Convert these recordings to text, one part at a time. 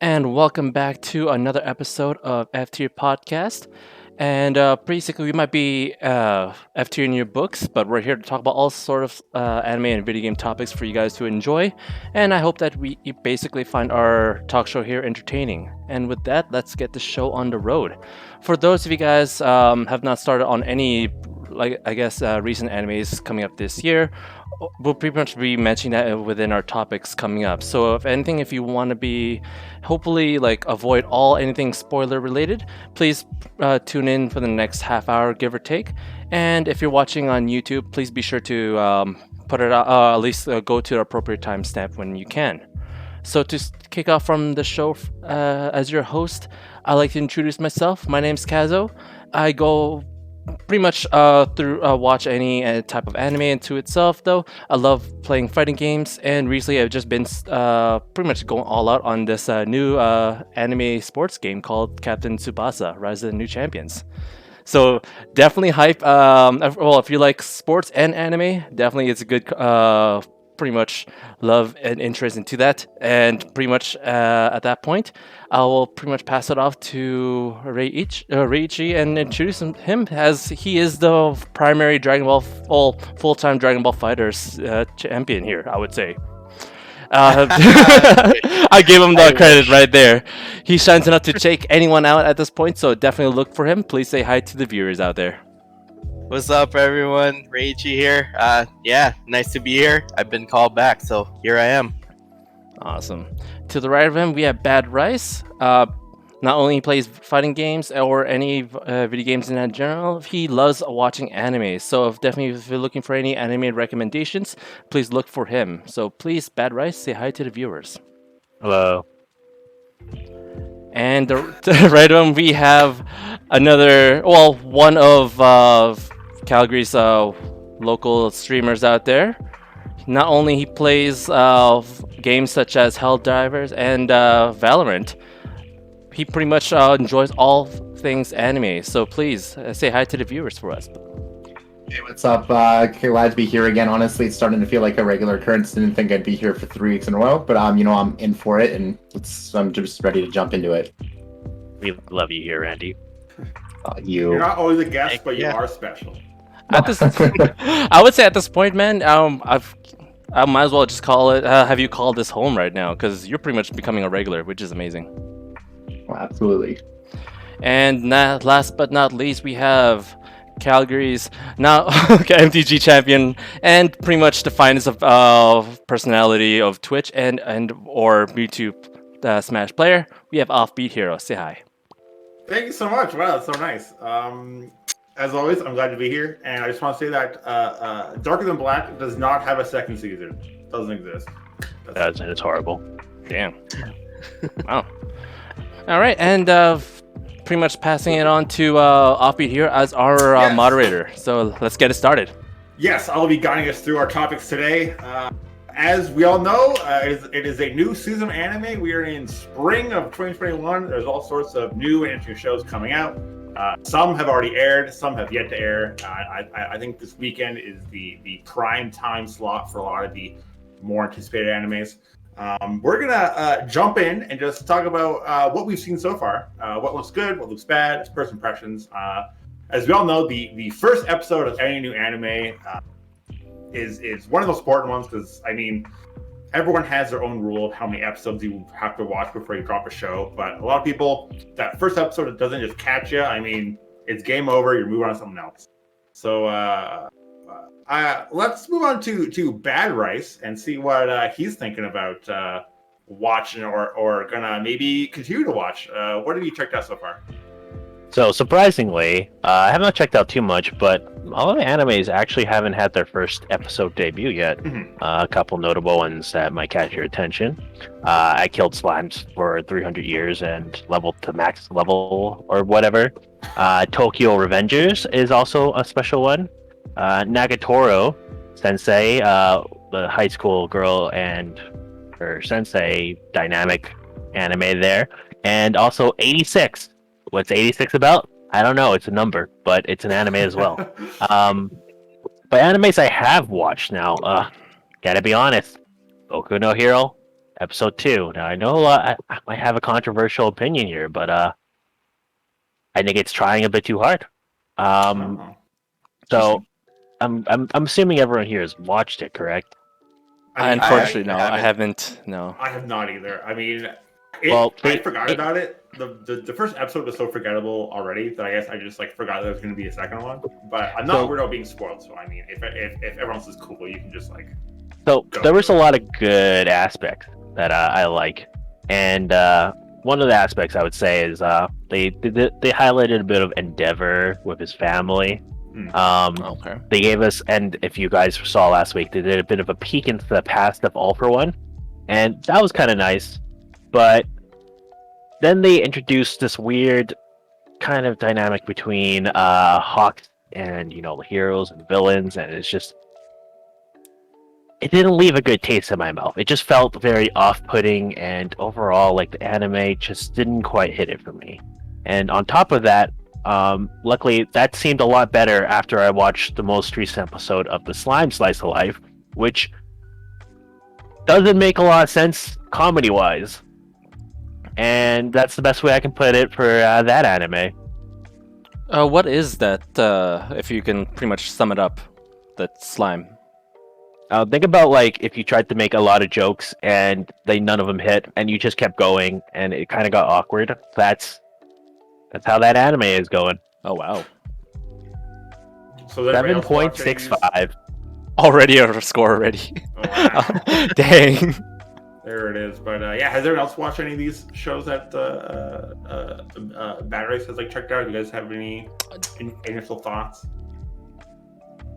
and welcome back to another episode of F Tier Podcast. And basically, we might be F Tier in your books, but we're here to talk about all sort of anime and video game topics for you guys to enjoy. And I hope that you basically find our talk show here entertaining. And with that, let's get the show on the road. For those of you guys have not started on any, like I guess, recent animes coming up this year, we'll pretty much be mentioning that within our topics coming up. So if anything, if you want to be hopefully like avoid all anything spoiler related, please tune in for the next half hour, give or take. And if you're watching on YouTube, please be sure to put it out, at least go to the appropriate timestamp when you can. So to kick off from the show, as your host, I'd like to introduce myself. My name's Kazo. I go pretty much through watch any type of anime into itself, though I love playing fighting games, and recently I've just been pretty much going all out on this new anime sports game called Captain Tsubasa Rise of the New Champions. So definitely hype. Well, if you like sports and anime, definitely it's a good pretty much love and interest into that. And pretty much at that point, I will pretty much pass it off to Reichi and introduce him as he is the primary Dragon Ball full-time Dragon Ball Fighters champion here, I would say. I give him the credit right there. He shines enough to take anyone out at this point, so definitely look for him. Please say hi to the viewers out there. What's up, everyone? Reggie here. Yeah, nice to be here. I've been called back, so here I am. Awesome. To the right of him, we have Bad Rice. Not only plays fighting games or any video games in general, he loves watching anime. So if you're looking for any anime recommendations, please look for him. So please, Bad Rice, say hi to the viewers. Hello. And to the right of him, we have one of Calgary's local streamers out there. Not only he plays games such as Helldivers and Valorant, he pretty much enjoys all things anime. So please say hi to the viewers for us. Hey, what's up? Glad to be here again. Honestly, it's starting to feel like a regular occurrence. Didn't think I'd be here for 3 weeks in a row, but I'm in for it, and I'm just ready to jump into it. We love you here, Randy. You're not always a guest, but you Yeah. are special. At this, I would say at this point, man, I might as well just call it. Have you called this home right now? Because you're pretty much becoming a regular, which is amazing. Well, absolutely. And last but not least, we have Calgary's now MTG champion and pretty much the finest of personality of Twitch and or YouTube Smash player. We have Offbeat Hero. Say hi. Thank you so much. Wow, that's so nice. As always, I'm glad to be here, and I just want to say that Darker Than Black does not have a second season. It doesn't exist. It's horrible. Damn. Wow. All right, and pretty much passing it on to Offbeat here as our Yes. moderator. So let's get it started. Yes, I'll be guiding us through our topics today. As we all know, it is a new season of anime. We are in spring of 2021. There's all sorts of new and interesting shows coming out. Some have already aired, some have yet to air. I think this weekend is the prime time slot for a lot of the more anticipated animes. We're gonna jump in and just talk about what we've seen so far, what looks good, what looks bad, first impressions. As we all know, the first episode of any new anime is one of those important ones because everyone has their own rule of how many episodes you have to watch before you drop a show. But a lot of people, that first episode, it doesn't just catch you. It's game over. You're moving on to something else. So let's move on to Bad Rice and see what he's thinking about watching or gonna maybe continue to watch. What have you checked out so far? So surprisingly, I have not checked out too much, but all of the animes actually haven't had their first episode debut yet. Mhm. A couple notable ones that might catch your attention. I killed slimes for 300 years and leveled to max level or whatever. Tokyo Revengers is also a special one. Nagatoro Sensei, the high school girl and her sensei dynamic anime there. And also 86. What's 86 about? I don't know. It's a number, but it's an anime as well. But animes I have watched now, gotta be honest, Boku no Hero, episode 2. Now I know I might have a controversial opinion here, but I think it's trying a bit too hard. Oh. So I'm assuming everyone here has watched it, correct? I mean, Unfortunately, no, I haven't. haven't. No. I have not either. I mean, I forgot about it. The first episode was so forgettable already that I guess I just like forgot there was going to be a second one. But I'm not worried about being spoiled. So I mean, if everyone else is cool, you can just like. So there was a lot of good aspects that I like, and one of the aspects I would say is they highlighted a bit of Endeavor with his family. Okay. They gave us, and if you guys saw last week, they did a bit of a peek into the past of All for One, and that was kind of nice. But then they introduced this weird kind of dynamic between Hawks and heroes and villains, and it didn't leave a good taste in my mouth. It just felt very off-putting, and overall, like the anime just didn't quite hit it for me. And on top of that, luckily, that seemed a lot better after I watched the most recent episode of the Slime Slice of Life, which doesn't make a lot of sense comedy-wise. And that's the best way I can put it for that anime. What is that? If you can pretty much sum it up, that slime. Think about like if you tried to make a lot of jokes and none of them hit, and you just kept going, and it kind of got awkward. That's how that anime is going. Oh wow! So 7.65. Already a score already. Oh, wow. Dang. There it is. But yeah, has anyone else watched any of these shows that Bad Race has like checked out? You guys have any initial thoughts?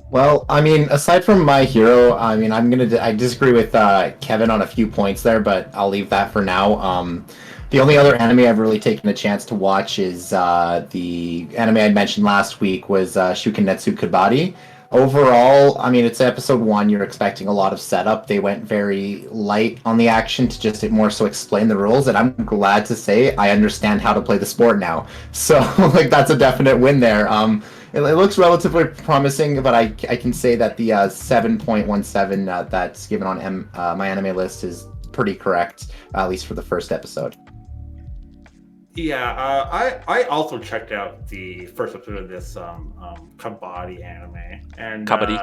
Well, I mean, aside from My Hero, I mean, I disagree with Kevin on a few points there, but I'll leave that for now. The only other anime I've really taken the chance to watch is the anime I mentioned last week was Shukenetsu Kabaddi. Overall, I mean, it's episode 1. You're expecting a lot of setup. They went very light on the action to just more so explain the rules, and I'm glad to say I understand how to play the sport now. So, like, that's a definite win there. It looks relatively promising, but I can say that the 7.17 that's given on my anime list is pretty correct, at least for the first episode. Yeah, I also checked out the first episode of this Kabaddi anime, and Kabaddi.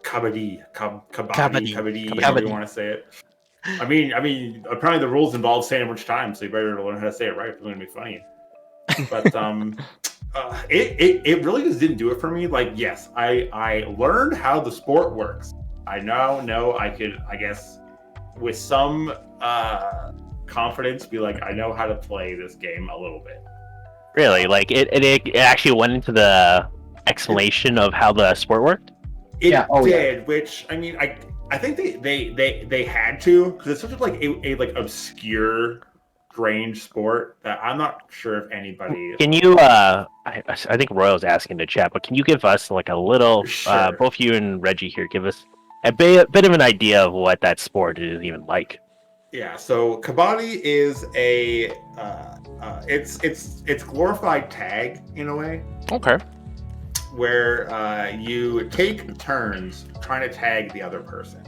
Kabaddi, however you want to say it. I mean, apparently the rules involve saying it much time, so you better learn how to say it right. It's going to be funny. But it really just didn't do it for me. Like, yes, I learned how the sport works. I now know I could, I guess, with some confidence, be like, I know how to play this game a little bit. Really? Like, it actually went into the explanation of how the sport worked? It did, which, I mean, I think they had to, because it's such like a like obscure, strange sport that I'm not sure if anybody. Can you? I think Royal's asking to chat, but can you give us like a little? Sure. Both you and Reggie here, give us a bit of an idea of what that sport is even like. Yeah. So Kabaddi is it's glorified tag in a way. Okay. Where you take turns trying to tag the other person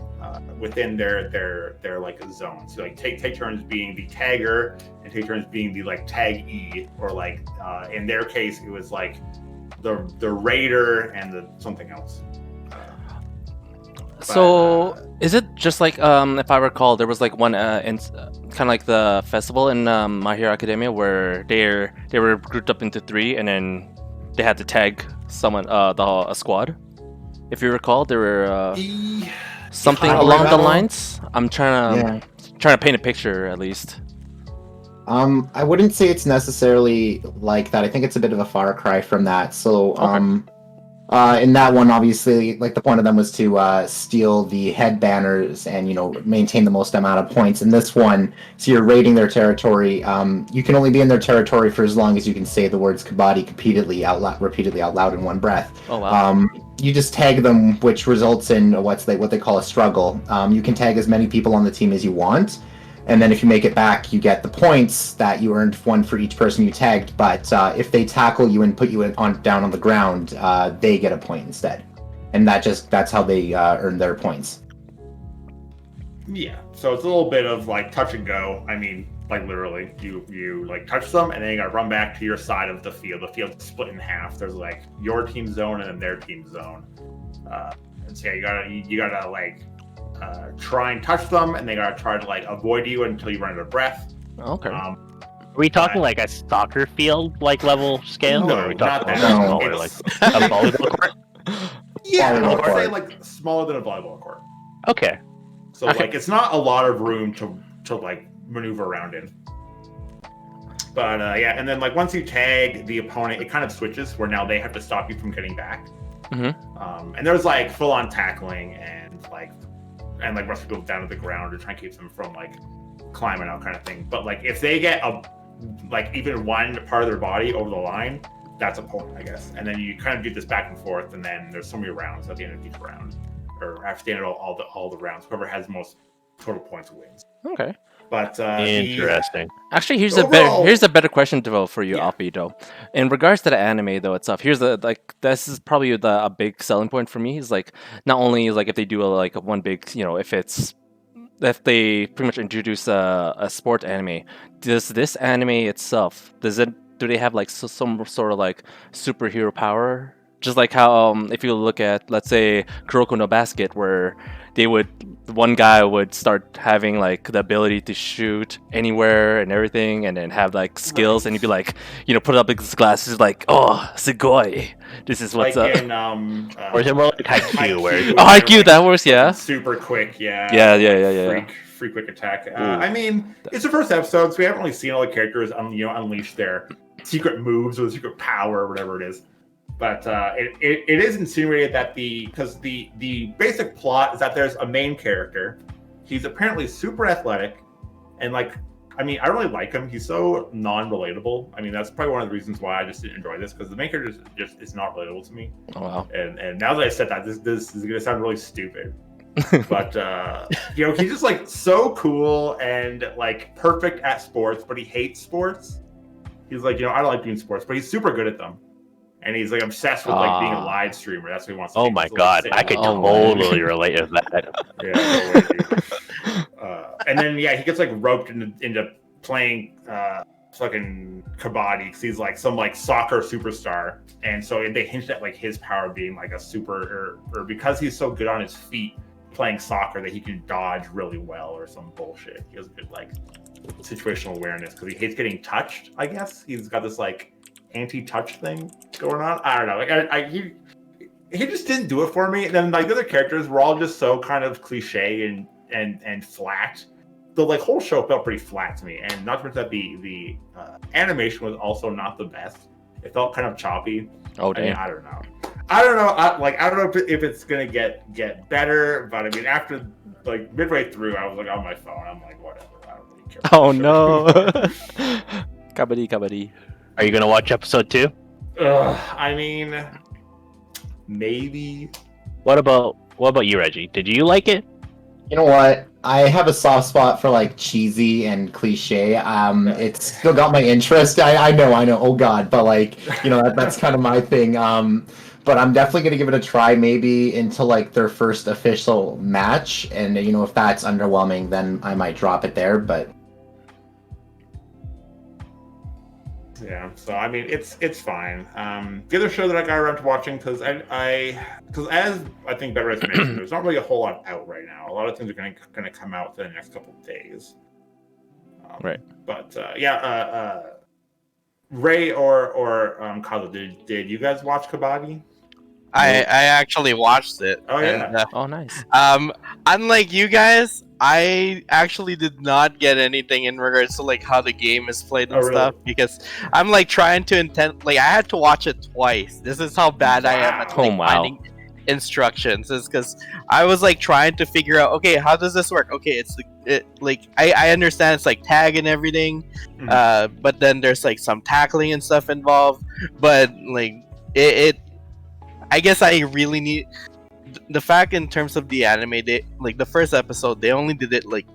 within their like zone. So like take turns being the tagger and take turns being the like tag-e, or like in their case it was like the raider and the something else. So is it just like if I recall, there was like one kind of like the festival in My Hero Academia where they were grouped up into 3 and then they had to tag someone a squad. If you recall, there were something along the lines. I'm trying to paint a picture at least. I wouldn't say it's necessarily like that. I think it's a bit of a far cry from that. So in that one, obviously, like the point of them was to steal the head banners and maintain the most amount of points. In this one, so you're raiding their territory. You can only be in their territory for as long as you can say the words Kabaddi repeatedly out loud in one breath. Oh wow. You just tag them, which results in what they call a struggle. You can tag as many people on the team as you want, and then if you make it back, you get the points that you earned, one for each person you tagged. But if they tackle you and put you down on the ground, they get a point instead, and that's how they earn their points. Yeah, so it's a little bit of like touch and go. I mean, like literally, you like touch them, and then you gotta run back to your side of the field. The field's split in half. There's like your team zone and then their team zone. And so yeah, you gotta like try and touch them, and they gotta try to like avoid you until you run out of breath. Okay. Are we talking like a soccer field like level scale, No, or are we not talking that. smaller, like It's- a volleyball court? Yeah, I Volleyball would say court. like smaller than a volleyball court. Okay. So Okay. like it's not a lot of room to like maneuver around in. But yeah, and then like once you tag the opponent, it kind of switches where now they have to stop you from getting back. And there's like full on tackling and like rushing people down to the ground to try and keep them from like climbing out kind of thing. But like if they get a like even one part of their body over the line, that's a point, I guess. And then you kind of do this back and forth, and then there's so many rounds at the end of each round, or after the end of all the rounds, whoever has the most total points wins. Okay. But Interesting. Actually, here's Overall- a better question to develop for you, Yeah. Alpi, though. In regards to the anime though itself, here's this is probably a big selling point for me. Is like not only like if they do a one big if they pretty much introduce a sport anime, does this anime itself do they have like some sort of like superhero power? Just like how if you look at, let's say, Kuroko no Basket, where one guy would start having like the ability to shoot anywhere and everything, and then have like skills, and he'd be like, put up his glasses, like, oh, sugoi, this is what's like up. in Or is it more like Haikyuu, where Haikyuu, Oh, Haikyuu, like, that works, yeah. super quick, yeah. Yeah. Free quick attack. I mean, it's the first episode, so we haven't really seen all the characters unleash their secret moves or secret power or whatever it is. But it is insinuated that because the basic plot is that there's a main character. He's apparently super athletic, and like, I mean, I don't really like him. He's so non-relatable. I mean, that's probably one of the reasons why I just didn't enjoy this, because the main character just is not relatable to me. Oh wow. And now that I said that, this is gonna sound really stupid. But he's just like so cool and like perfect at sports, but he hates sports. He's like, I don't like doing sports, but he's super good at them. And he's like obsessed with like being a live streamer. That's what he wants to oh do. my So, like, god, sit I and could watch. totally relate to that. Yeah, no way, dude. And then he gets like roped into playing fucking kabaddi because he's like some like soccer superstar, and so they hint at like his power being like a super or because he's so good on his feet playing soccer that he can dodge really well or some bullshit. He has good like situational awareness because he hates getting touched. I guess he's got this like anti-touch thing going on. I don't know. Like he just didn't do it for me. And then like the other characters were all just so kind of cliche and flat. The like whole show felt pretty flat to me. And not to mention that the animation was also not the best. It felt kind of choppy. Oh I mean, damn. I don't know. I don't know if it's gonna get better. But I mean, after like midway through, I was like on my phone. I'm like, whatever. I don't really care. about Oh the show. no. Kabaddi. Are you gonna watch episode 2? I mean, maybe. What about you, Reggie? Did you like it? You know what? I have a soft spot for like cheesy and cliche. It's still got my interest. I know. Oh God, but like that's kind of my thing. But I'm definitely gonna give it a try. Maybe until like their first official match, and if that's underwhelming, then I might drop it there. But Yeah, so I mean, it's fine. The other show that I got around to watching, because as I think Better mentioned, there's not really a whole lot out right now. A lot of things are gonna come out in the next couple of days. Right. But Ray or Kazu, did you guys watch Kabaddi? I actually watched it. Oh, yeah. and, Oh nice. unlike you guys, I actually did not get anything in regards to like how the game is played and Oh, really? stuff, because I'm like trying to I had to watch it twice. This is how bad I am at Wow. like, Oh, wow. finding instructions. Is because I was like trying to figure out, okay, how does this work? Okay, it's I understand it's like tag and everything, Mhm. but then there's like some tackling and stuff involved, but like it I guess I really need the fact in terms of the anime. They like the first episode, they only did it like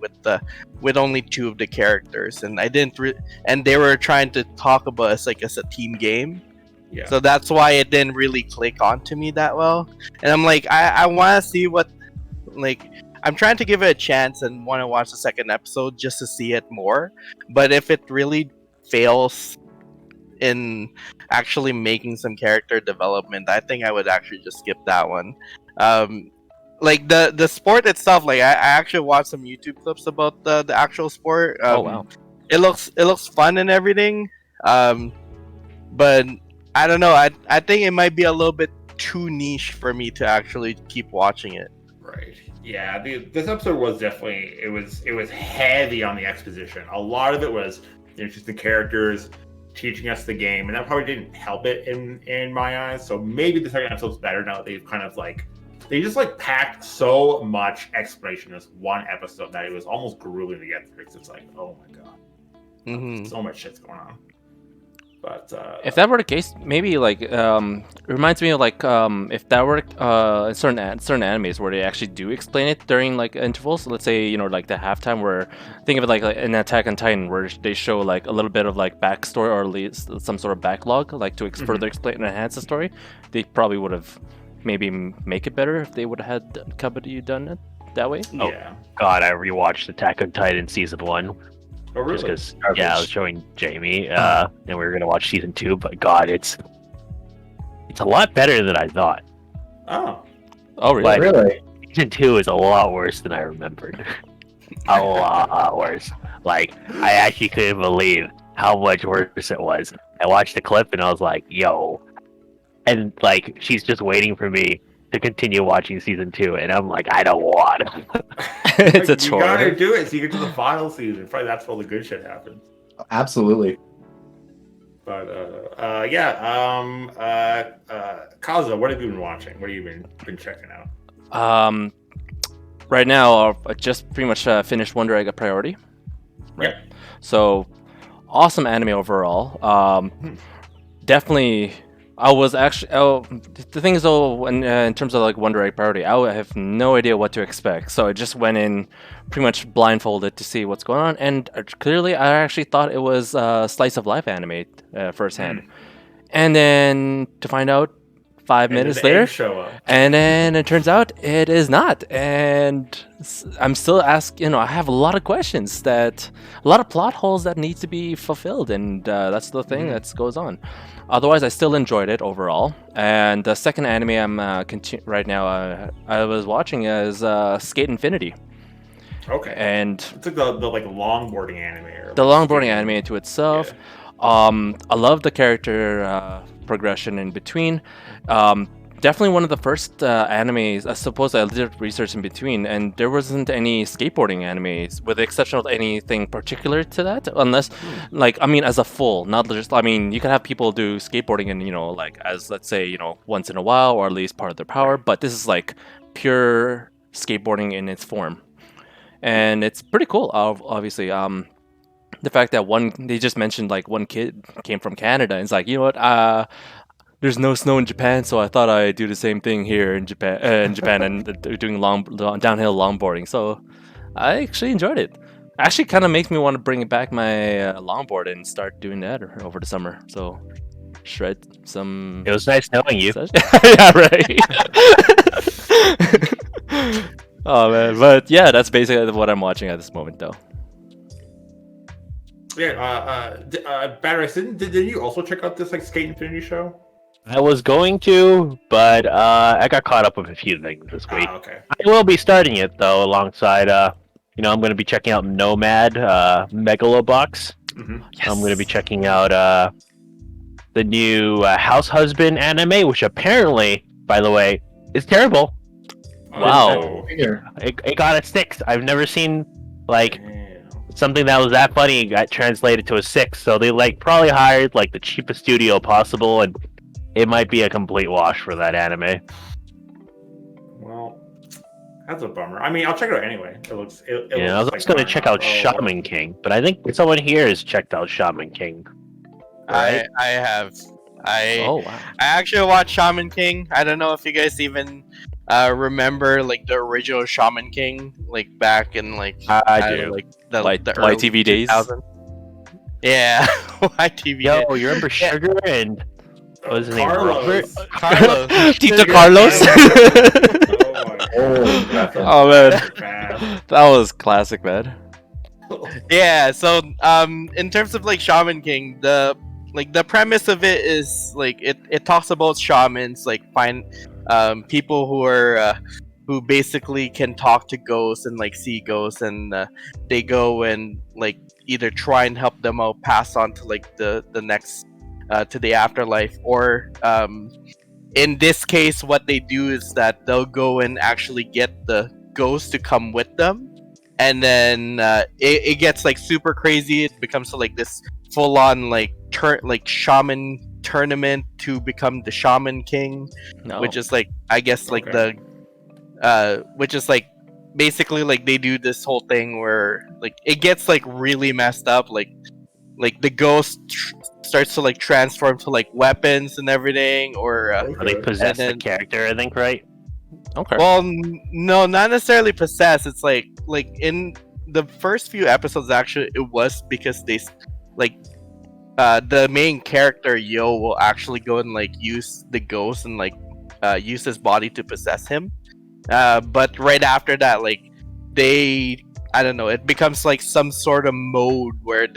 with only 2 of the characters, and I didn't and they were trying to talk about us like as a team game. Yeah. So that's why it didn't really click onto me that well. And I'm like, I want to see what like I'm trying to give it a chance and want to watch the second episode just to see it more. But if it really fails in actually making some character development, I think I would actually just skip that one. Like the sport itself, like I actually watched some YouTube clips about the actual sport. Oh wow. It looks fun and everything. But I don't know. I think it might be a little bit too niche for me to actually keep watching it. Right. Yeah. This episode was definitely it was heavy on the exposition. A lot of it was just the characters teaching us the game, and that probably didn't help it in my eyes. So maybe the second episode's better now that they've kind of like they just like packed so much explanation in this one episode that it was almost grueling to get through. It's like, oh my god, so much shit's going on. But if that were the case, maybe like it reminds me of like if that were certain animes where they actually do explain it during like intervals. Let's say like the halftime where think of it like an Attack on Titan where they show like a little bit of like backstory or at least some sort of backlog like to further explain and enhance the story. They probably would have maybe make it better if they would have had Kabaddi done it that way. yeah. God, I rewatched Attack on Titan season 1. Oh really? Just because, I was showing Jamie, and we were gonna watch season 2. But God, it's a lot better than I thought. Oh. Oh really? Like, Really? Season 2 is a lot worse than I remembered. A lot worse. Like, I actually couldn't believe how much worse it was. I watched the clip and I was like, "Yo!" And like, she's just waiting for me to continue watching season 2, and I'm like, I don't want to. It's a You chore. gotta do it so you get to the final season. Probably that's where all the good shit happens. Absolutely. But Kaza, what have you been watching? What have you been checking out? Right now I just pretty much finished Wonder Egg: A Priority. Right. Yeah. So awesome anime overall. Definitely. I was actually. Oh, the thing is, though, in terms of like Wonder Egg Priority, I have no idea what to expect. So I just went in pretty much blindfolded to see what's going on, and clearly, I actually thought it was slice of life anime firsthand, and then to find out 5 minutes later, show up. and then it turns out it is not, and I'm still asking. I have a lot of questions a lot of plot holes that need to be fulfilled, and that's the thing that goes on. Otherwise, I still enjoyed it overall. And the second anime I'm right now I was watching is Skate Infinity. Okay. And it's like the like longboarding anime. Or the like longboarding skating. anime into itself. Yeah. I love the character progression in between. Definitely one of the first animes. I suppose I did research in between, and there wasn't any skateboarding animes, with the exception of anything particular to that. Unless, as a full, not just. You can have people do skateboarding, and like as let's say, once in a while, or at least part of their power. But this is like pure skateboarding in its form, and it's pretty cool. Obviously, the fact that they just mentioned like one kid came from Canada, and it's like, you know what, there's no snow in Japan, so I thought I'd do the same thing here in Japan, and doing downhill longboarding. So I actually enjoyed it. Actually, kind of makes me want to bring back my longboard and start doing that over the summer. So shred some. It was nice knowing you. Yeah, right. Oh man, but yeah, that's basically what I'm watching at this moment, though. Yeah. Barris, didn't you also check out this like Skate Infinity show? I was going to, but I got caught up with a few things this week. Okay. I will be starting it though, alongside. I'm going to be checking out Nomad, Megalobox. Mm-hmm. Yes. I'm going to be checking out the new House Husband anime, which apparently, by the way, is terrible. Wow. It got a 6. I've never seen like Damn. something that was that funny got translated to a 6. So they probably hired like the cheapest studio possible, and it might be a complete wash for that anime. Well, that's a bummer. I'll check it out anyway. It looks. I was also going to check out Shaman King, but I think someone here has checked out Shaman King. I have. Oh wow. I actually watched Shaman King. I don't know if you guys even remember like the original Shaman King, like back in like I do. like the Early TV days. 2000s. Yeah, YTV. Yo, you remember Sugar and what was his name? Robert? Carlos. Carlos. Tito Carlos. Oh my Oh, reference. Oh man, Fast. that was classic, man. Yeah, so in terms of like Shaman King, the premise of it is like it talks about shamans like find people who are who basically can talk to ghosts and like see ghosts, and they go and like either try and help them out, pass on to like the next to the afterlife, or in this case what they do is that they'll go and actually get the ghost to come with them, and then it gets like super crazy. It becomes like this full-on like shaman tournament to become the Shaman King, No. which is like I guess like Okay. which is like basically like they do this whole thing where like it gets like really messed up, like the ghost starts to like transform to like weapons and everything, or Or they Okay. possess the then- character, I think, right? Okay. well, no, not necessarily possessed. It's like in the first few episodes, actually, it was because like the main character Yo will actually go and like use the ghost and like use his body to possess him. But right after that, like I don't know, it becomes like some sort of mode where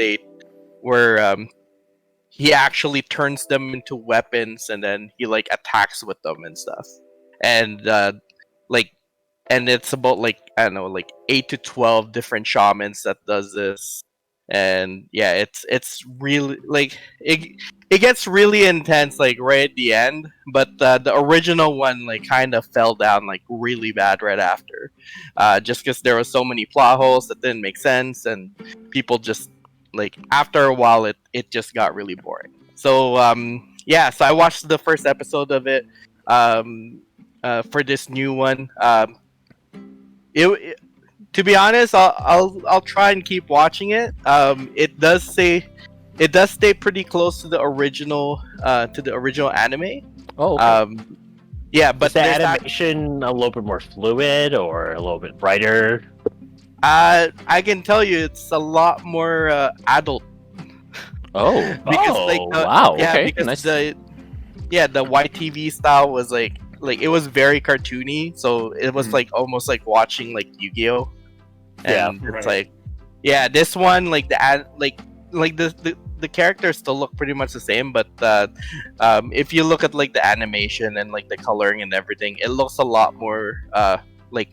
he actually turns them into weapons, and then he like attacks with them and stuff, and like and it's about like I don't know, like 8 to 12 different shamans that does this, and yeah, it's really like it gets really intense like right at the end, but the original one like kind of fell down like really bad right after, just because there were so many plot holes that didn't make sense, and people just like after a while it just got really boring. So yeah, so I watched the first episode of it for this new one. To be honest, I'll try and keep watching it. It does stay pretty close to the original anime. Oh, okay. Yeah, But but is the there's animation a little bit more fluid or a little bit brighter? I can tell you it's a lot more adult. Oh. Because like Wow. yeah, Okay. because Nice. the YTV style was like it was very cartoony, so it was Mhm. like almost like watching like Yu-Gi-Oh. Yeah, And right. it's like yeah, this one like the characters still look pretty much the same, but if you look at like the animation and like the coloring and everything, it looks a lot more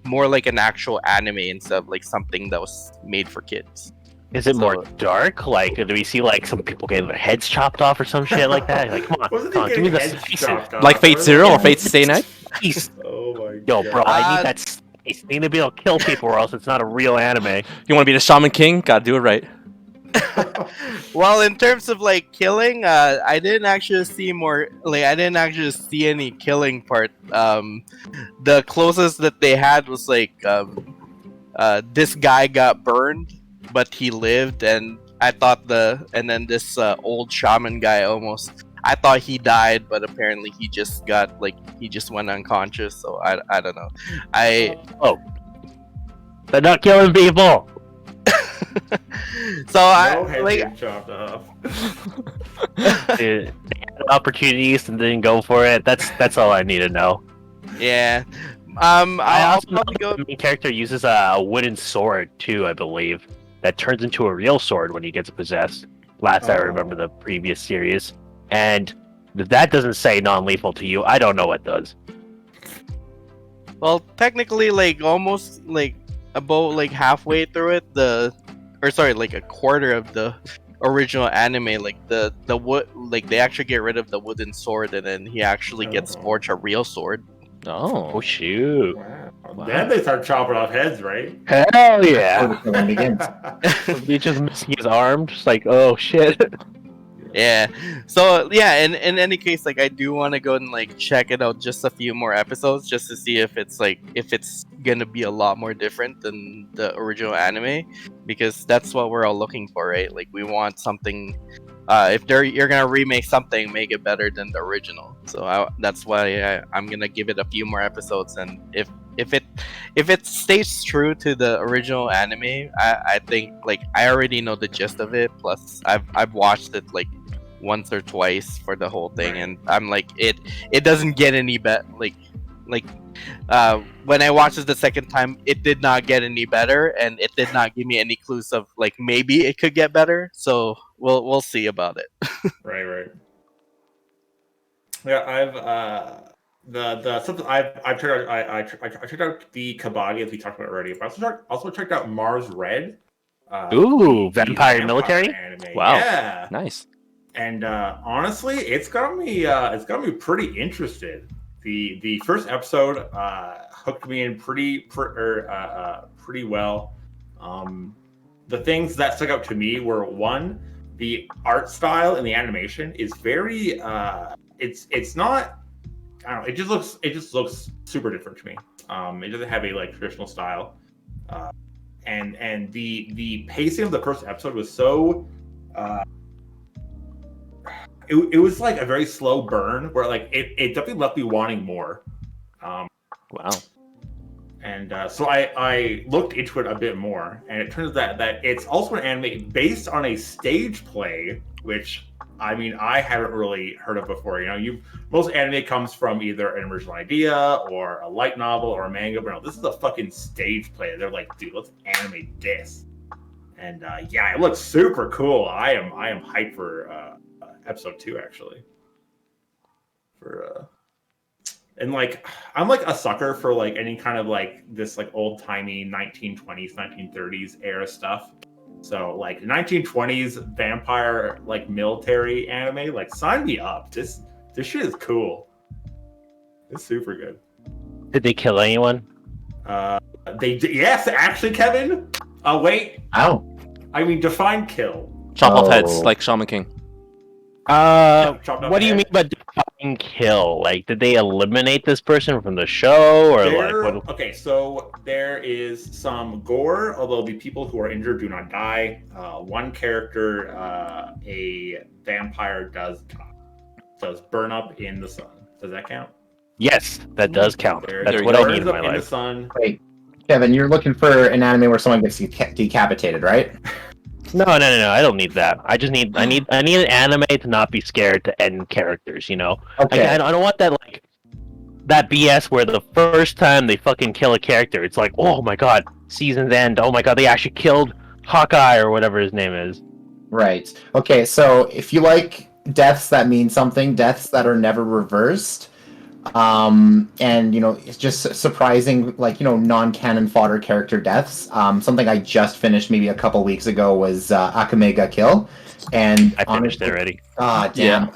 more like an actual anime instead of like something that was made for kids. Is it more So- dark? Like, do we see like some people getting their heads chopped off or some shit like that? Like, come on, Wasn't come he on, give me getting the heads spice. chopped off? Like Fate Or Zero or like- Fate Stay Night? Spice. Oh my god. Yo, bro, I Uh, need that spice. I need to be able to kill people, or else it's not a real anime. You want to be the Shaman King? Gotta do it right. Well, in terms of like killing, I didn't actually see any killing part. The closest that they had was like this guy got burned, but he lived, and I thought and then this old shaman guy I thought he died, but apparently he just went unconscious. So I don't know. They're not killing people. So No I heads like getting chopped off. They had opportunities and didn't go for it. That's all I need to know. yeah. I I'll also know probably go. the main character uses a wooden sword too, I believe, that turns into a real sword when he gets possessed. Last I remember the previous series, and if that doesn't say non-lethal to you, I don't know what does. Well, technically, like almost like about like halfway through it, like a quarter of the original anime, like the wood, like they actually get rid of the wooden sword, and then he actually gets Oh. forged a real sword. Oh Oh. shoot! Wow. Then they start chopping off heads, right? Hell yeah! Before the killing begins. He's just missing his arm, just like oh shit. Yeah. So yeah, in any case, like I do want to go and like check it out just a few more episodes just to see if it's gonna be a lot more different than the original anime, because that's what we're all looking for, right? Like we want something. If you're gonna remake something, make it better than the original. So that's why I'm gonna give it a few more episodes, and if it stays true to the original anime, I think like I already know the gist of it. Plus, I've watched it like once or twice for the whole thing, Right. and I'm like it doesn't get any better. like when I watched this the second time, it did not get any better, and it did not give me any clues of like maybe it could get better. So we'll see about it. Right. Yeah, I've the something I've checked out. I checked out the Kabaddi as we talked about already, but I also checked out Mars Red. Ooh, The vampire military? anime. Wow. Yeah. Nice. And honestly, it's got me pretty interested. The first episode hooked me in pretty well. The things that stuck out to me were, one, the art style and the animation is very it's not, I don't know, it just looks super different to me. It doesn't have a like traditional style. And the pacing of the first episode was so it was like a very slow burn where like it definitely left me wanting more. Wow. And so I looked into it a bit more, and it turns out that it's also an anime based on a stage play, which I mean I haven't really heard of before. Most anime comes from either an original idea or a light novel or a manga, but no, this is a fucking stage play. They're like, dude, let's animate this, and yeah, it looks super cool. I am hyped for episode 2 actually. And like I'm like a sucker for like any kind of like this like old timey 1920s 1930s era stuff. So like 1920s vampire like military anime, like sign me up. This shit is cool. It's super good. Did they kill anyone? Yes, actually, Kevin. Wait. Ow. I mean, define kill. Chop off heads Oh. like Shaman King. Chopped off What do you head. mean by define kill? Like, did they eliminate this person from the show, or Okay, so there is some gore, although the people who are injured do not die. One character, a vampire, does burn up in the sun. Does that count? Yes, that does count. There That's he what I burns need in up my in the life. sun. Wait, Kevin, you're looking for an anime where someone gets decapitated, right? No, I don't need that. I need an anime to not be scared to end characters. Okay. I don't want that BS where the first time they fucking kill a character, it's like, oh my god, season's end. Oh my god, they actually killed Hawkeye or whatever his name is. Right. Okay, so if you like deaths that mean something, deaths that are never reversed, and it's just surprising, like non-canon fodder character deaths. Something I just finished maybe a couple weeks ago was Akame ga Kill, and I finished it already. Ah, damn.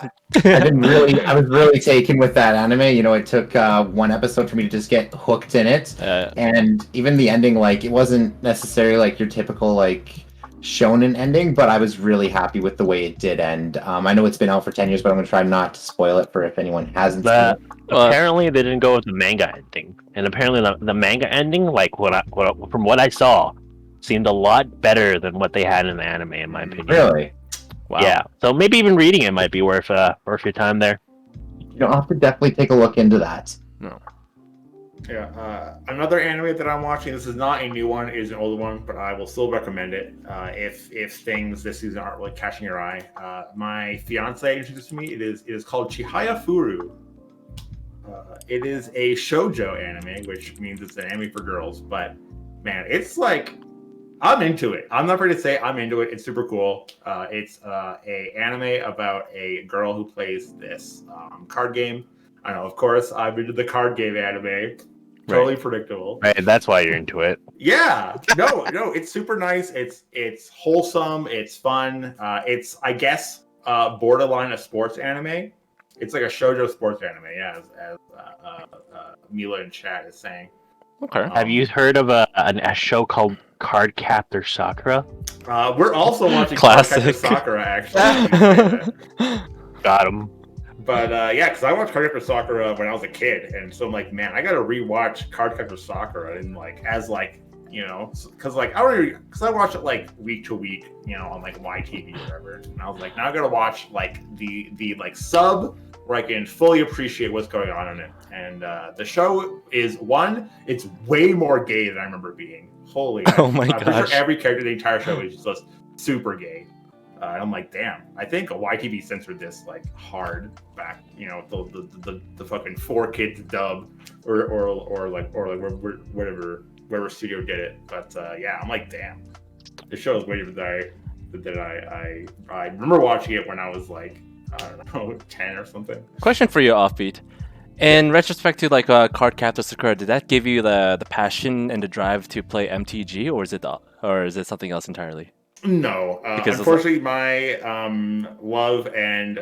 Yeah. I was really taken with that anime. It took one episode for me to just get hooked in it, and even the ending, like, it wasn't necessarily like your typical like shonen ending, but I was really happy with the way it did end. I know it's been out for 10 years, but I'm gonna try not to spoil it for if anyone hasn't seen it. Apparently, they didn't go with the manga ending, and apparently the manga ending, like from what I saw, seemed a lot better than what they had in the anime, in my opinion. Really? Wow. Yeah. So maybe even reading it might be worth your time there. I'll have to definitely take a look into that. Yeah, another anime that I'm watching, this is not a new one, it is an old one, but I will still recommend it if things this season aren't really catching your eye. My fiance introduced to me. It is called Chihaya Furu. It is a shoujo anime, which means it's an anime for girls, but man, it's like, I'm into it. I'm not afraid to say I'm into it. It's super cool. It's a anime about a girl who plays this card game. I know, of course, I've been to the card game anime. Totally predictable. Right, that's why you're into it. Yeah, no, it's super nice. It's wholesome. It's fun. It's, I guess, borderline a sports anime. It's like a shoujo sports anime. Yeah, as Mila in chat is saying. Okay. Have you heard of a show called Card Captor Sakura? We're also watching Classic. Cardcaptor Sakura, actually. Got him. But yeah, because I watched Cardcaptor Sakura when I was a kid, and so I'm like, man, I gotta rewatch Cardcaptor Sakura, and like as like because like I watch it like week to week, on like YTV or whatever, and I was like, now I gotta watch like the like sub where I can fully appreciate what's going on in it. And the show is it's way more gay than I remember being. Holy, Oh my I'm pretty gosh. sure every character in the entire show is just super gay. And I'm like, damn, I think YTV censored this like hard back, the fucking 4 Kids dub or whatever studio did it. But yeah, I'm like, damn, this show is way that I remember watching it when I was like, I don't know, 10 or something. Question for you, Offbeat. In retrospect to like Card Captor Sakura, did that give you the passion and the drive to play MTG, or is it something else entirely? No, Because unfortunately, my love and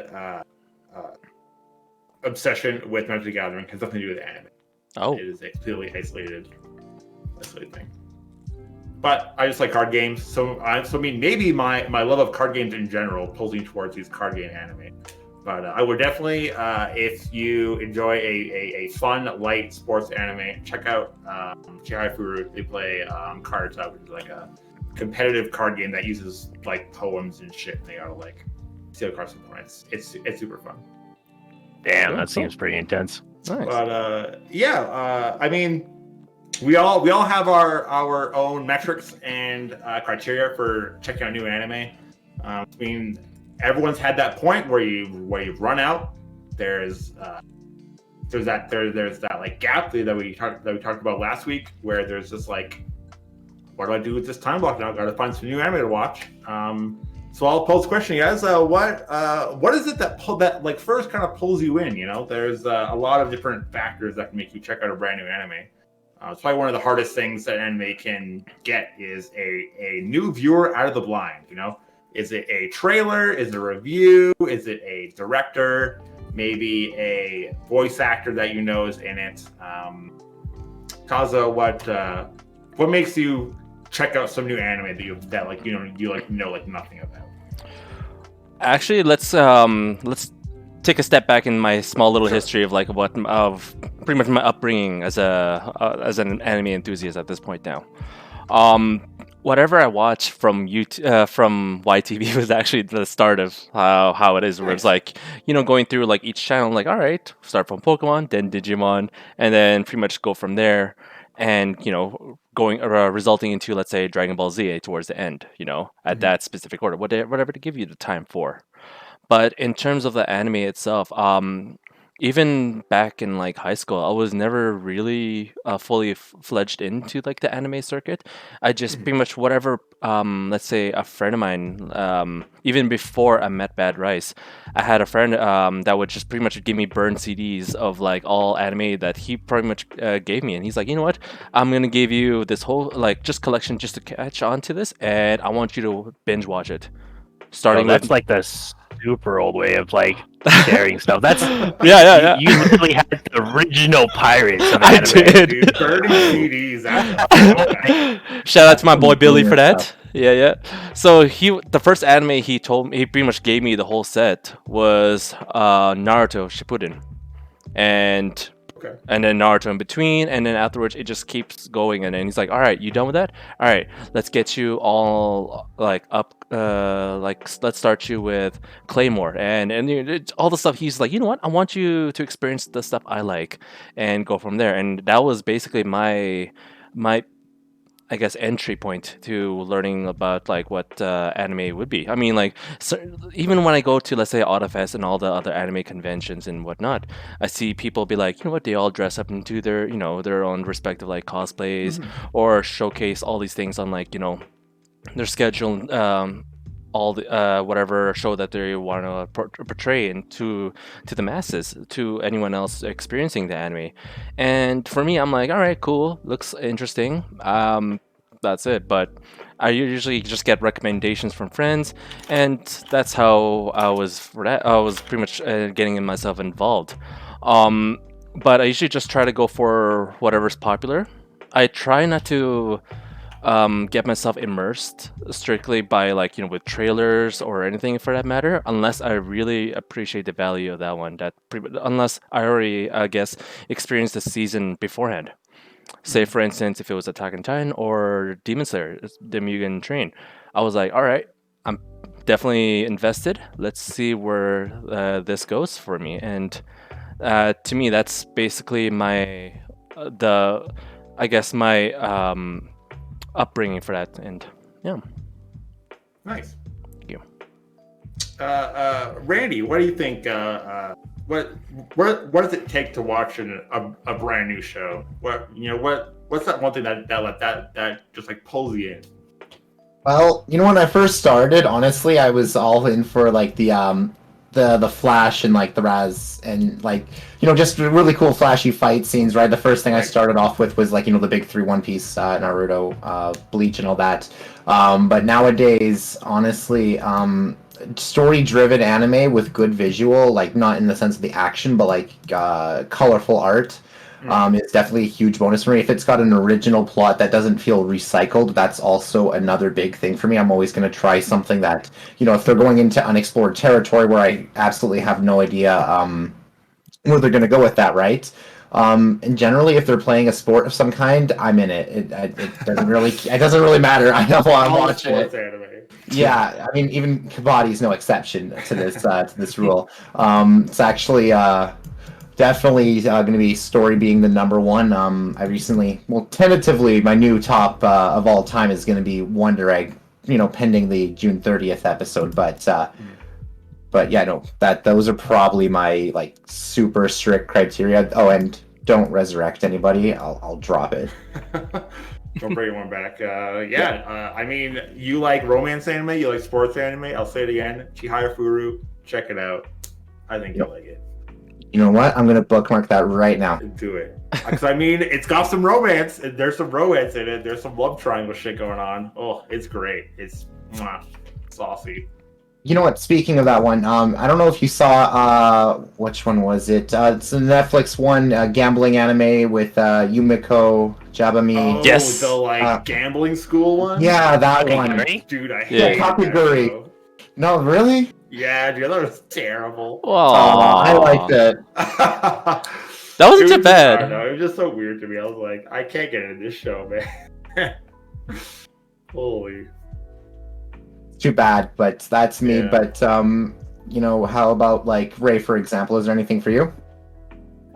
obsession with Magic the Gathering has nothing to do with anime. Oh, It is a completely isolated thing. But I just like card games, so I mean, maybe my love of card games in general pulls me towards these card game anime. But I would definitely, if you enjoy a fun, light sports anime, check out Chihai Furu. They play Card-Tub, which is like a competitive card game that uses like poems and shit. And they gotta like steal cards from points. It's super fun. Damn, that seems pretty intense. nice. But yeah, I mean, we all have our own metrics and criteria for checking out new anime. I mean, everyone's had that point where you run out. There's that like gap that we talked about last week, where there's just like, what do I do with this time block now? Got to find some new anime to watch. So I'll pose a question, guys. What is it that like first kind of pulls you in? There's a lot of different factors that can make you check out a brand new anime. It's probably one of the hardest things that anime can get is a new viewer out of the blind. Is it a trailer? Is it a review? Is it a director? Maybe a voice actor that is in it. Kaza, what makes you check out some new anime that you know nothing about? Actually, let's take a step back in my small little history of pretty much my upbringing as an anime enthusiast at this point now. Whatever I watched from from YTV was actually the start of how it is, where it's like, going through like each channel, like, all right, start from Pokemon, then Digimon, and then pretty much go from there, and going resulting into, let's say, Dragon Ball Z towards the end, at that specific order, whatever to give you the time for. But in terms of the anime itself, even back in like high school, I was never really fully fledged into like the anime circuit. I just pretty much whatever, let's say a friend of mine, even before I met Bad Rice, I had a friend that would just pretty much give me burned CDs of like all anime that he pretty much gave me, and he's like, you know what, I'm gonna give you this whole like just collection just to catch on to this, and I want you to binge watch it. Starting that's with like the super old way of like sharing stuff. That's yeah. You literally had the original pirates of I anime. did. Dude, burning CDs. Shout out to my boy Billy for that. Yeah. So the first anime he pretty much gave me the whole set was Naruto Shippuden, and Okay. and then Naruto in between, and then afterwards it just keeps going. And then he's like, "All right, you done with that? All right, let's get you all like up. Let's start you with Claymore and all the stuff." He's like, "You know what? I want you to experience the stuff I like, and go from there." And that was basically my I guess entry point to learning about like what anime would be. I mean, like, so even when I go to, let's say, Autofest and all the other anime conventions and whatnot, I see people be like, you know what, they all dress up into their their own respective like cosplays, or showcase all these things on like their schedule, all the whatever show that they want to portray into to the masses, to anyone else experiencing the anime. And for me, I'm like, all right, cool, looks interesting. That's it. But I usually just get recommendations from friends, and that's how I was pretty much getting myself involved. But I usually just try to go for whatever's popular. I try not to get myself immersed strictly by like with trailers or anything for that matter, unless I really appreciate the value of that one. Unless I already, I guess, experienced the season beforehand. Say for instance, if it was Attack on Titan or Demon Slayer, the Mugen Train, I was like, all right, I'm definitely invested. Let's see where this goes for me. And to me, that's basically my upbringing for that. And yeah. Nice. Thank you. Randy, what do you think? What does it take to watch a brand new show? What's that one thing that just like pulls you in? Well, when I first started, honestly, I was all in for like the Flash and like the Raz and like just really cool flashy fight scenes, right? The first thing I started off with was like the big three One Piece, Naruto, Bleach, and all that. But nowadays, honestly, story-driven anime with good visual, like not in the sense of the action, but like colorful art. Is definitely a huge bonus for me. If it's got an original plot that doesn't feel recycled, that's also another big thing for me. I'm always going to try something that, if they're going into unexplored territory where I absolutely have no idea where they're going to go with that, right? And generally, if they're playing a sport of some kind, I'm in it. It doesn't really matter. I know I'm All the watching sports it. anime. Yeah, I mean, even Kabaddi is no exception to this rule. It's actually definitely going to be story being the number one. I recently, tentatively, my new top of all time is going to be Wonder Egg. Pending the June 30th episode, but yeah, no, those are probably my like super strict criteria. Oh, and don't resurrect anybody. I'll drop it. Don't bring one back. I mean, you like romance anime, you like sports anime. I'll say it again. Chihaya Furu, check it out. I think you'll like it. You know what? I'm gonna bookmark that right now. Do it. Because I mean, it's got some romance. There's some romance in it. There's some love triangle shit going on. Oh, it's great. It's saucy. You know what? Speaking of that one, I don't know if you saw which one was it? It's a Netflix one, gambling anime with Yumiko Jabami. Oh, Yes. the gambling school one. Yeah, that one. Kakiguri? Dude, I Yeah, hate Kakiguri. that. No, really? Yeah, dude, that was terrible. I liked it. That wasn't too bad. It was just so weird to me. I was like, I can't get into this show, man. Holy. Too bad, but that's me. Yeah. But how about like Ray, for example? Is there anything for you?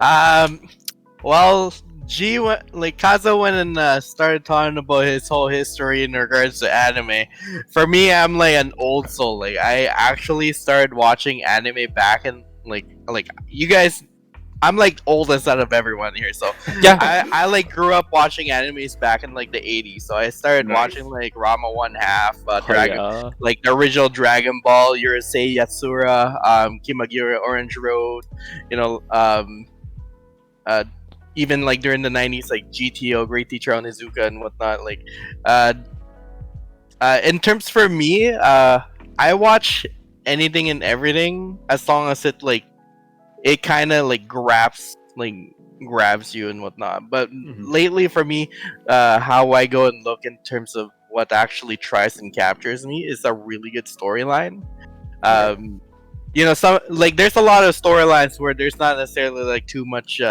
Well, Kaza went and started talking about his whole history in regards to anime. For me, I'm like an old soul. Like I actually started watching anime back in like you guys. I'm like oldest out of everyone here, so Yeah. I like grew up watching animes back in like the 80s. So I started Nice. watching like Rama 1/2, Oh, Dragon, yeah. like the original Dragon Ball, Urusei Yatsura, Kimagira Orange Road, even like during the 90s, like GTO, Great Teacher Onizuka and whatnot. Like, in terms for me, I watch anything and everything as long as it kind of like grabs you and whatnot. But lately for me, how I go and look in terms of what actually tries and captures me is a really good storyline. Some like there's a lot of storylines where there's not necessarily like too much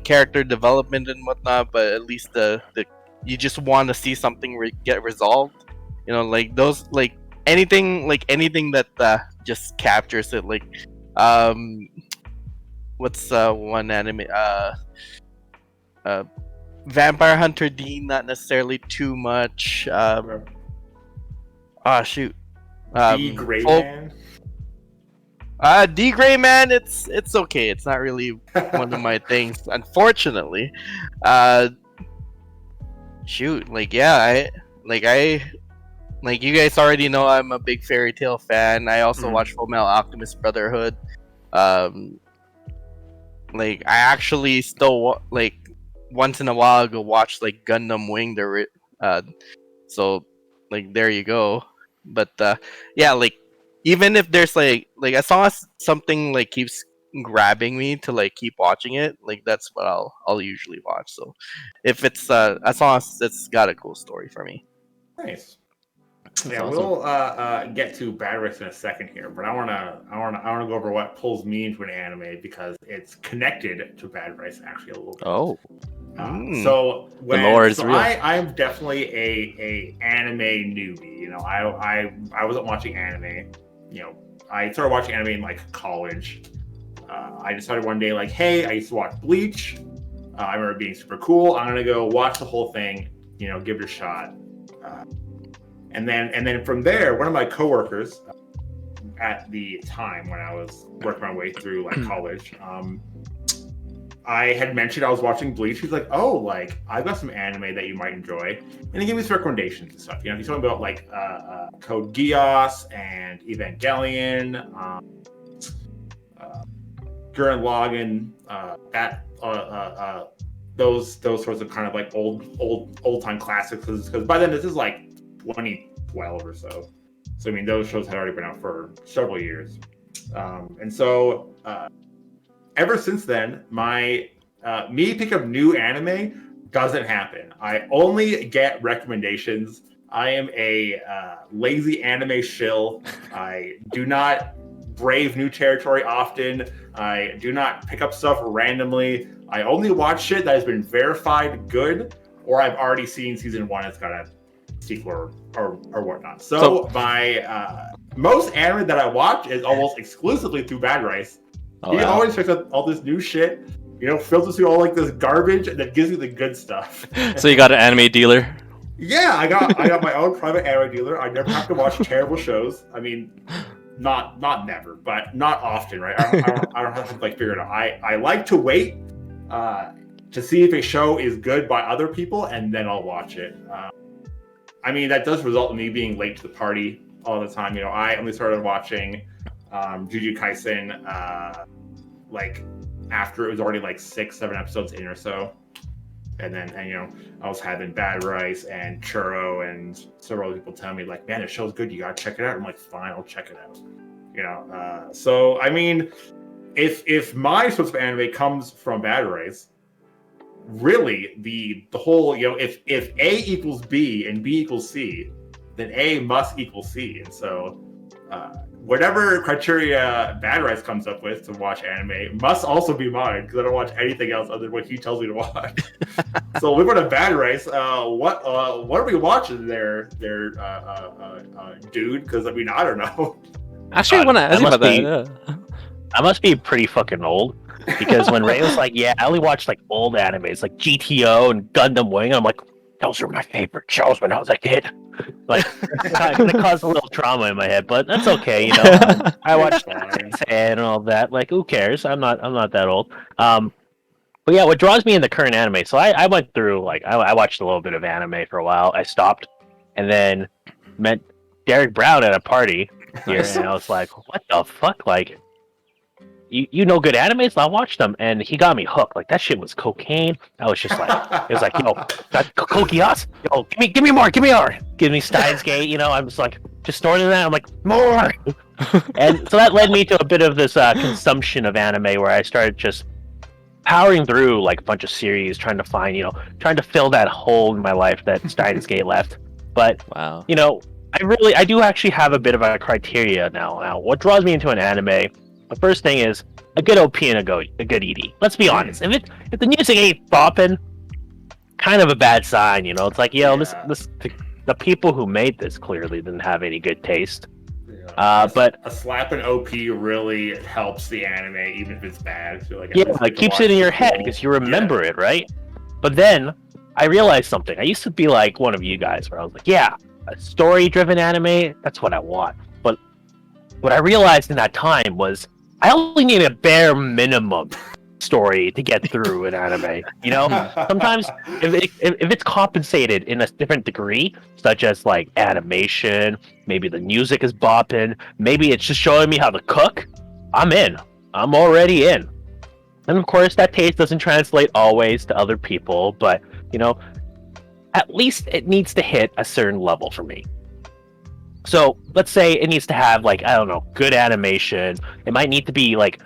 character development and whatnot, but at least the you just want to see something get resolved. Like those anything that just captures it. Like what's one anime? Vampire Hunter D, not necessarily too much. Shoot. D Gray Man. D Gray Man, it's okay. It's not really one of my things, unfortunately. Shoot, I you guys already know I'm a big fairy tale fan. I also watch Fullmetal Alchemist Brotherhood. I actually still once in a while go watch Gundam Wing so there you go. But even if there's as long as something keeps grabbing me to keep watching it, that's what I'll usually watch. So if it's as long as it's got a cool story for me. Nice. That's Yeah, awesome. we'll get to Bad Race in a second here, but I wanna go over what pulls me into an anime because it's connected to Bad Race actually a little bit. Oh. So lore is real. I'm definitely a anime newbie. I wasn't watching anime. I started watching anime in college. I decided one day hey, I used to watch Bleach. I remember it being super cool. I'm gonna go watch the whole thing. Give it a shot. And then from there, one of my coworkers at the time when I was working my way through like college. I had mentioned I was watching Bleach. He's like, "Oh, like I've got some anime that you might enjoy," and he gave me some recommendations and stuff. You know, he's talking about like Code Geass and Evangelion, Gurren Lagann, those sorts of kind of like old time classics. Because by then this is like 2012 or so. So I mean, those shows had already been out for several years, and so. Ever since then, my me pick up new anime doesn't happen. I only get recommendations. I am a lazy anime shill. I do not brave new territory often. I do not pick up stuff randomly. I only watch shit that has been verified good, or I've already seen season 1. It's got a sequel or whatnot. So my most anime that I watch is almost exclusively through Bad Rice. He always checks out all this new shit, you know, filters through all like this garbage, and then gives me the good stuff. So you got an anime dealer? Yeah, I got my own private anime dealer. I never have to watch terrible shows. I mean, not never, but not often, right? I don't have to like figure it out. I like to wait to see if a show is good by other people, and then I'll watch it. I mean, that does result in me being late to the party all the time. You know, I only started watching Jujutsu Kaisen like after it was already like 6-7 episodes in or so, and you know, I was having Bad Rice and Churro and several people tell me like, man, the show's good, you gotta check it out. I'm like, fine, I'll check it out, you know. So I mean, if my source of anime comes from Bad Rice, really the whole, you know, if A equals B and B equals C, then A must equal C. And so whatever criteria Bad Rice comes up with to watch anime must also be mine, because I don't watch anything else other than what he tells me to watch. So we went to Bad Rice. What are we watching there, dude? Because I mean, I don't know. Actually, I want to ask you about that. I must be pretty fucking old, because when Ray was like, "Yeah, I only watched like old animes like GTO and Gundam Wing," I'm like, "Those were my favorite shows when I was a kid." Like, it caused a little trauma in my head, but that's okay, you know. I watched and all that. Like, who cares? I'm not that old. But yeah, what draws me into current anime? So I went through like I watched a little bit of anime for a while. I stopped, and then met Derek Brown at a party here, and I was like, "What the fuck?" Like, you know good animes? I'll watch them, and he got me hooked. Like, that shit was cocaine. I was just like, it was like, yo, that Kokias? Yo, give me more, give me Steins Gate. You know, I'm just like, just storing that. I'm like, more. And so that led me to a bit of this consumption of anime, where I started just powering through like a bunch of series, trying to fill that hole in my life that Steins Gate left. But Wow. you know, I do actually have a bit of a criteria now. Now, what draws me into an anime? The first thing is a good OP and a good ED. Let's be honest. If the music ain't bopping, kind of a bad sign, you know. It's like, yo, the people who made this clearly didn't have any good taste. Yeah. But a slap and OP really helps the anime, even if it's bad. So like, it keeps it in your head because you remember it, right? But then I realized something. I used to be like one of you guys, where I was like, yeah, a story-driven anime, that's what I want. But what I realized in that time was I only need a bare minimum story to get through an anime. You know, sometimes if it's compensated in a different degree, such as like animation, maybe the music is bopping, maybe it's just showing me how to cook, I'm in. I'm already in. And of course, that taste doesn't translate always to other people, but you know, at least it needs to hit a certain level for me. So let's say it needs to have like, I don't know, good animation. It might need to be like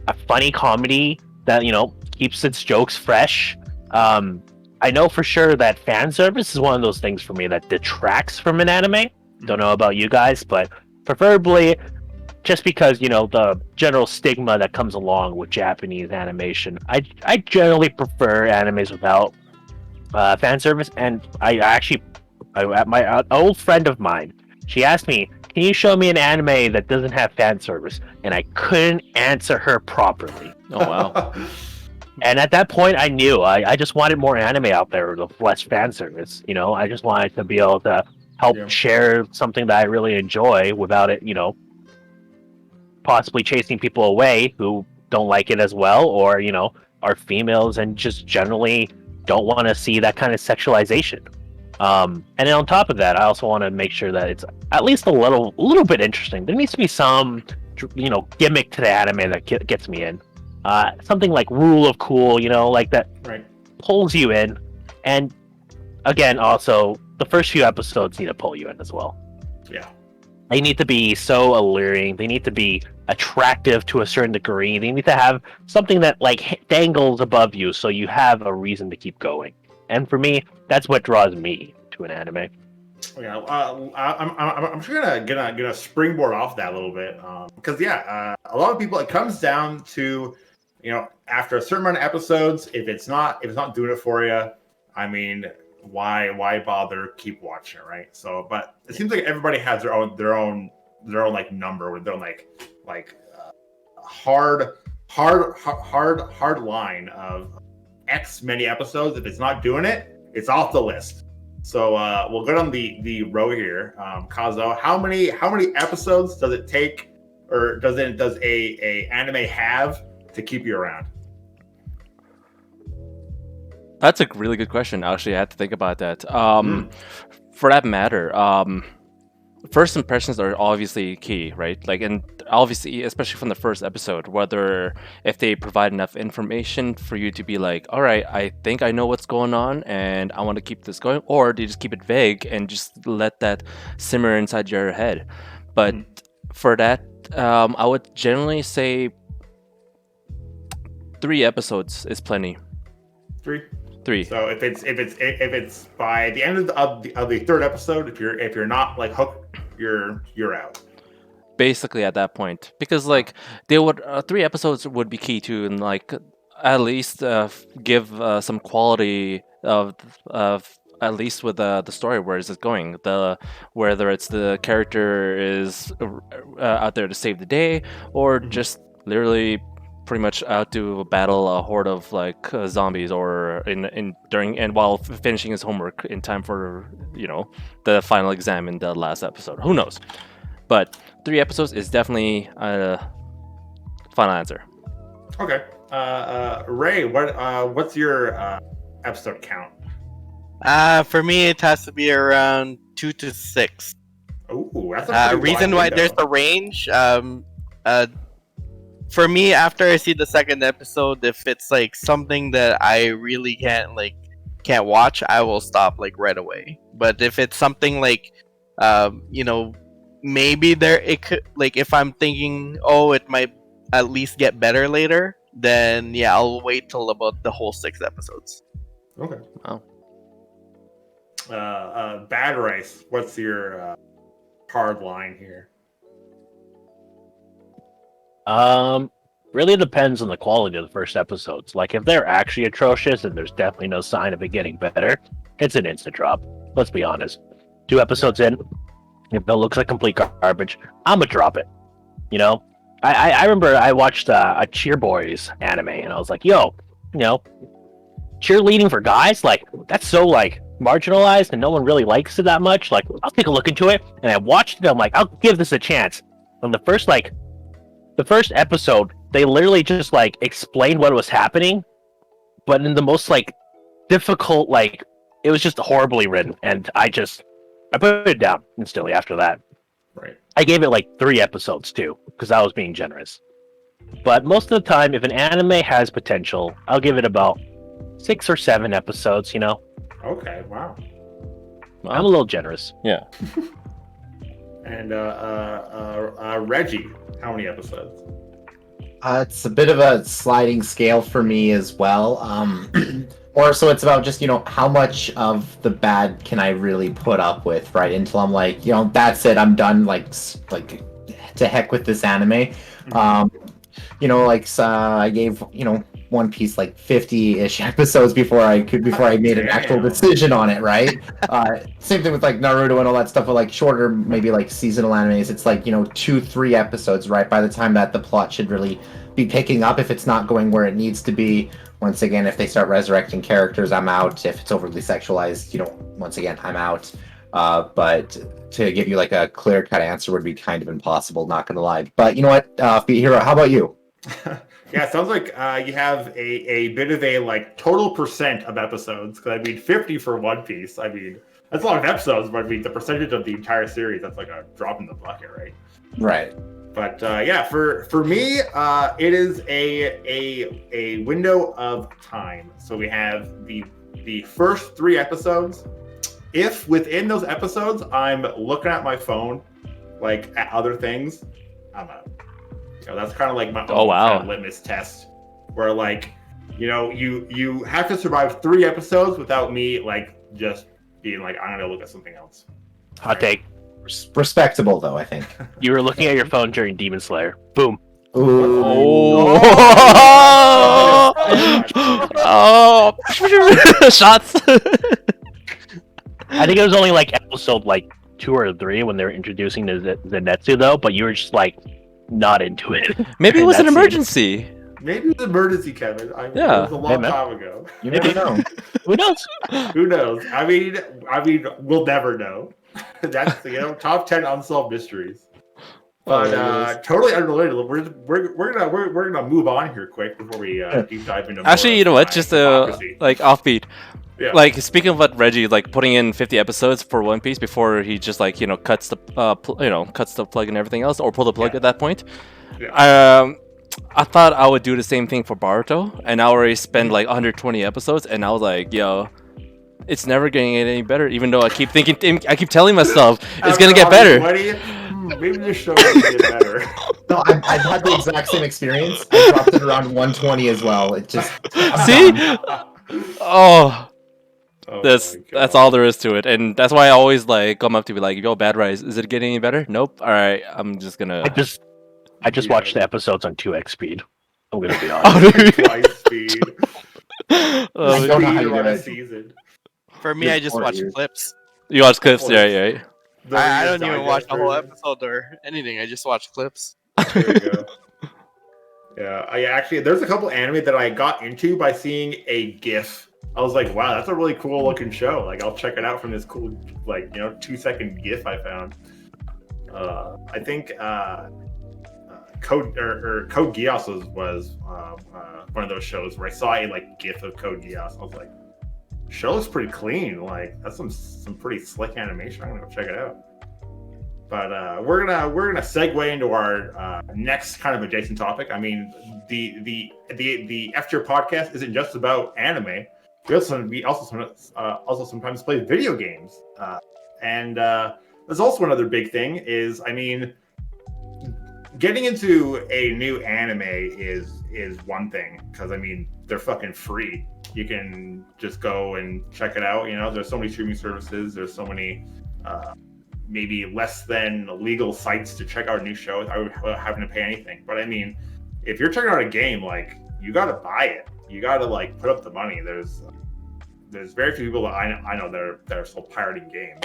a funny comedy that, you know, keeps its jokes fresh. I know for sure that fan service is one of those things for me that detracts from an anime. Don't know about you guys, but preferably just because, you know, the general stigma that comes along with Japanese animation. I generally prefer animes without fan service. And my old friend of mine, she asked me, can you show me an anime that doesn't have fan service? And I couldn't answer her properly. Oh, wow. And at that point, I knew I just wanted more anime out there with less fan service. You know, I just wanted to be able to help share something that I really enjoy without it, you know, possibly chasing people away who don't like it as well, or are females and just generally don't want to see that kind of sexualization. And then on top of that, I also want to make sure that it's at least a little bit interesting. There needs to be some gimmick to the anime that gets me in. Something like rule of cool, like that Right. pulls you in. And again, also the first few episodes need to pull you in as well. Yeah. They need to be so alluring. They need to be attractive to a certain degree. They need to have something that like dangles above you, so you have a reason to keep going. And for me, that's what draws me to an anime. Yeah, I'm sure gonna springboard off that a little bit because a lot of people, it comes down to after a certain amount of episodes, if it's not doing it for you, I mean, why bother keep watching it, right? So, but it seems like everybody has their own like number with their own like hard line of X many episodes. If it's not doing it, it's off the list. So we'll go down the row here. Kazo, how many episodes does it take, or does a anime have to keep you around? That's a really good question. Actually, I had to think about that. For that matter, first impressions are obviously key, right? Like, and obviously, especially from the first episode, whether if they provide enough information for you to be like, all right, I think I know what's going on and I want to keep this going, or they just keep it vague and just let that simmer inside your head. But for that, I would generally say 3 episodes is plenty. 3. 3. So if it's by the end of the third episode, if you're not like hooked, you're out. Basically at that point, because like they would 3 episodes would be key to, and like at least give some quality of at least with the story. Where is it going? Whether it's the character is out there to save the day, or just literally pretty much out to battle a horde of like zombies, or during and while finishing his homework in time for the final exam in the last episode. Who knows? But 3 episodes is definitely a final answer. Okay. Ray, what's your episode count? For me, it has to be around 2 to 6. Ooh, that's a pretty reason wide why window. there's a range. For me, after I see the second episode, if it's like something that I really can't watch, I will stop like right away. But if it's something like, maybe it could, like, if I'm thinking, oh, it might at least get better later, then yeah, I'll wait till about the whole 6 episodes. Okay. Wow. Bad Rice, what's your hard line here? Really depends on the quality of the first episodes. Like, if they're actually atrocious and there's definitely no sign of it getting better, it's an instant drop. Let's be honest. 2 episodes in, if it looks like complete garbage, I'm gonna drop it. I remember I watched a Cheer Boys anime, and I was like, yo, cheerleading for guys, like, that's so like marginalized and no one really likes it that much. Like, I'll take a look into it. And I watched it, I'm like, I'll give this a chance. And the first episode, they literally just like explained what was happening, but in the most like difficult, like, it was just horribly written, and I put it down instantly after that. Right. I gave it like 3 episodes too, because I was being generous. But most of the time, if an anime has potential, I'll give it about 6 or 7 episodes. Okay. Wow. I'm a little generous. Yeah. And Reggie, how many episodes? It's a bit of a sliding scale for me as well. Or so it's about just, how much of the bad can I really put up with, right? Until I'm like, that's it, I'm done, like to heck with this anime. I gave, One Piece like 50-ish episodes before I made an actual decision on it, right? Same thing with like Naruto and all that stuff, but like shorter, maybe like seasonal animes, it's like 2-3 episodes, right? By the time that the plot should really be picking up, if it's not going where it needs to be. Once again, if they start resurrecting characters, I'm out. If it's overly sexualized, once again, I'm out. but to give you like a clear cut answer would be kind of impossible. Not gonna lie. But you know what, Hero, how about you? Yeah, it sounds like you have a bit of a like total percent of episodes. Because I mean, 50 for One Piece. I mean, that's a lot of episodes, but I mean, the percentage of the entire series, that's like a drop in the bucket, right? Right. But yeah, for me, it is a window of time. So we have the first 3 episodes. If within those episodes I'm looking at my phone, like at other things, I'm out. You know, that's kind of like my own kind of litmus test, where like, you know, you have to survive 3 episodes without me like just being like, I'm gonna look at something else. Hot take. Respectable though, I think. You were looking at your phone during Demon Slayer. Boom. Ooh. Oh, shots. I think it was only like episode like 2 or 3 when they were introducing the Zenitsu though, but you were just like not into it. Maybe it And was an that's it. emergency. Maybe it was emergency, Kevin. I mean, Yeah. it was a long man. time ago. You never know. Who knows? Who knows? I mean, we'll never know. That's top 10 unsolved mysteries. But totally unrelated. We're gonna move on here quick before we deep dive into. Actually, you know what? Just hypocrisy. like offbeat. Yeah. Like speaking of what Reggie like putting in 50 episodes for One Piece before he just like cuts the cuts the plug and everything else, or pull the plug Yeah. at that point. Yeah. I thought I would do the same thing for Baruto, and I already spent like 120 episodes, and I was like, yo, it's never getting any better. Even though I keep telling myself it's gonna get better. Maybe this show will get better. No, I've had the exact same experience. I dropped it around 120 as well. It just See? Oh. Oh That's my God. all there is to it, and that's why I always like come up to be like, "Yo, Bad Rise, is it getting any better?" Nope. All right, I'm just gonna. I just Yeah. watched the episodes on 2x speed. I'm gonna be honest. Oh, dude. Twice speed. I don't know how you do Speed it. season. For me, Good I just for watch you. clips. You watch clips, right? I don't even watch the whole Digest episode or anything. I just watch clips. version. There you go. Yeah, I actually there's a couple anime that I got into by seeing a GIF. I was like, wow, that's a really cool looking show. Like, I'll check it out from this cool, like, 2-second GIF I found. I think Code Geass was one of those shows where I saw a like GIF of Code Geass. I was like, show looks pretty clean. Like, that's some pretty slick animation. I'm gonna go check it out. But we're gonna segue into our next kind of adjacent topic. I mean, the F Tier podcast isn't just about anime. We also sometimes play video games, and there's also another big thing. Is I mean, getting into a new anime is one thing, because I mean they're fucking free. You can just go and check it out. There's so many streaming services. There's so many maybe less than legal sites to check out new shows without having to pay anything. But I mean, if you're checking out a game, like, you gotta buy it. You gotta like put up the money. There's very few people that I know that are still pirating games.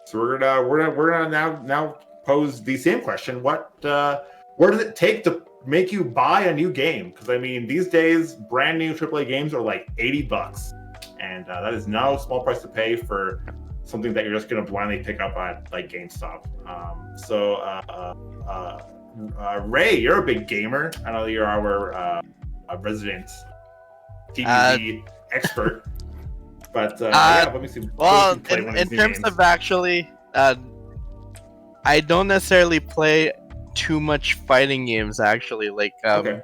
So we're gonna now pose the same question. What does it take to make you buy a new game? Because I mean, these days, brand new AAA games are like $80, and that is no small price to pay for something that you're just gonna blindly pick up at like GameStop. Ray, you're a big gamer. I know you're our resident DVD expert. But yeah, let me see. Well, in terms of actually, I don't necessarily play too much fighting games. Actually, like Okay.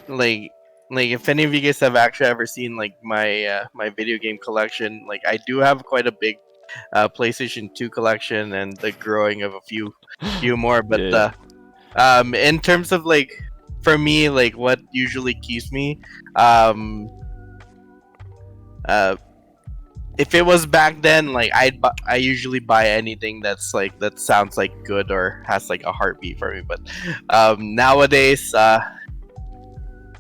like if any of you guys have actually ever seen like my my video game collection, like I do have quite a big PlayStation 2 collection and the growing of a few more. But Yeah. in terms of like, for me, like what usually keeps me, if it was back then, like I usually buy anything that's like that sounds like good or has like a heartbeat for me. But nowadays,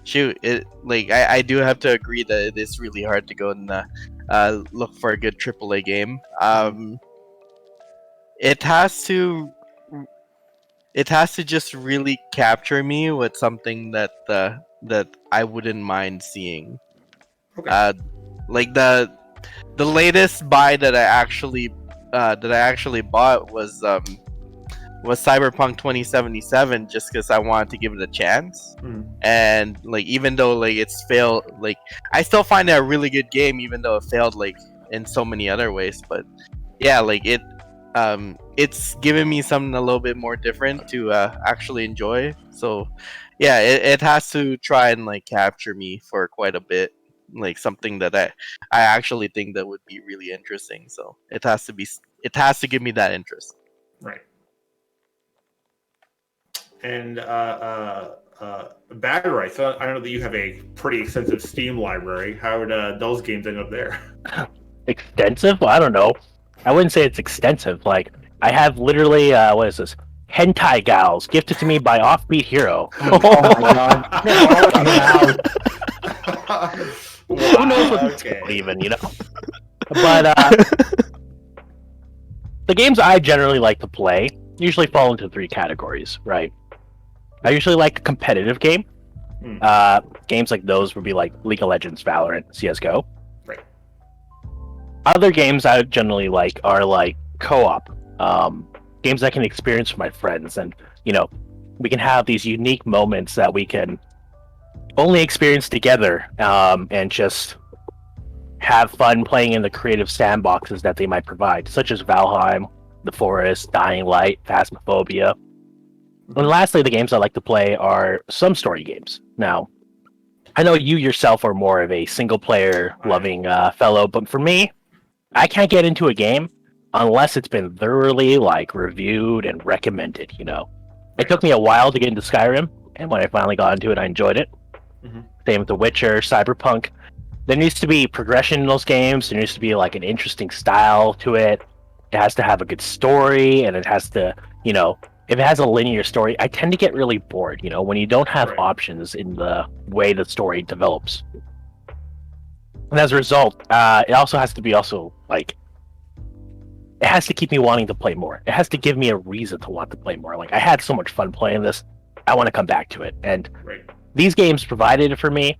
shoot, it like I do have to agree that it is really hard to go and look for a good AAA game. It has to just really capture me with something that that I wouldn't mind seeing. Okay. Like the the latest buy that I actually bought was Cyberpunk 2077, just because I wanted to give it a chance. And like, even though like it's failed, like I still find it a really good game, even though it failed like in so many other ways. But yeah, like it's given me something a little bit more different to actually enjoy. So yeah, it has to try and like capture me for quite a bit, like something that I actually think that would be really interesting. So it has to give me that interest. Right. And Battle Rights. So I know that you have a pretty extensive Steam library. How would those games end up there? Extensive? Well, I don't know. I wouldn't say it's extensive. Like, I have literally, what is this? Hentai Gals, gifted to me by Offbeat Hero. Oh my god. Who knows what it's called even, you know? But, the games I generally like to play usually fall into 3 categories, right? I usually like a competitive game. Games like those would be like League of Legends, Valorant, CSGO. Right. Other games I generally like are like co-op. Games I can experience with my friends, and you know, we can have these unique moments that we can only experience together, and just have fun playing in the creative sandboxes that they might provide, such as Valheim, The Forest, Dying Light, Phasmophobia. And lastly, the games I like to play are some story games. Now, I know you yourself are more of a single-player loving fellow, but for me, I can't get into a game unless it's been thoroughly like reviewed and recommended. You know, it took me a while to get into Skyrim, and when I finally got into it, I enjoyed it. Same with The Witcher, Cyberpunk. There needs to be progression in those games. There needs to be like an interesting style to it. It has to have a good story, and it has to, you know, if it has a linear story, I tend to get really bored, you know, when you don't have options in the way the story develops. And as a result, it also has to be like, it has to keep me wanting to play more. It has to give me a reason to want to play more. Like, I had so much fun playing this, I want to come back to it. And these games provided it for me,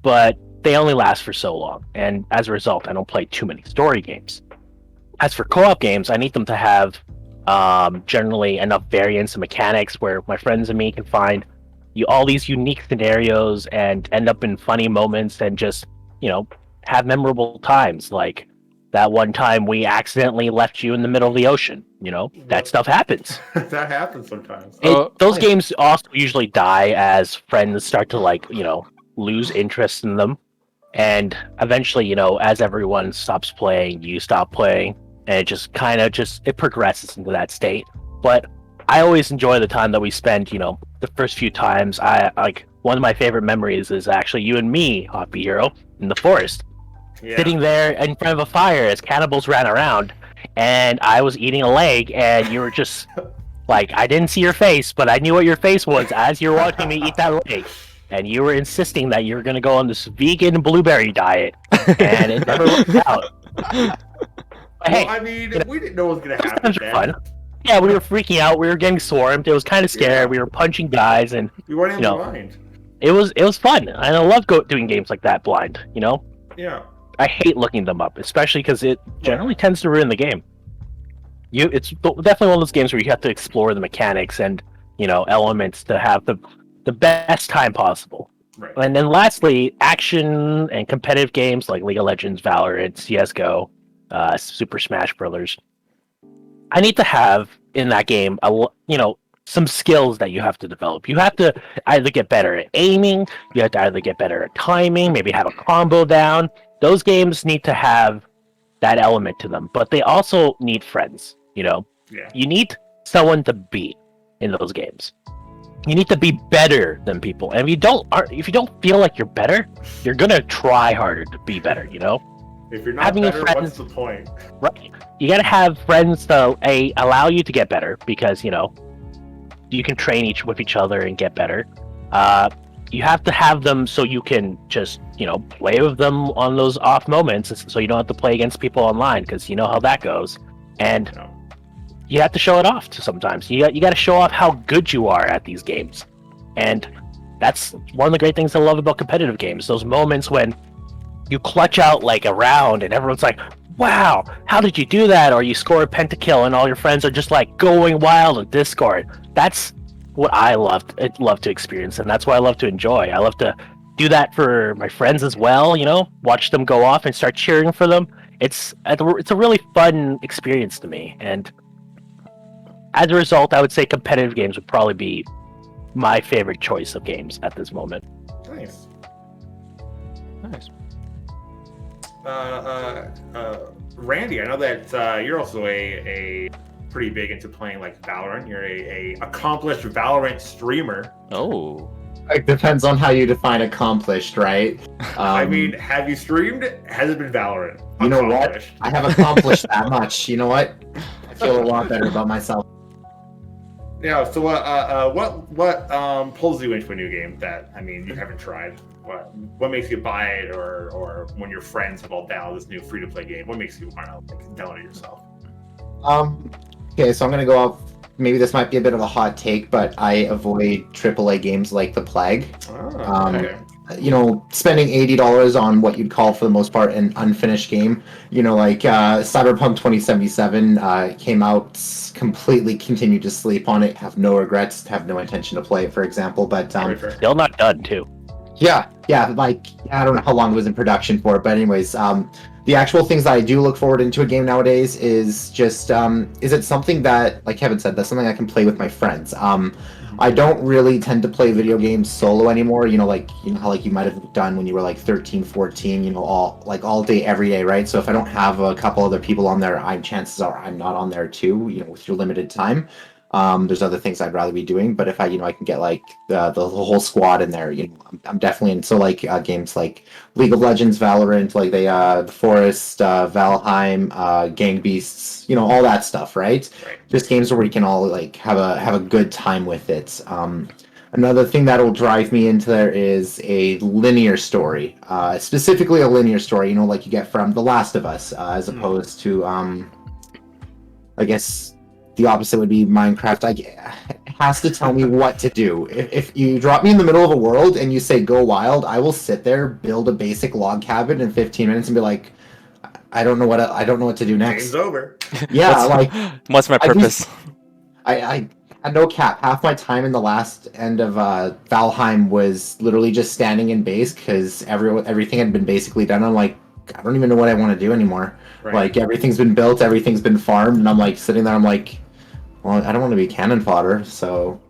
but they only last for so long. And as a result, I don't play too many story games. As for co-op games, I need them to have generally enough variance and mechanics where my friends and me can find all these unique scenarios and end up in funny moments and just, you know, have memorable times. Like that one time we accidentally left you in the middle of the ocean. You know, that stuff happens. That happens sometimes. Those games also usually die as friends start to, like, you know, lose interest in them. And eventually, you know, as everyone stops playing, you stop playing. And it just kind of it progresses into that state. But I always enjoy the time that we spend, you know, the first few times. I like, one of my favorite memories is actually you and me, Hoppy Hero, in the forest. Sitting there in front of a fire as cannibals ran around, and I was eating a leg, and you were just like, I didn't see your face, but I knew what your face was as you were watching me eat that leg. And you were insisting that you were going to go on this vegan blueberry diet, and it never worked out. Hey, well, I mean, we didn't know what was going to happen. Fun. Yeah, we were freaking out. We were getting swarmed. It was kind of scary. Yeah. We were punching guys, and we weren't even blind. It was fun, and I love doing games like that blind. You know. Yeah. I hate looking them up, especially because it generally tends to ruin the game. It's definitely one of those games where you have to explore the mechanics and, you know, elements to have the best time possible. Right. And then lastly, action and competitive games like League of Legends, Valorant, CSGO, Super Smash Brothers. I need to have in that game, some skills that you have to develop. You have to either get better at aiming, you have to either get better at timing, maybe have a combo down. Those games need to have that element to them, but they also need friends, you know? Yeah. You need someone to beat in those games. You need to be better than people. And if you don't feel like you're better, you're gonna try harder to be better, you know? If you're not better, what's the point? Right. You gotta have friends to allow you to get better, because, you know, you can train with each other and get better. You have to have them so you can just, you know, play with them on those off moments, so you don't have to play against people online, because you know how that goes. And you have to show it off sometimes. You got to show off how good you are at these games. And that's one of the great things I love about competitive games. Those moments when you clutch out like a round, and everyone's like, "Wow, how did you do that?" Or you score a pentakill, and all your friends are just like going wild on Discord. That's what I love to experience, and that's what I love to enjoy. I love to do that for my friends as well. Watch them go off and start cheering for them. It's a really fun experience to me, and as a result, I would say competitive games would probably be my favorite choice of games at this moment. Nice. Nice. Randy, I know that you're also a pretty big into playing like Valorant. You're a accomplished Valorant streamer. Oh. It depends on how you define accomplished, right? I mean, have you streamed? Has it been Valorant? You know what? Accomplished. I have accomplished that much. You know what? I feel a lot better about myself. Yeah. So what pulls you into a new game that you haven't tried? What makes you buy it, or when your friends have all downloaded this new free to play game, what makes you want to download it yourself? Okay, so I'm gonna go off. Maybe this might be a bit of a hot take, but I avoid AAA games like The Plague. Okay. Spending $80 on what you'd call, for the most part, an unfinished game. Like Cyberpunk 2077 came out, completely continued to sleep on it, have no regrets, have no intention to play it, for example. But Still not done too. yeah, I don't know how long it was in production for, but anyways, the actual things that I do look forward into a game nowadays is just, is it something that, like Kevin said, that's something I can play with my friends. I don't really tend to play video games solo anymore, how you might have done when you were like 13, 14, all day, every day, right? So if I don't have a couple other people on there, chances are I'm not on there too, with your limited time. There's other things I'd rather be doing, but if I can get like the whole squad in there, I'm definitely in. So like games like League of Legends, Valorant, like the Forest, Valheim, Gang Beasts, all that stuff, right? Just games where we can all like have a good time with it. Another thing that will drive me into there is a linear story, specifically a linear story, like you get from The Last of Us, as opposed to I guess the opposite would be Minecraft. It has to tell me what to do. If you drop me in the middle of a world and you say go wild, I will sit there, build a basic log cabin in 15 minutes, and be like, I don't know what to do next. Game's over. Yeah, what's my purpose? I had no cap. Half my time in the last end of Valheim was literally just standing in base because everything had been basically done. I'm like, I don't even know what I want to do anymore. Right. Like everything's been built, everything's been farmed, and I'm like sitting there. I'm like, well, I don't want to be cannon fodder, so.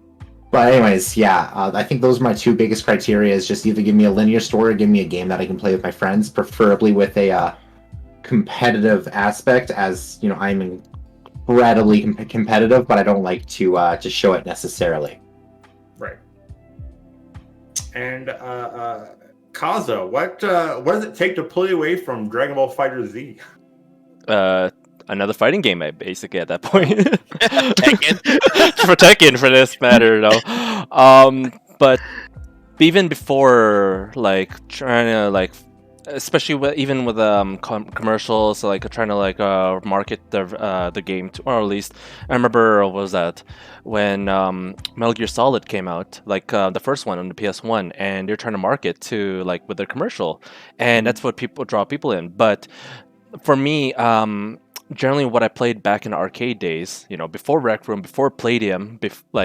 But anyways, yeah, I think those are my two biggest criteria: is just either give me a linear story or give me a game that I can play with my friends, preferably with a competitive aspect. As I'm incredibly competitive, but I don't like to show it necessarily. Right. And Kazo, what does it take to pull you away from Dragon Ball Fighter Z? Another fighting game, basically, at that point. Tekken. For Tekken, for this matter, but even before, like, trying to, especially even with commercials, like trying to market the game to, or at least I remember what was that when Metal Gear Solid came out, the first one on the PS1, and they're trying to market to with their commercial, and that's what draw people in. But for me, generally what I played back in arcade days, before Rec Room, before Palladium,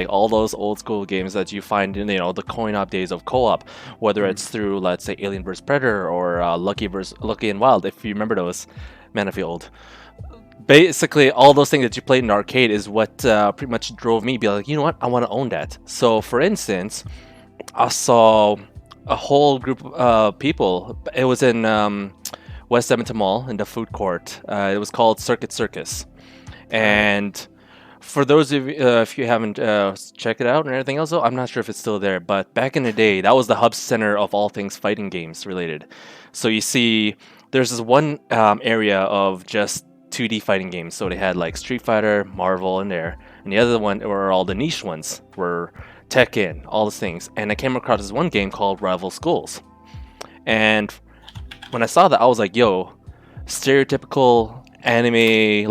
all those old school games that you find in, the coin-op days of co-op, whether it's through, let's say, Alien vs. Predator or Lucky and Wild, if you remember those, man, I feel old. Basically, all those things that you played in arcade is what pretty much drove me, be like, you know what, I want to own that. So, for instance, I saw a whole group of people, it was in West Edmonton Mall in the food court. It was called Circuit Circus, and for those of you, if you haven't checked it out and everything else, I'm not sure if it's still there. But back in the day, that was the hub center of all things fighting games related. So you see, there's this one area of just 2D fighting games. So they had Street Fighter, Marvel in there, and the other one were all the niche ones, were Tekken, all those things. And I came across this one game called Rival Schools, and when I saw that, I was like, yo, stereotypical anime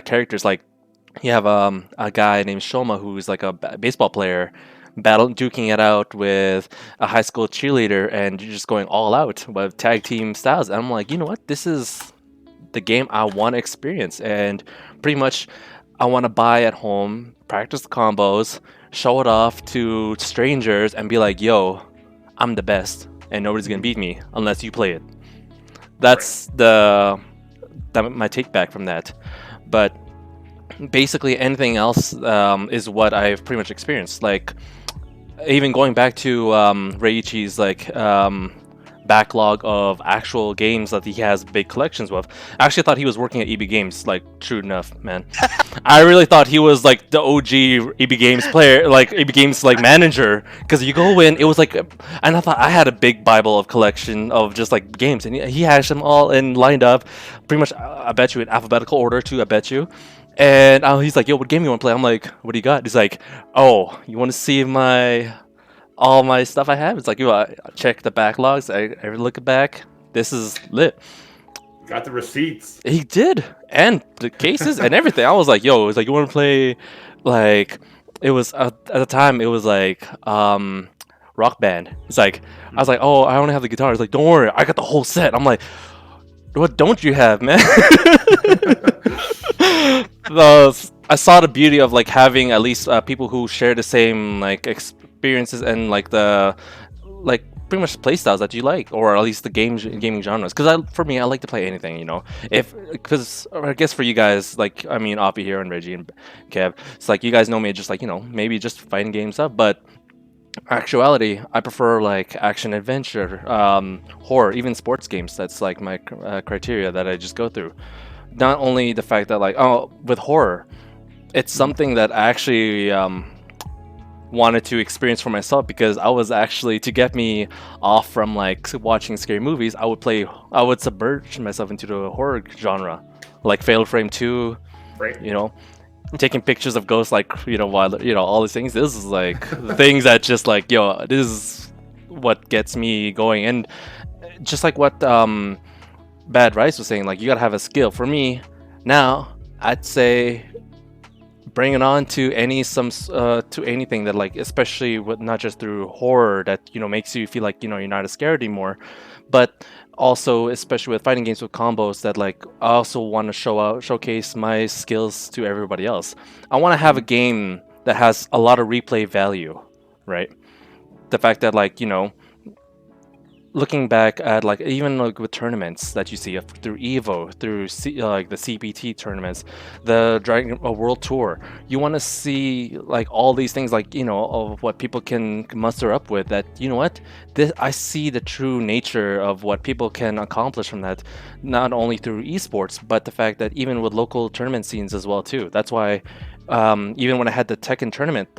characters. You have a guy named Shoma who's a baseball player, battle duking it out with a high school cheerleader, and you're just going all out with tag team styles. And I'm like, you know what? This is the game I want to experience, and pretty much I want to buy at home, practice the combos, show it off to strangers, and be like, yo, I'm the best, and nobody's gonna beat me unless you play it. That's my take back from that. But basically, anything else is what I've pretty much experienced. Like, even going back to Reichi's backlog of actual games that he has big collections with. I actually thought he was working at EB Games, like, true enough, man. I really thought he was like the OG EB Games player, like EB Games like manager, because you go in, it was like, and I thought I had a big Bible of collection of just like games, and he has them all in lined up, pretty much. I bet you in alphabetical order too. I bet you. And he's like, "Yo, what game you want to play?" I'm like, "What do you got?" He's like, "Oh, you want to see all my stuff I have?" It's like, "Yo, I check the backlogs. I look back. This is lit." Got the receipts. He did, and the cases and everything. I was like, "Yo," it's like, "You want to play?" Like, it was at the time. It was like Rock Band. It's like, I was like, "Oh, I only have the guitar." It's like, "Don't worry, I got the whole set." I'm like, "What don't you have, man?" I saw the beauty of like having at least people who share the same like experiences and like the like pretty much play styles that you like, or at least the gaming genres. Because for me, I like to play anything, you know. Because I guess for you guys, like, I mean, Oppie here and Reggie and Kev, it's like you guys know me just like, you know, maybe just fighting game stuff, but actuality, I prefer like action adventure, horror, even sports games. That's like my criteria that I just go through. Not only the fact that like, oh, with horror, it's something that I actually wanted to experience for myself, because I was actually, to get me off from like watching scary movies, I would submerge myself into the horror genre, like Fatal Frame 2, Right. you know, taking pictures of ghosts, like, you know, while, you know, all these things. This is like the things that just like, yo, this is what gets me going. And just like what Bad Rice was saying, like, you gotta have a skill. For me now, I'd say bring it on to to anything that, like, especially with not just through horror that, you know, makes you feel like, you know, you're not as scared anymore, but also especially with fighting games with combos that, like, I also want to showcase my skills to everybody else. I want to have a game that has a lot of replay value, right? The fact that, like, you know, looking back at, like, even like with tournaments that you see through Evo, through like the CPT tournaments, the Dragon World Tour, you want to see like all these things, like, you know, of what people can muster up with. That, you know what, I see the true nature of what people can accomplish from that, not only through esports, but the fact that even with local tournament scenes as well too. That's why even when I had the Tekken tournament,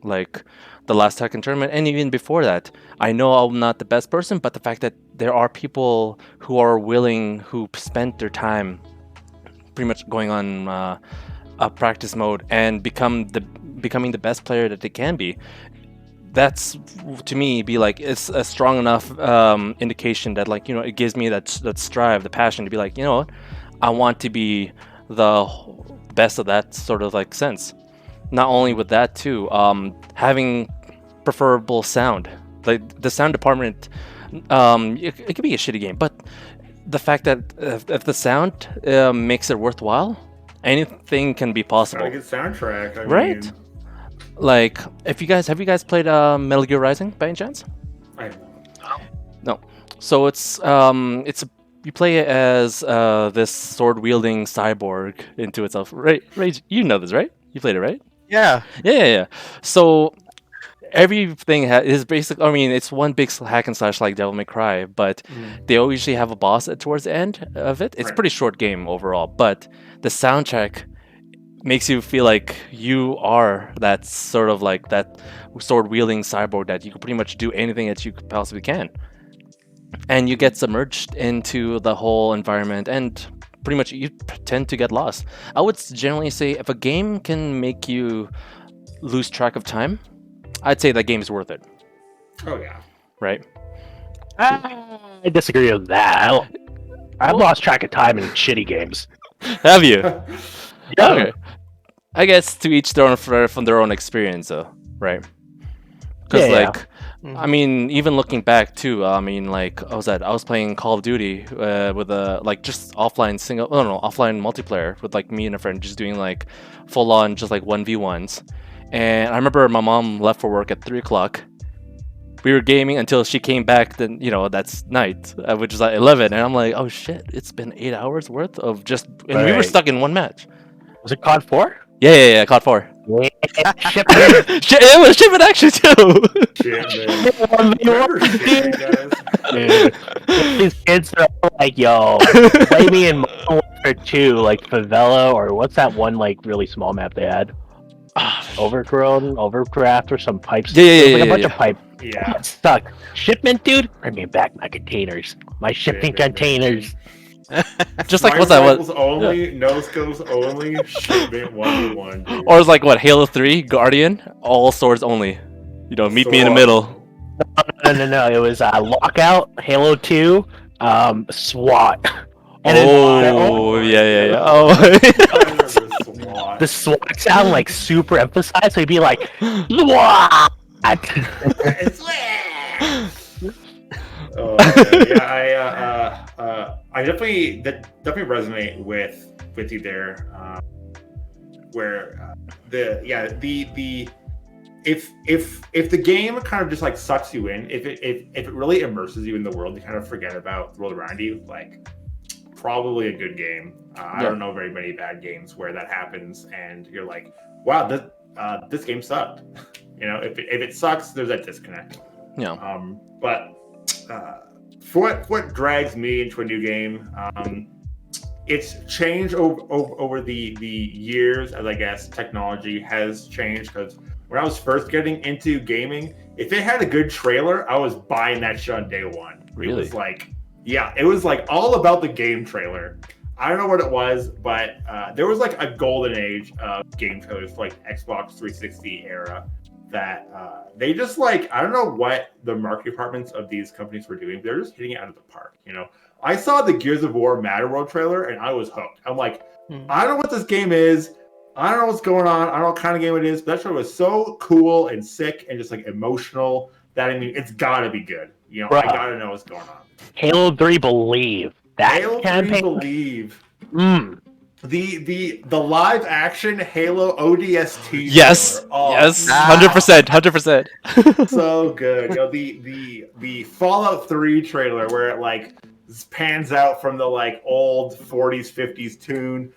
like the last Tekken tournament, and even before that, I know I'm not the best person, but the fact that there are people who are willing, who spent their time pretty much going on a practice mode and becoming the best player that they can be, that's, to me, be like, it's a strong enough indication that, like, you know, it gives me that strive, the passion to be like, you know what, I want to be the best of that sort of like sense. Not only with that too, having preferable sound, like the sound department, it could be a shitty game, but the fact that if the sound makes it worthwhile, anything can be possible. Got a good soundtrack. I Right? mean, Like, have you guys played Metal Gear Rising by any chance? I No. So you play it as this sword wielding cyborg into itself. Right? You know this, right? You played it, right? Yeah. Yeah. So everything is basic. I mean, it's one big hack and slash like Devil May Cry, but they always usually have a boss towards the end of it. It's a Right. pretty short game overall, but the soundtrack makes you feel like you are that sort of like that sword wielding cyborg, that you can pretty much do anything that you possibly can, and you get submerged into the whole environment, and pretty much you tend to get lost. I would generally say if a game can make you lose track of time, I'd say that game is worth it, Oh yeah. right? I disagree with that. I've lost track of time in shitty games. Have you? Yeah. Okay. I guess to each their own from their own experience, though, right? Because Yeah, yeah. like, I mean, even looking back too, I mean, like, I was playing Call of Duty with a like just offline single, oh no, offline multiplayer with like me and a friend just doing like full on just like 1v1s. And I remember my mom left for work at 3 o'clock. We were gaming until she came back. Then that's night, which is like 11, and I'm like, oh shit, it's been 8 hours worth of just, and we were Right. stuck in one match. Was it COD 4? Yeah, COD 4. Yeah, shipment. It was shipment action too. Shit, man. Remember shit, guys? Dude, these kids are like, yo, play me in Modern Warfare 2, like Favela, or what's that one like really small map they had? Overgrown, Overcraft, or some pipes. Yeah, There was, like, a yeah, bunch yeah. of pipe. Yeah. Got stuck. Shipment, dude. Bring me back my containers. My shipping man. containers. Just like what's that? Rifles What? only, no scopes only, shipment 1v1, dude. Or it's like what? Halo 3, Guardian, all swords only. Meet me in the Sword. middle. No. It was Lockout, Halo 2, SWAT. And Oh, yeah. Oh. I remember SWAT. the SWAT sound like super emphasized, so he'd be like, SWAT. Oh, man. Yeah, I definitely resonate with you there. Where if the game kind of just like sucks you in, if it really immerses you in the world, you kind of forget about the world around you. Like, probably a good game. I don't know very many bad games where that happens, and you're like, wow, this game sucked. If it sucks, there's that disconnect. Yeah. But for what drags me into a new game, it's changed over the years, as I guess technology has changed. Because when I was first getting into gaming, if it had a good trailer, I was buying that shit on day one. Really? It was like all about the game trailer. I don't know what it was, but there was like a golden age of game trailers for like Xbox 360 era that they just like, I don't know what the marketing departments of these companies were doing. They're just hitting it out of the park. I saw the Gears of War Matter World trailer and I was hooked. I'm like, I don't know what this game is. I don't know what's going on. I don't know what kind of game it is. But that trailer was so cool and sick and just like emotional that, I mean, it's got to be good. Bruh. I got to know what's going on. Halo 3 Believe. That Halo 3 campaign. Believe. Mm. The live action Halo ODST. Yes. trailer. Oh, Yes. 100%. so good. The Fallout 3 trailer where it like pans out from the like old 40s 50s tune.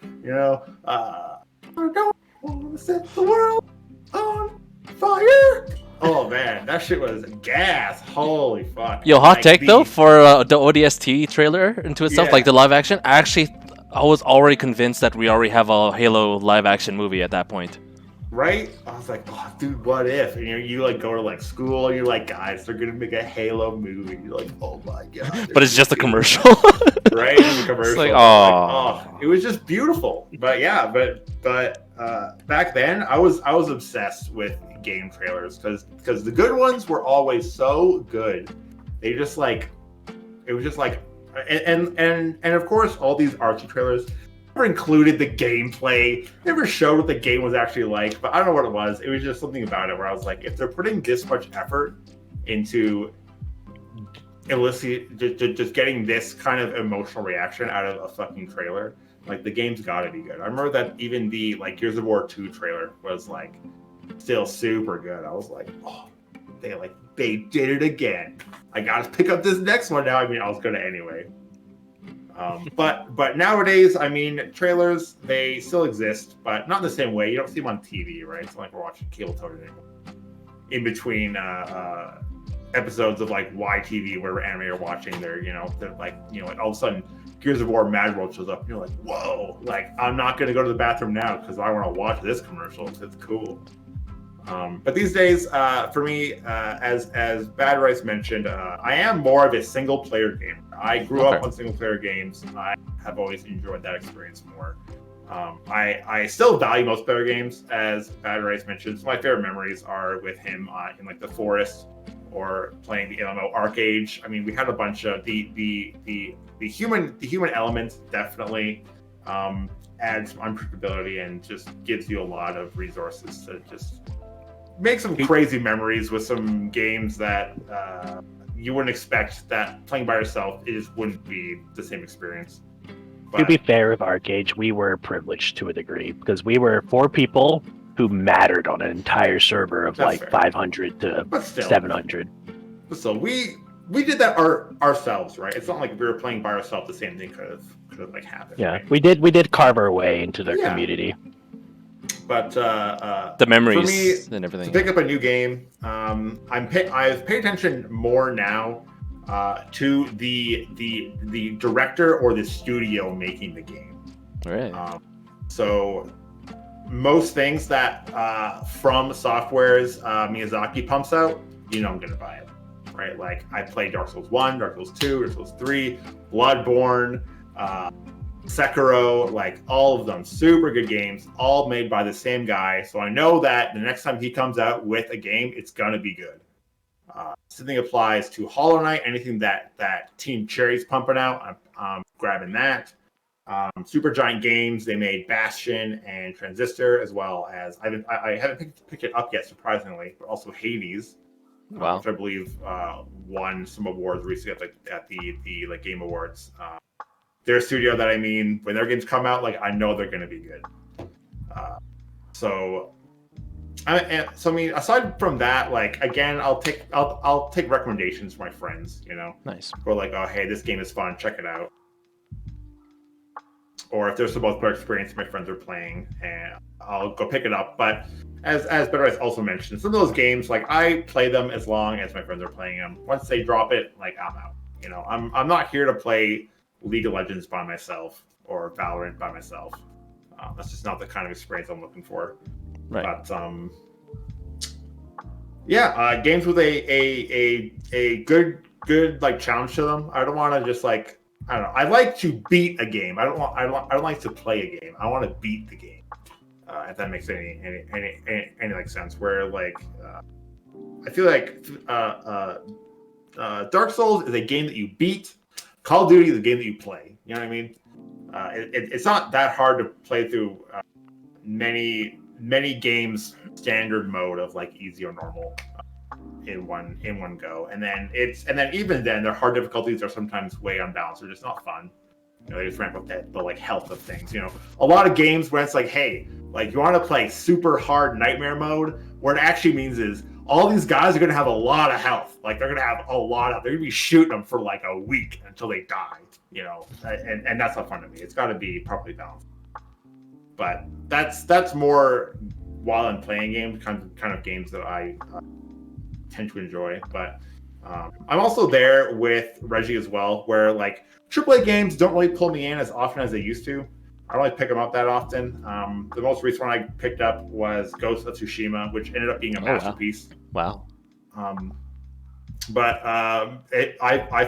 I don't want to set the world on fire. Oh man, that shit was gas. Holy fuck. Yo, hot Like, take though for the ODST trailer into itself, Yeah. like the live action. I was already convinced that we already have a Halo live action movie at that point. Right? I was like, oh, dude, what if? And you like go to like school, and you're like, guys, they're gonna make a Halo movie. You're like, oh my god. But it's just a commercial. Right? It's a commercial. like, It was just beautiful. But yeah, but back then I was obsessed with game trailers because the good ones were always so good. They just like, it was just like, and of course all these Archie trailers never included the gameplay, never showed what the game was actually like. But I don't know what it was. It was just something about it where I was like, if they're putting this much effort into just getting this kind of emotional reaction out of a fucking trailer, like the game's gotta be good. I remember that even the like Gears of War 2 trailer was like still super good. I was like, oh, they did it again. I gotta pick up this next one now. I mean, I was gonna anyway. But nowadays, I mean, trailers, they still exist, but not in the same way. You don't see them on TV, right? It's not like we're watching cable television anymore. In between episodes of like YTV where anime are watching, they're like, all of a sudden Gears of War Mad World shows up and you're like, whoa, like I'm not gonna go to the bathroom now because I want to watch this commercial. It's cool. But these days, for me, as Bad Rice mentioned, I am more of a single player gamer. I grew up on single player games. I have always enjoyed that experience more. I still value multiplayer games, as Bad Rice mentioned. So my favorite memories are with him in like the forest or playing the MMO Arcade. I mean, we had a bunch of the human elements definitely adds unpredictability and just gives you a lot of resources to just make some crazy memories with some games that you wouldn't expect that playing by yourself. It just wouldn't be the same experience. To be fair with Arcade, we were privileged to a degree because we were 4 people who mattered on an entire server of That's like fair. 500 to But still, 700. So we did that ourselves, right? It's not like we were playing by ourselves. The same thing could have like happened. Yeah, right? we did carve our way into the Yeah. community. But The memories for me, and everything. to pick up a new game, I've paid attention more now to the director or the studio making the game. Right. So most things that from softwares Miyazaki pumps out, I'm gonna buy it, right? Like I played Dark Souls 1, Dark Souls 2, Dark Souls 3, Bloodborne, Sekiro, like all of them, super good games, all made by the same guy. So I know that the next time he comes out with a game, it's gonna be good. Same thing applies to Hollow Knight. Anything that Team Cherry's pumping out, I'm grabbing that. Supergiant Games, they made Bastion and Transistor, as well as I haven't picked it up yet, surprisingly, but also Hades, Wow. which I believe won some awards recently at the like Game Awards. Their studio that when their games come out, like I know they're going to be good. So aside from that, like again, I'll take recommendations from my friends, Nice. who are like, oh hey, this game is fun, check it out. Or if there's some other experience my friends are playing, and I'll go pick it up. But as Better Ice also mentioned, some of those games, like I play them as long as my friends are playing them. Once they drop it, like I'm out. I'm not here to play League of Legends by myself or Valorant by myself. That's just not the kind of experience I'm looking for. Right. But games with a good like challenge to them. I don't want to just like. I don't know. I like to beat a game. I don't like to play a game. I want to beat the game. If that makes any like sense. Where like I feel like Dark Souls is a game that you beat. Call of Duty is a game that you play. You know what I mean? It's not that hard to play through many games standard mode of like easy or normal. In one go, and then even then their hard difficulties are sometimes way unbalanced. They're just not fun. They just ramp up the like health of things. A lot of games where it's like, hey, like you want to play super hard nightmare mode, what it actually means is all these guys are going to have a lot of health. Like they're going to have they're going to be shooting them for like a week until they die. And that's not fun to me. It's got to be properly balanced. But that's more while I'm playing games, kind of games that I tend to enjoy. But I'm also there with Reggie as well, where like AAA games don't really pull me in as often as they used to. I don't really pick them up that often. The most recent one I picked up was Ghost of Tsushima, which ended up being a masterpiece. Wow. I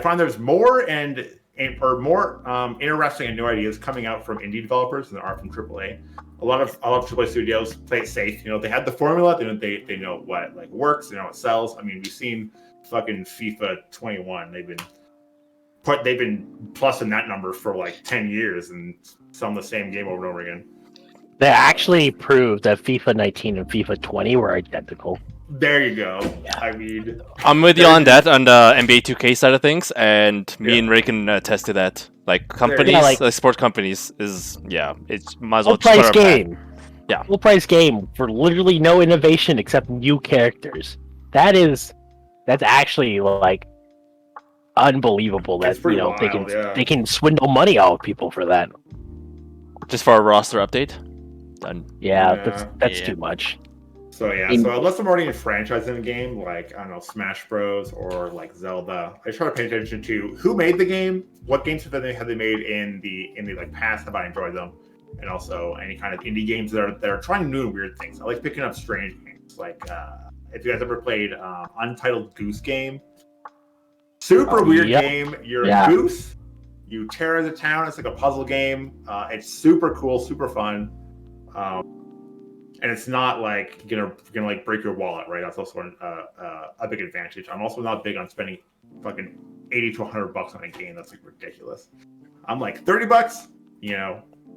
find there's more more interesting and new ideas coming out from indie developers than there are from AAA. A lot of AAA studios play it safe. They had the formula. They know what like works. They know what sells. I mean, we've seen fucking FIFA 21. They've been plussing that number for like 10 years and selling the same game over and over again. They actually proved that FIFA 19 and FIFA 20 were identical. There you go. I mean, I'm with you on that on the NBA 2K side of things, and me and Ray can attest to that. Like companies, sports companies, it's might as well full price just put our game. Full price game for literally no innovation except new characters. That's actually like unbelievable. That wild, they can swindle money out of people for that. Just for a roster update. Done. That's too much. So unless I'm already in franchise in a game, like I don't know, Smash Bros. Or like Zelda, I try to pay attention to who made the game, what games have they made in the like past, have I enjoyed them, and also any kind of indie games that are trying new and weird things. I like picking up strange games, like if you guys ever played Untitled Goose Game, super weird game. You're a goose, you terror the town. It's like a puzzle game. It's super cool, super fun. And it's not like gonna like break your wallet, right? That's also a big advantage. I'm also not big on spending fucking $80 to $100 on a game. That's like ridiculous. I'm like $30,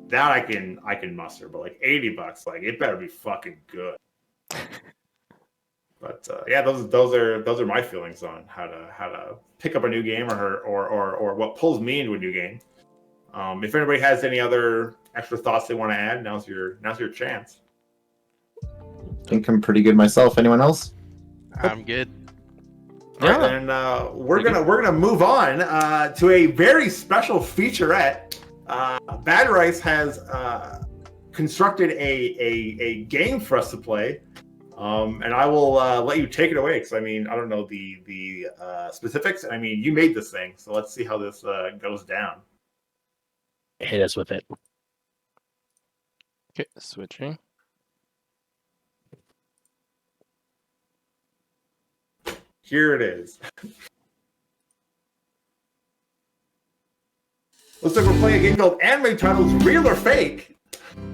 that I can muster, but like $80, like it better be fucking good. But yeah, those are my feelings on how to pick up a new game or what pulls me into a new game. If anybody has any other extra thoughts they want to add, now's your chance. I think I'm pretty good myself. Anyone else? I'm good. All right, then we're gonna move on to a very special featurette. Bad Rice has constructed a game for us to play, and I will let you take it away because I don't know the specifics. You made this thing, so let's see how this goes down. Hit us with it. Okay, switching. Here it is. Looks like we're playing a game called Anime Titles Real or Fake.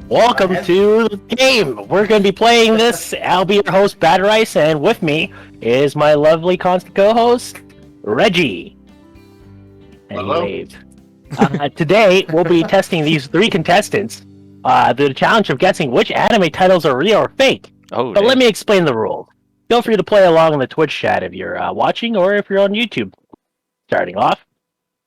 Welcome to the game. We're going to be playing this. I'll be your host, Bad Rice, and with me is my lovely constant co-host, Reggie. And Hello. he waved. Today, we'll be testing these 3 contestants. The challenge of guessing which anime titles are real or fake. Oh, But let me explain the rules. Feel free to play along in the Twitch chat if you're watching or if you're on YouTube. Starting off,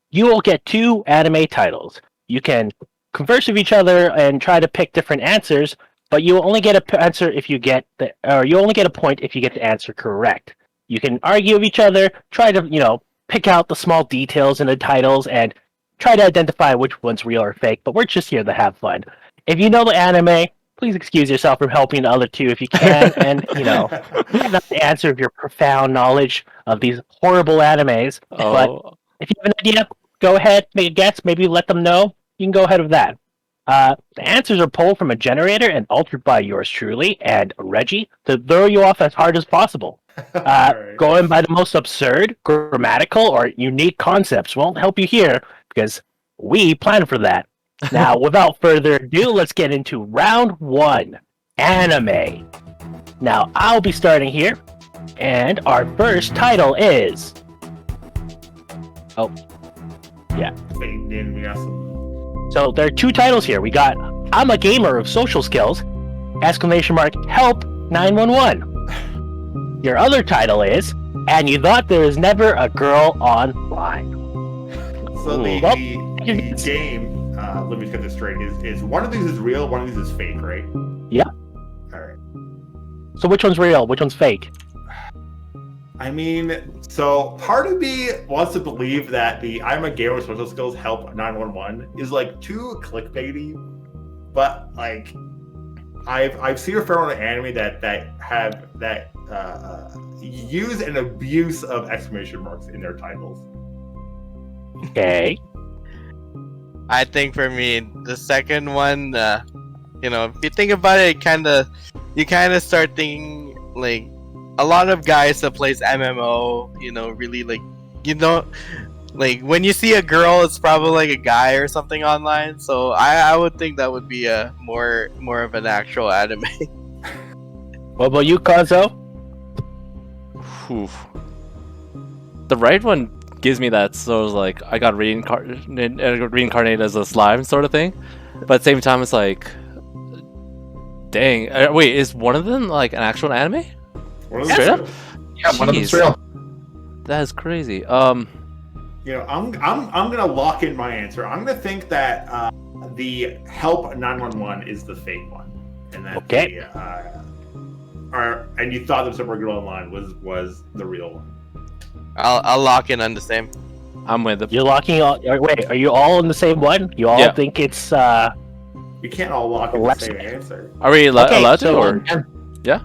you will get 2 anime titles. You can converse with each other and try to pick different answers, but you will only get a answer if you get you only get a point if you get the answer correct. You can argue with each other, try to pick out the small details in the titles, and try to identify which one's real or fake. But we're just here to have fun. If you know the anime, please excuse yourself from helping the other 2 if you can, and you have the answer of your profound knowledge of these horrible animes. But if you have an idea, go ahead, make a guess, maybe let them know. You can go ahead with that. The answers are pulled from a generator and altered by yours truly and Reggie to throw you off as hard as possible. Right. Going by the most absurd, grammatical, or unique concepts won't help you here because we planned for that. Now, without further ado, let's get into round 1, anime. Now, I'll be starting here, and our first title is... Fading in, we got some. So there are 2 titles here. We got I'm a Gamer of Social Skills, ! Help 911. Your other title is And You Thought There Was Never a Girl Online. So the Well, game. Let me get this straight. Is one of these is real? One of these is fake, right? Yeah. All right. So which one's real? Which one's fake? So part of me wants to believe that the I'm a Gamer with Social Skills Help 911 is like too clickbaity, but like I've seen a fair amount of anime that use an abuse of exclamation marks in their titles. Okay. I think for me, the second one, if you think about it, you kind of start thinking like a lot of guys that plays MMO, really like when you see a girl, it's probably like a guy or something online. So I would think that would be a more of an actual anime. What about you, Kazo? Oof. The right one gives me that sort of like I got reincarnated as a slime sort of thing, but at the same time it's like, dang, wait, is one of them like an actual anime? One of Straight them up? Yeah, one of them's Jeez. real. That is crazy. I'm gonna lock in my answer. I'm gonna think that the Help 911 is the fake one, and that Okay. and you thought the Super Girl Online was the real one. I'll lock in on the same. I'm with it. You're locking all... Wait, are you all in the same one? You all Yeah. think it's... We can't all lock in the Let's- same answer. Are we allowed to? so- Or Yeah,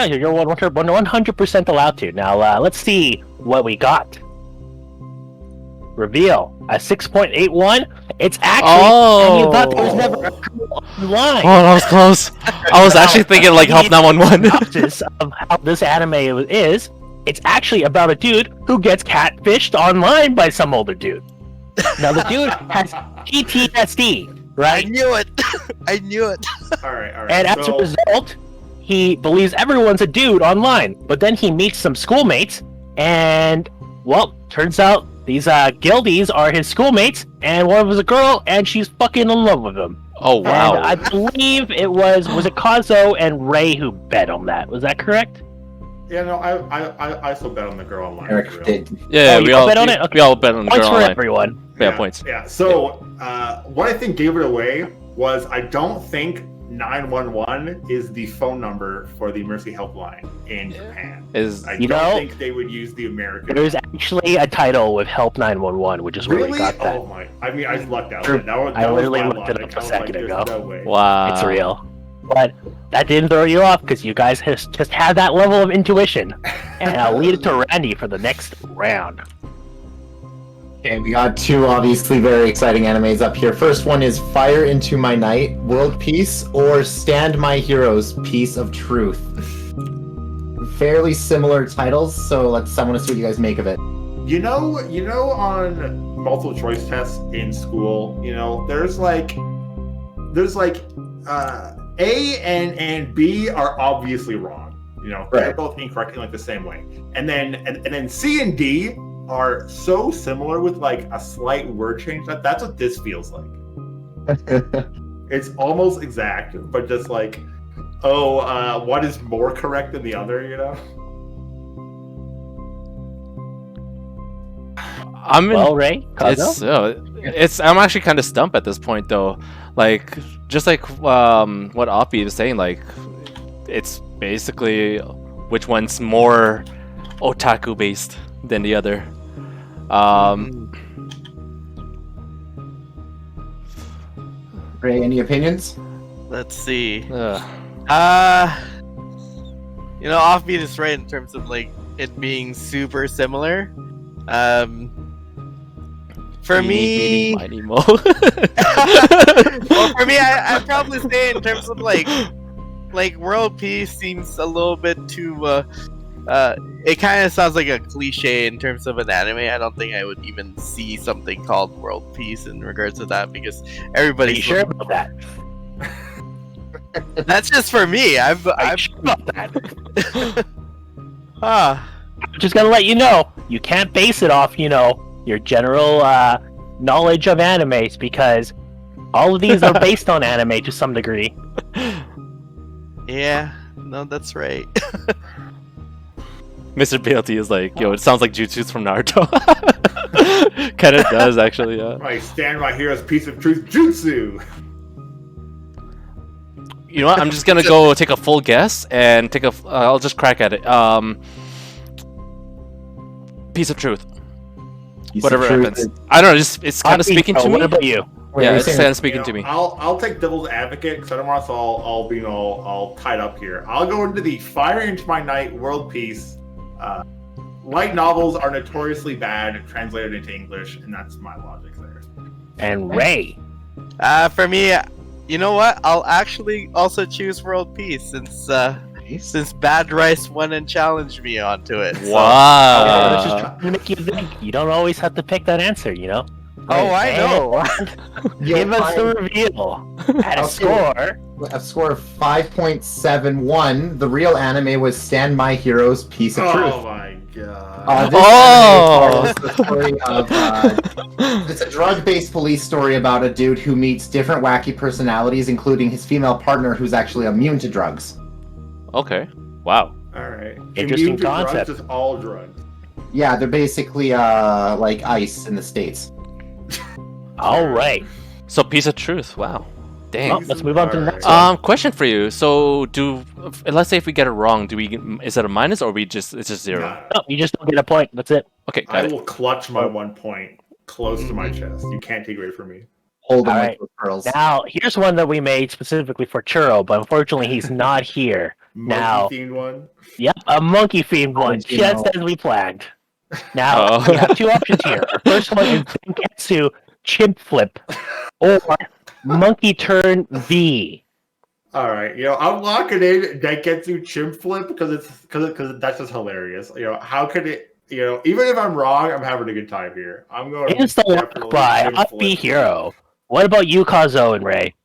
you're 100% allowed to. Now, let's see what we got. Reveal. A 6.81. It's actually... And you thought there was never a girl online. Oh, that was close. I was actually thinking like Help 911. Synopsis of how this anime is, it's actually about a dude who gets catfished online by some older dude. Now the dude has PTSD, I right? knew it. I knew it. All right. And as a result, he believes everyone's a dude online. But then he meets some schoolmates, and well, turns out these guildies are his schoolmates, and one of them is a girl, and she's fucking in love with him. Oh wow. And I believe it was it Kazo and Ray who bet on that. Was that correct? Yeah, no, I still bet on the girl online. Eric for real. did. Yeah, you all bet on it? Okay. we all bet on the Points girl for online. everyone. Yeah, points. Yeah. So, what I think gave it away was I don't think 911 is the phone number for the Mercy Helpline in Japan. I don't think they would use the American. There's actually a title with Help 911, which is where we got that. Oh my! I mean, I just lucked out. True. That was I my literally looked it logic. up a I was second like, ago. there's no way. Wow. It's real. But that didn't throw you off because you guys just had that level of intuition. And I'll lead it to Randy for the next round. Okay, we got two obviously very exciting animes up here. First one is Fire Into My Night, World Peace, or Stand My Heroes, Piece of Truth. Fairly similar titles, so I want to see what you guys make of it. You know, on multiple choice tests in school, there's like A and B are obviously wrong. They're Right. both incorrect in like the same way. And then C and D are so similar with like a slight word change that's what this feels like. It's almost exact, but just like, what is more correct than the other, Ray, I'm actually kind of stumped at this point though. Like just like what Oppie is saying, like it's basically which one's more otaku based than the other. Ray, any opinions? Let's see. Ugh. Offbeat is right in terms of like it being super similar. For me, Mighty Mo. well, for me, I'd probably say in terms of like world peace seems a little bit too. It kind of sounds like a cliche in terms of an anime. I don't think I would even see something called world peace in regards to that because everybody's sure about that? That's just for me. I'm sure about that. I'm Just gonna let you know, you can't base it off, your general knowledge of animes because all of these are based on anime to some degree. Yeah, no, that's right. Mr. BLT is like, it sounds like Jutsu's from Naruto. Kind of does actually, yeah. I stand my hero's piece of truth, jutsu. You know what? I'm just gonna go take a full guess and I'll just crack at it. Piece of truth. Whatever happens. I don't know. It's kind of speaking to me. What about you? Yeah, it's kind of speaking to me. I'll take devil's advocate because I don't want us all being all tied up here. I'll go into the Fire Into My Night world peace. Light novels are notoriously bad translated into English, and that's my logic there. And Ray. For me, you know what? I'll actually also choose world peace since Bad Rice won and challenged me onto it. So. Wow. This is trying to make you think. You don't always have to pick that answer, Oh, I know. Give us the reveal. At a score. A score of 5.71. The real anime was Stand My Heroes, Piece of Truth. Oh my god. This anime follows the story of it's a drug-based police story about a dude who meets different wacky personalities, including his female partner who's actually immune to drugs. Okay. Wow. All right. Interesting Immune to concept. Drugs is all drugs. Yeah, they're basically like ice in the States. All right. So piece of truth. Wow. Dang. Well, let's move on to the next Alright. one. Question for you. So let's say if we get it wrong, is it a minus or it's just zero? Nah, No, you just don't get a point. That's it. Okay, I got it. will clutch my 1 point close to my chest. You can't take it away from me. Hold on Alright. with pearls. Now, here's one that we made specifically for Churro, but unfortunately he's not here. Now- Monkey themed one. Yep, a monkey themed one, you just know. as we planned. Now, Oh. we have two options here. Our first one is Denketsu Chimp Flip, or Monkey Turn V. All right, I'm locking in Denketsu Chimp Flip because that's just hilarious. How could it? Even if I'm wrong, I'm having a good time here. I'm going. It is the lock definitely by Chimp Upbeat Flip. Hero. What about you, Kazo and Ray?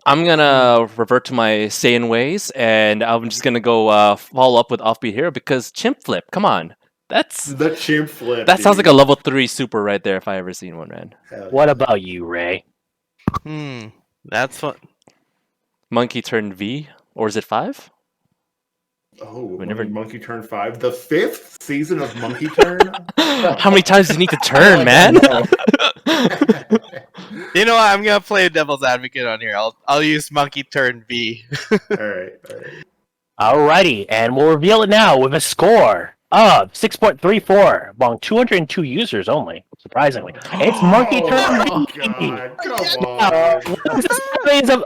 I'm gonna revert to my Saiyan ways, and I'm just gonna go follow up with Offbeat Hero because Chimp Flip. Come on, The Chimp Flip. that sounds like dude. a level 3 super right there if I ever seen one, man. Hell What about you, Ray? That's fun. Monkey turn V, or is it 5? Oh, We when never- did Monkey Turn 5? The 5th season of Monkey Turn? How many times do you need to I turn, like man? that, no. You know what? I'm gonna play devil's advocate on here. I'll use Monkey Turn V. Alright. Alrighty, and we'll reveal it now with a score of 6.34 among 202 users only. Surprisingly, it's Monkey Oh Turn my V. god, come on.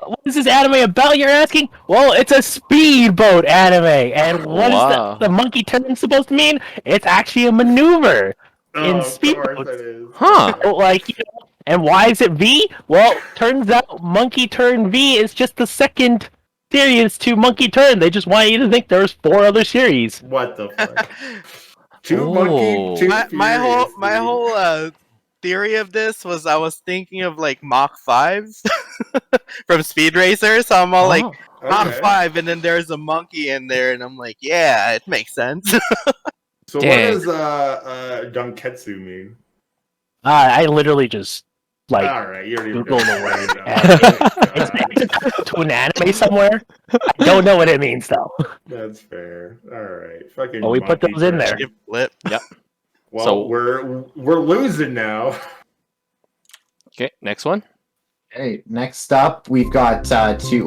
What is this anime about? You're asking. Well, it's a speedboat anime, and what is Wow. the monkey turn supposed to mean? It's actually a maneuver in Oh, of course speedboats. it is. Huh. So, like, you know, and why is it V? Well, turns out Monkey Turn V is just the second series to Monkey Turn. They just want you to think there's 4 other series. What the fuck? Two Oh. monkey, two my furious, dude. whole theory of this was I was thinking of like Mach 5s from Speed Racer, so I'm all like Oh. Mach Okay. 5, and then there's a monkey in there, and I'm like, yeah, it makes sense. So Dang. what does Dunketsu mean? I literally just like Alright, you already Google the word. word. It's to an anime somewhere. I don't know what it means though. That's fair. Alright. Fucking Well, we put monkey those in turn. there. Skip flip. Well, So- we're losing now. Okay, next one. Okay, next up, we've got two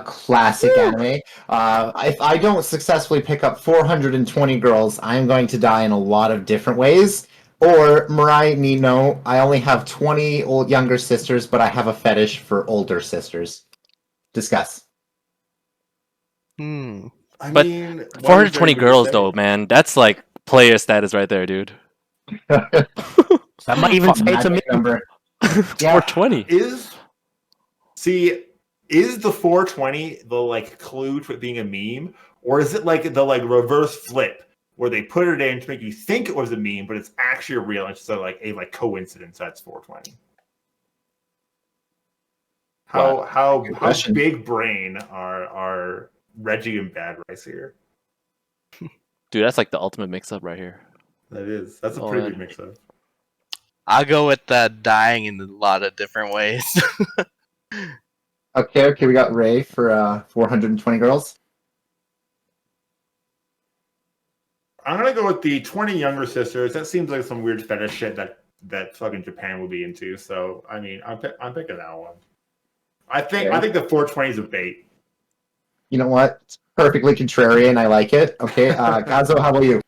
classic anime. If I don't successfully pick up 420 girls, I'm going to die in a lot of different ways. Or Mirai Nino, I only have 20 younger sisters, but I have a fetish for older sisters. Discuss. Hmm. I But mean, what is 420 there girls, to though, say? man. That's like player status right there, dude. I might even say it's a Magic number. Yeah. 420. Is the 420 the like clue to it being a meme, or is it like the like reverse flip where they put it in to make you think it was a meme, but it's actually real and it's just like a like coincidence that's 420? How Good question. big brain are Reggie and Bad Rice here? Dude, that's like the ultimate mix-up right here. That's a Oh, pretty man. big mix up. I'll go with dying in a lot of different ways. Okay, we got Ray for 420 girls. I'm gonna go with the 20 younger sisters. That seems like some weird fetish shit that fucking Japan would be into. So I mean, I'm picking that one. I think the 420 is a bait. You know what? It's perfectly contrarian. I like it. Okay, Kazo, how about you?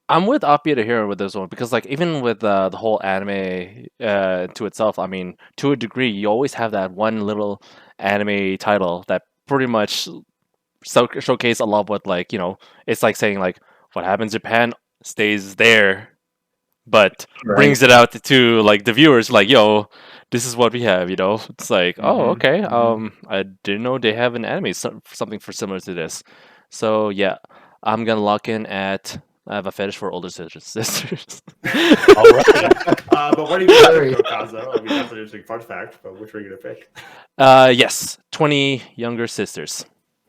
I'm with Appia to Hero with this one because, like, even with the whole anime to itself, I mean, to a degree, you always have that one little anime title that pretty much showcase a lot of what, like, you know, it's like saying like what happens in Japan stays there, but brings it out to like the viewers, like, yo, this is what we have, you know. It's like, oh, Mhm, okay, mhm. I didn't know they have an anime something for similar to this. So yeah, I'm gonna lock in at. I have a fetish for older sisters. Alright. But what are you gonna Sorry. pick, Okazo? I mean, that's an interesting fun fact. But which are you gonna pick? Yes, 20 younger sisters.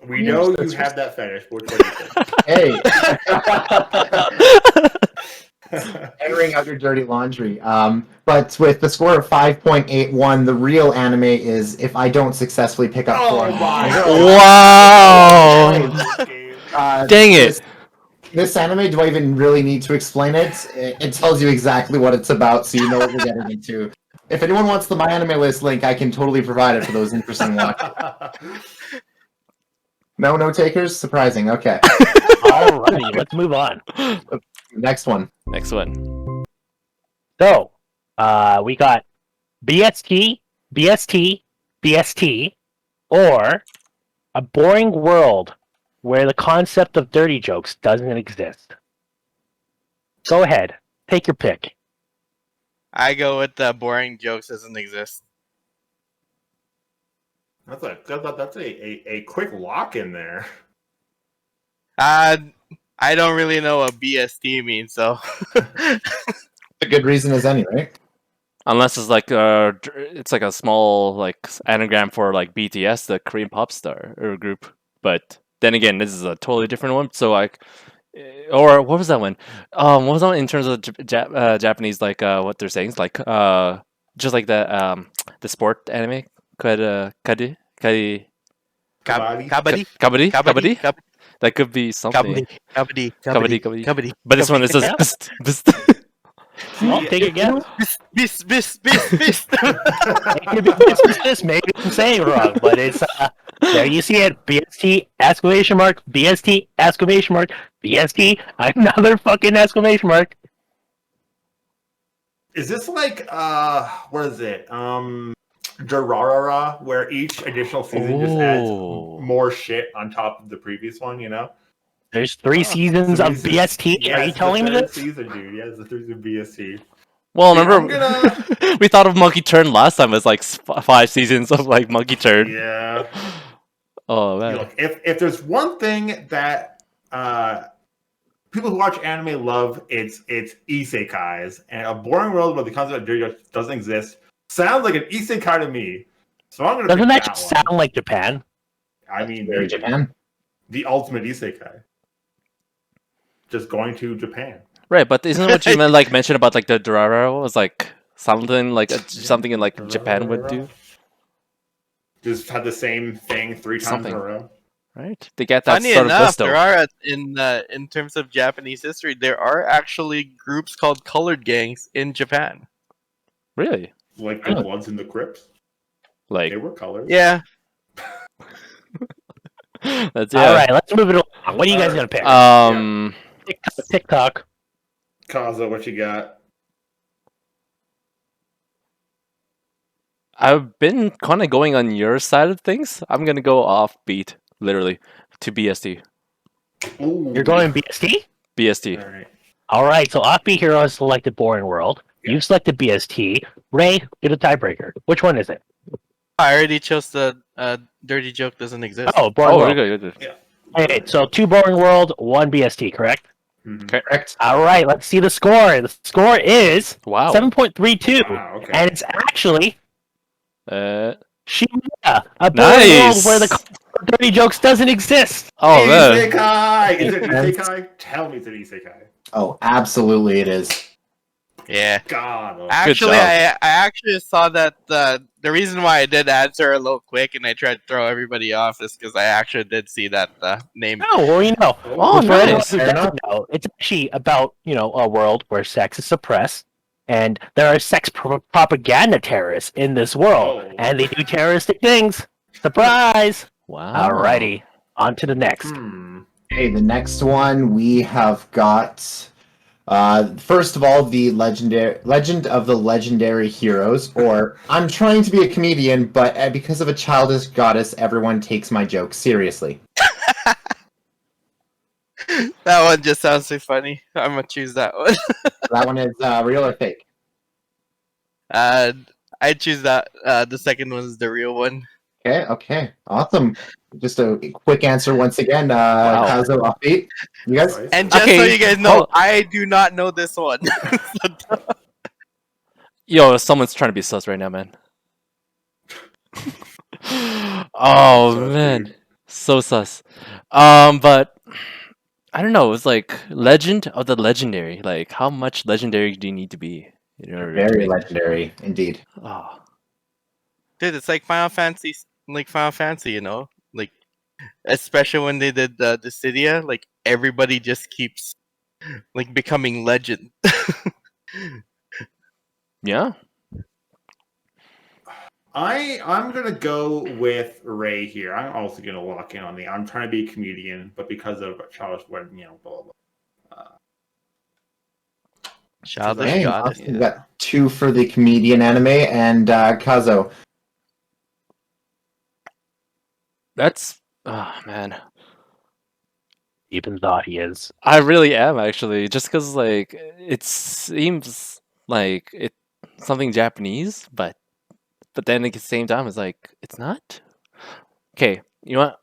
We Yes, know you that's have that fetish. But which one do you Hey, pick? airing out your dirty laundry. But with the score of 5.81, the real anime is if I don't successfully pick up Oh 400 my Wow! This game. Dang it! This anime, do I even really need to explain it? It tells you exactly what it's about, so you know what we're getting into. If anyone wants the My Anime List link, I can totally provide it for those interested in watching. No takers? Surprising. Okay. Alrighty, let's move on. Next one. Next one. So, we got BST, BST, BST, or a boring world where the concept of dirty jokes doesn't exist. Go ahead, take your pick. I go with boring jokes doesn't exist. That's a quick lock in there. I don't really know what BST means, so A good reason as any, right? Unless it's like it's like a small like anagram for like BTS, the Korean pop star or group. But then again, this is a totally different one. So like, or what was that one? What was that one in terms of Japanese like what they're saying? It's like just like the sport anime, kabaddi. kabaddi. Kabaddi. That could be something. Kabaddi. But this one is just Yeah. bist. Well, take a guess. Bis. It could be this, maybe I'm saying it wrong, but it's there you see it. BST exclamation mark. BST exclamation mark. BST another fucking exclamation mark. Is this like what is it? Durarara, where each additional season just adds Ooh. more shit on top of the previous one, you know? There's 3 seasons So of BST. yeah, Are you it's the telling me third this? season, dude. Yeah, it's the third season of BST. Well, Dude, remember I'm we thought of Monkey Turn last time as like 5 seasons of like Monkey Turn. Yeah. Oh man. Look, if there's one thing that people who watch anime love, it's isekais. And a boring world where the concept of dirty jokes doesn't exist sounds like an isekai to me. So I'm gonna Doesn't pick that that just one. sound like Japan? I mean, Very Japan. the ultimate isekai. Just going to Japan. Right, but isn't what you meant like mention about like the Durarara was like something like something in like Japan would do, Just had the same thing 3 times Something. in a row. right? They get that Funny sort of enough, gusto. there are in terms of Japanese history, there are actually groups called colored gangs in Japan. Really? Like the Bloods and the Crips. Like They were colors. Yeah. that's All right, let's move it along. What are you guys gonna pick? TikTok. Kaza, what you got? I've been kind of going on your side of things. I'm gonna go offbeat, literally, to BST. Ooh. You're going BST? BST. All right. All right, so Offbeat Hero has selected Boring World. You've selected BST. Ray, you're the tiebreaker. Which one is it? I already chose the dirty joke doesn't exist. Oh, Boring Oh, World. you're good. Okay, so 2 Boring World, 1 BST, correct? Mhm. Correct. All right, let's see the score. The score is Wow. 7.32, Wow, okay. and it's actually Shibuya, a Boring Nice. World where the dirty jokes doesn't exist. Oh man. Isekai! Is it an Yes. isekai? Tell me it's an isekai. Oh, absolutely it is. Yeah. God. Actually, job. I actually saw that the reason why I did answer a little quick and I tried to throw everybody off is because I actually did see that name. Oh, well, you know. Oh, For anyone nice. who doesn't know, it's actually about, a world where sex is suppressed, and there are sex propaganda terrorists in this world, Oh. and they do terroristic things. Surprise! Wow. Alrighty, on to the next. Okay, the next one we have got. First of all, the Legend of the Legendary Heroes, or I'm trying to be a comedian, but because of a childish goddess, everyone takes my jokes seriously. That one just sounds so funny. I'm gonna choose that one. That one is real or fake? I choose that. The second one is the real one. Okay, awesome. Just a quick answer once again. Wow. Kazo offbeat. You guys? And just so Okay, you guys know, hold- I do not know this one. Yo, someone's trying to be sus right now, man. Oh Sus, man, dude. so sus. But I don't know. It's like Legend of the Legendary. Like, how much legendary do you need to be in order to Very make- legendary indeed. Oh, Dude, it's like Final Fantasy, like especially when they did the Dissidia, like everybody just keeps like becoming legend. yeah. I'm gonna go with Ray here. I'm also gonna lock in on the. I'm trying to be a comedian, but because of childish wedding, blah blah blah. Childish Okay, goddess. awesome. We got 2 for the comedian anime, and Kazo. That's man. Even thought he is. I really am actually, just because like it seems like it's something Japanese, but then at the same time it's like it's not. Okay, you know what?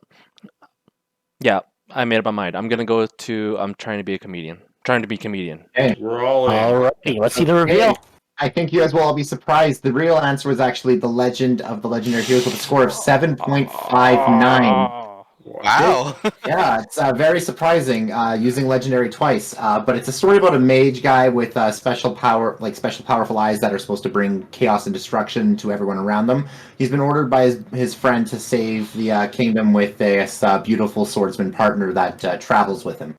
Yeah, I made up my mind. I'm gonna go to. I'm trying to be a comedian. Trying to be comedian. We're all in. Alrighty, let's see the Okay, reveal. I think you guys will all be surprised. The real answer was actually The Legend of the Legendary Heroes with a score of 7.59. Wow. Yeah, it's very surprising using legendary twice. But it's a story about a mage guy with special power, like special powerful eyes that are supposed to bring chaos and destruction to everyone around them. He's been ordered by his friend to save the kingdom with this beautiful swordsman partner that travels with him.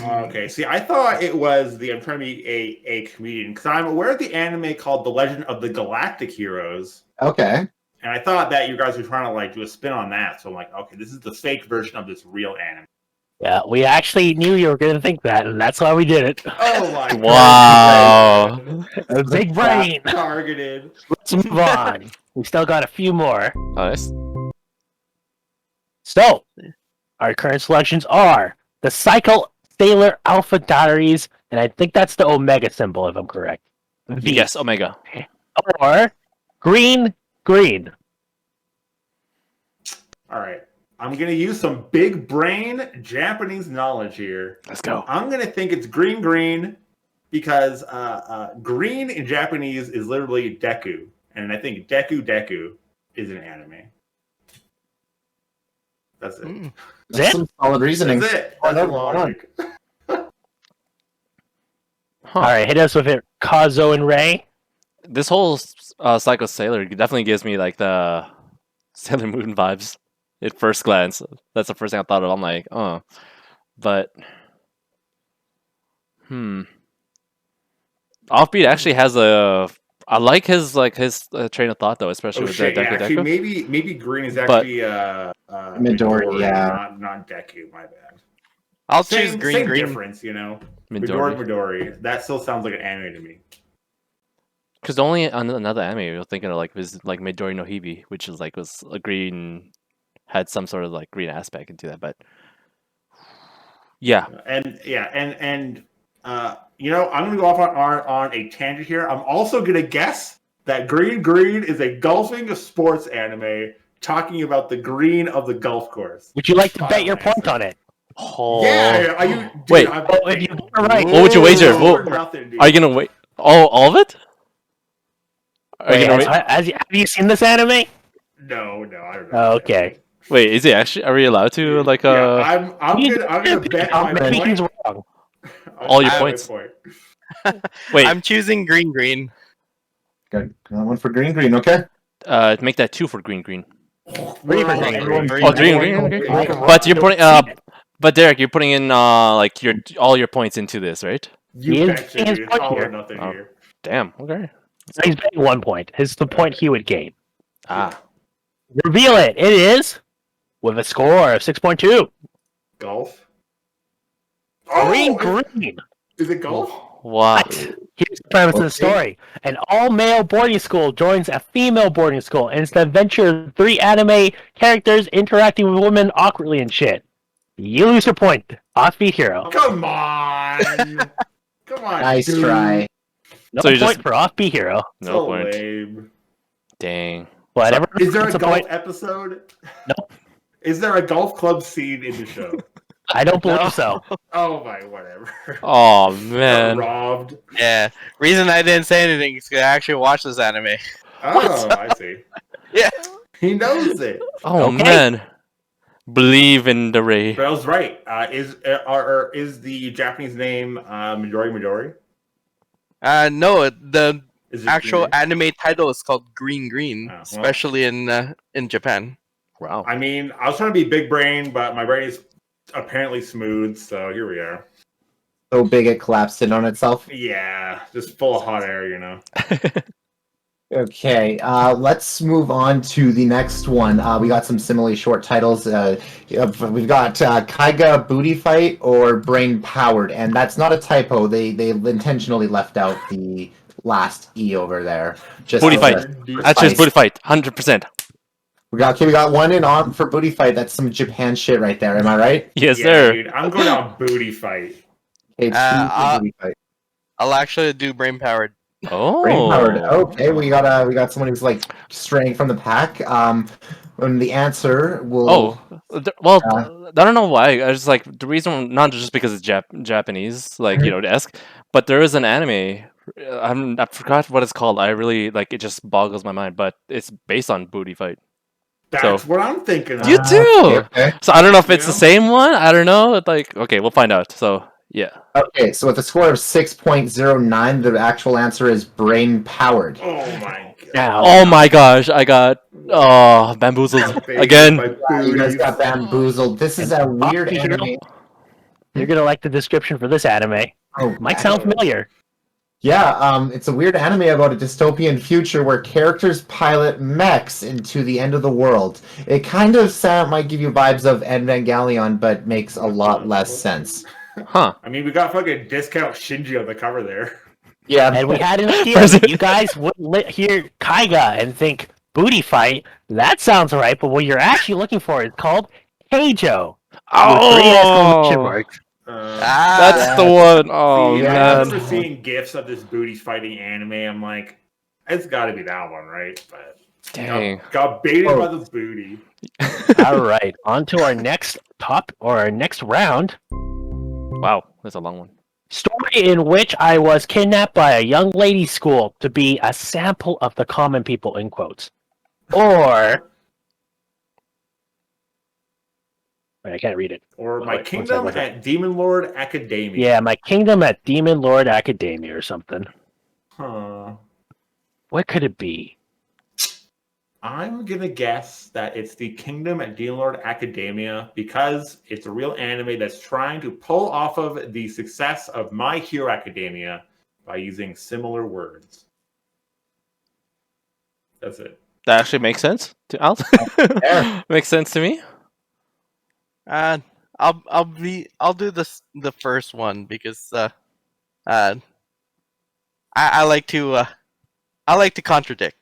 Okay, see, I thought it was I'm trying to be a comedian because I'm aware of the anime called The Legend of the Galactic Heroes, Okay. and I thought that you guys were trying to like do a spin on that. So I'm like, okay, this is the fake version of this real anime. Yeah, we actually knew you were going to think that, and that's why we did it. Oh my Wow. god! Big brain. Targeted. Let's move on. We still got a few more. Nice. So, our current selections are the Cycle Sailor Alpha Diaries, and I think that's the Omega symbol, if I'm correct. V. Yes, Omega. Or Green Green. All right, I'm gonna use some big brain Japanese knowledge here. Let's go. I'm gonna think it's green green because green in Japanese is literally deku, and I think deku is an anime. That's it. Mm. That's some solid reasoning. That's it. That's the logic. Huh. All right, hit us with it, Kazo and Ray. This whole Psycho Sailor definitely gives me like the Sailor Moon vibes at first glance. That's the first thing I thought of. I'm like, oh, but Offbeat actually has a. I like his train of thought though, especially Oh with shit! the Yeah, Deku actually, Deku. maybe green is But- actually Midori, yeah. not deku. My bad. I'll choose Same green green. difference, you know. Midori. Midori. That still sounds like an anime to me. Because only another anime you're thinking of like was like Midori no Hibi, which is like was a green, had some sort of like green aspect into that. But yeah, And you know, I'm gonna go off on a tangent here. I'm also gonna guess that Green Green is a golfing sports anime talking about the green of the golf course. Would you like to bet Final your point answer. on it? oh, Yeah, are you? Dude, Wait. I'm, Well, if you are right, What would you wager? All or What- nothing, dude. are you gonna wait? All of it? Are you Wait, gonna wait? have you seen this anime? No, I don't know. Oh, okay. Wait, is it actually? Are we allowed to like Yeah, I'm gonna bet my Maybe he's point. wrong. All your I have points. a point. wait? I'm choosing green green. Good. One for green green. Okay. Make that 2 for Green Green. Three for Green, Green. Green. Oh, Green Green. Okay. Okay. But you're putting but Derek, you're putting in like all your points into this, right? You He is betcha, getting his dude. point All or here. nothing Oh. here. Damn. Okay. So he's betting 1 point. It's the point he would gain. Ah. Reveal it. It is with a score of 6.2. Golf. Green Oh, Green. is it golf? Wow. What? Here's the premise of the story. An all-male boarding school joins a female boarding school, and it's the adventure of 3 anime characters interacting with women awkwardly and shit. You lose your point. Offbeat hero. Come on. Come on. Nice dude. try. No So you point just- for Offbeat hero. No So point. lame. Dang. Whatever. Is there a It's golf point. episode? Nope. Is there a golf club scene in the show? I don't believe so. Oh my, whatever. Oh Got man. robbed. Yeah. Reason I didn't say anything is 'cause I actually watched this anime. Oh, I see. Yeah. He knows it. Oh Okay. man. Believe in the Ray. But I was right. Is the Japanese name Midori? No, the Is it actual Green? anime title is called Green Green, Oh, well. especially in Japan. Wow. I mean, I was trying to be big brain, but my brain is apparently smooth. So here we are. So big it collapsed in on itself. Yeah, just full of hot air, you know. Okay, let's move on to the next one. We got some similarly short titles. We've got Kaiga Booty Fight or Brain Powered, and that's not a typo. They intentionally left out the last E over there. Just Booty as Fight. a- I choose Booty Fight. 100%. We got one in on for Booty Fight. That's some Japan shit right there. Am I right? Yes, Yeah, sir. dude, I'm going down booty fight. Okay, two for Booty Fight. I'll actually do Brain Powered. Oh. Brain Powered. Okay, we got someone who's like straying from the pack. And the answer will. Oh, well, I don't know why. I just like the reason, not just because it's Japanese, like you know, esque, but there is an anime. I forgot what it's called. I really like it. Just boggles my mind. But it's based on Booty Fight. That's what I'm thinking. You Of. do. Okay. So I don't know if it's the Yeah. same one. I don't know. Like, okay, we'll find out. So yeah. Okay, so with a score of 6.09, the actual answer is brain powered. Oh my god! Now, Oh my gosh, I got bamboozled Baited again. by You guys booties. got bamboozled. This is a weird Hero, anime. you're gonna like the description for this anime. Oh, Might sound familiar. yeah, it's a weird anime about a dystopian future where characters pilot mechs into the end of the world. It kind of might give you vibes of Evangelion, but makes a lot less sense. Huh. I mean, we got fucking discount Shinji on the cover there. Yeah, And we had an idea President- that you guys would hear Kaiga and think booty fight. That sounds right, but what you're actually looking for is called Keijo. With three exclamation Oh, marks. that's the one. Oh See, I man. remember seeing gifs of this booty fighting anime. I'm like, it's got to be that one, right? But Dang. got baited Oh. by the booty. All right, on to our next our next round. Wow, that's a long one. Story in which I was kidnapped by a young ladies' school to be a sample of the common people, in quotes. Or. Wait, I can't read it. Or Wait, My one Kingdom second. at Demon Lord Academia. Yeah, My Kingdom at Demon Lord Academia or something. Huh. What could it be? I'm gonna guess that it's the Kingdom at Demon Lord Academia because it's a real anime that's trying to pull off of the success of My Hero Academia by using similar words. That's it. That actually makes sense to Al. Fair. Makes sense to me. I'll do the first one because I like to contradict.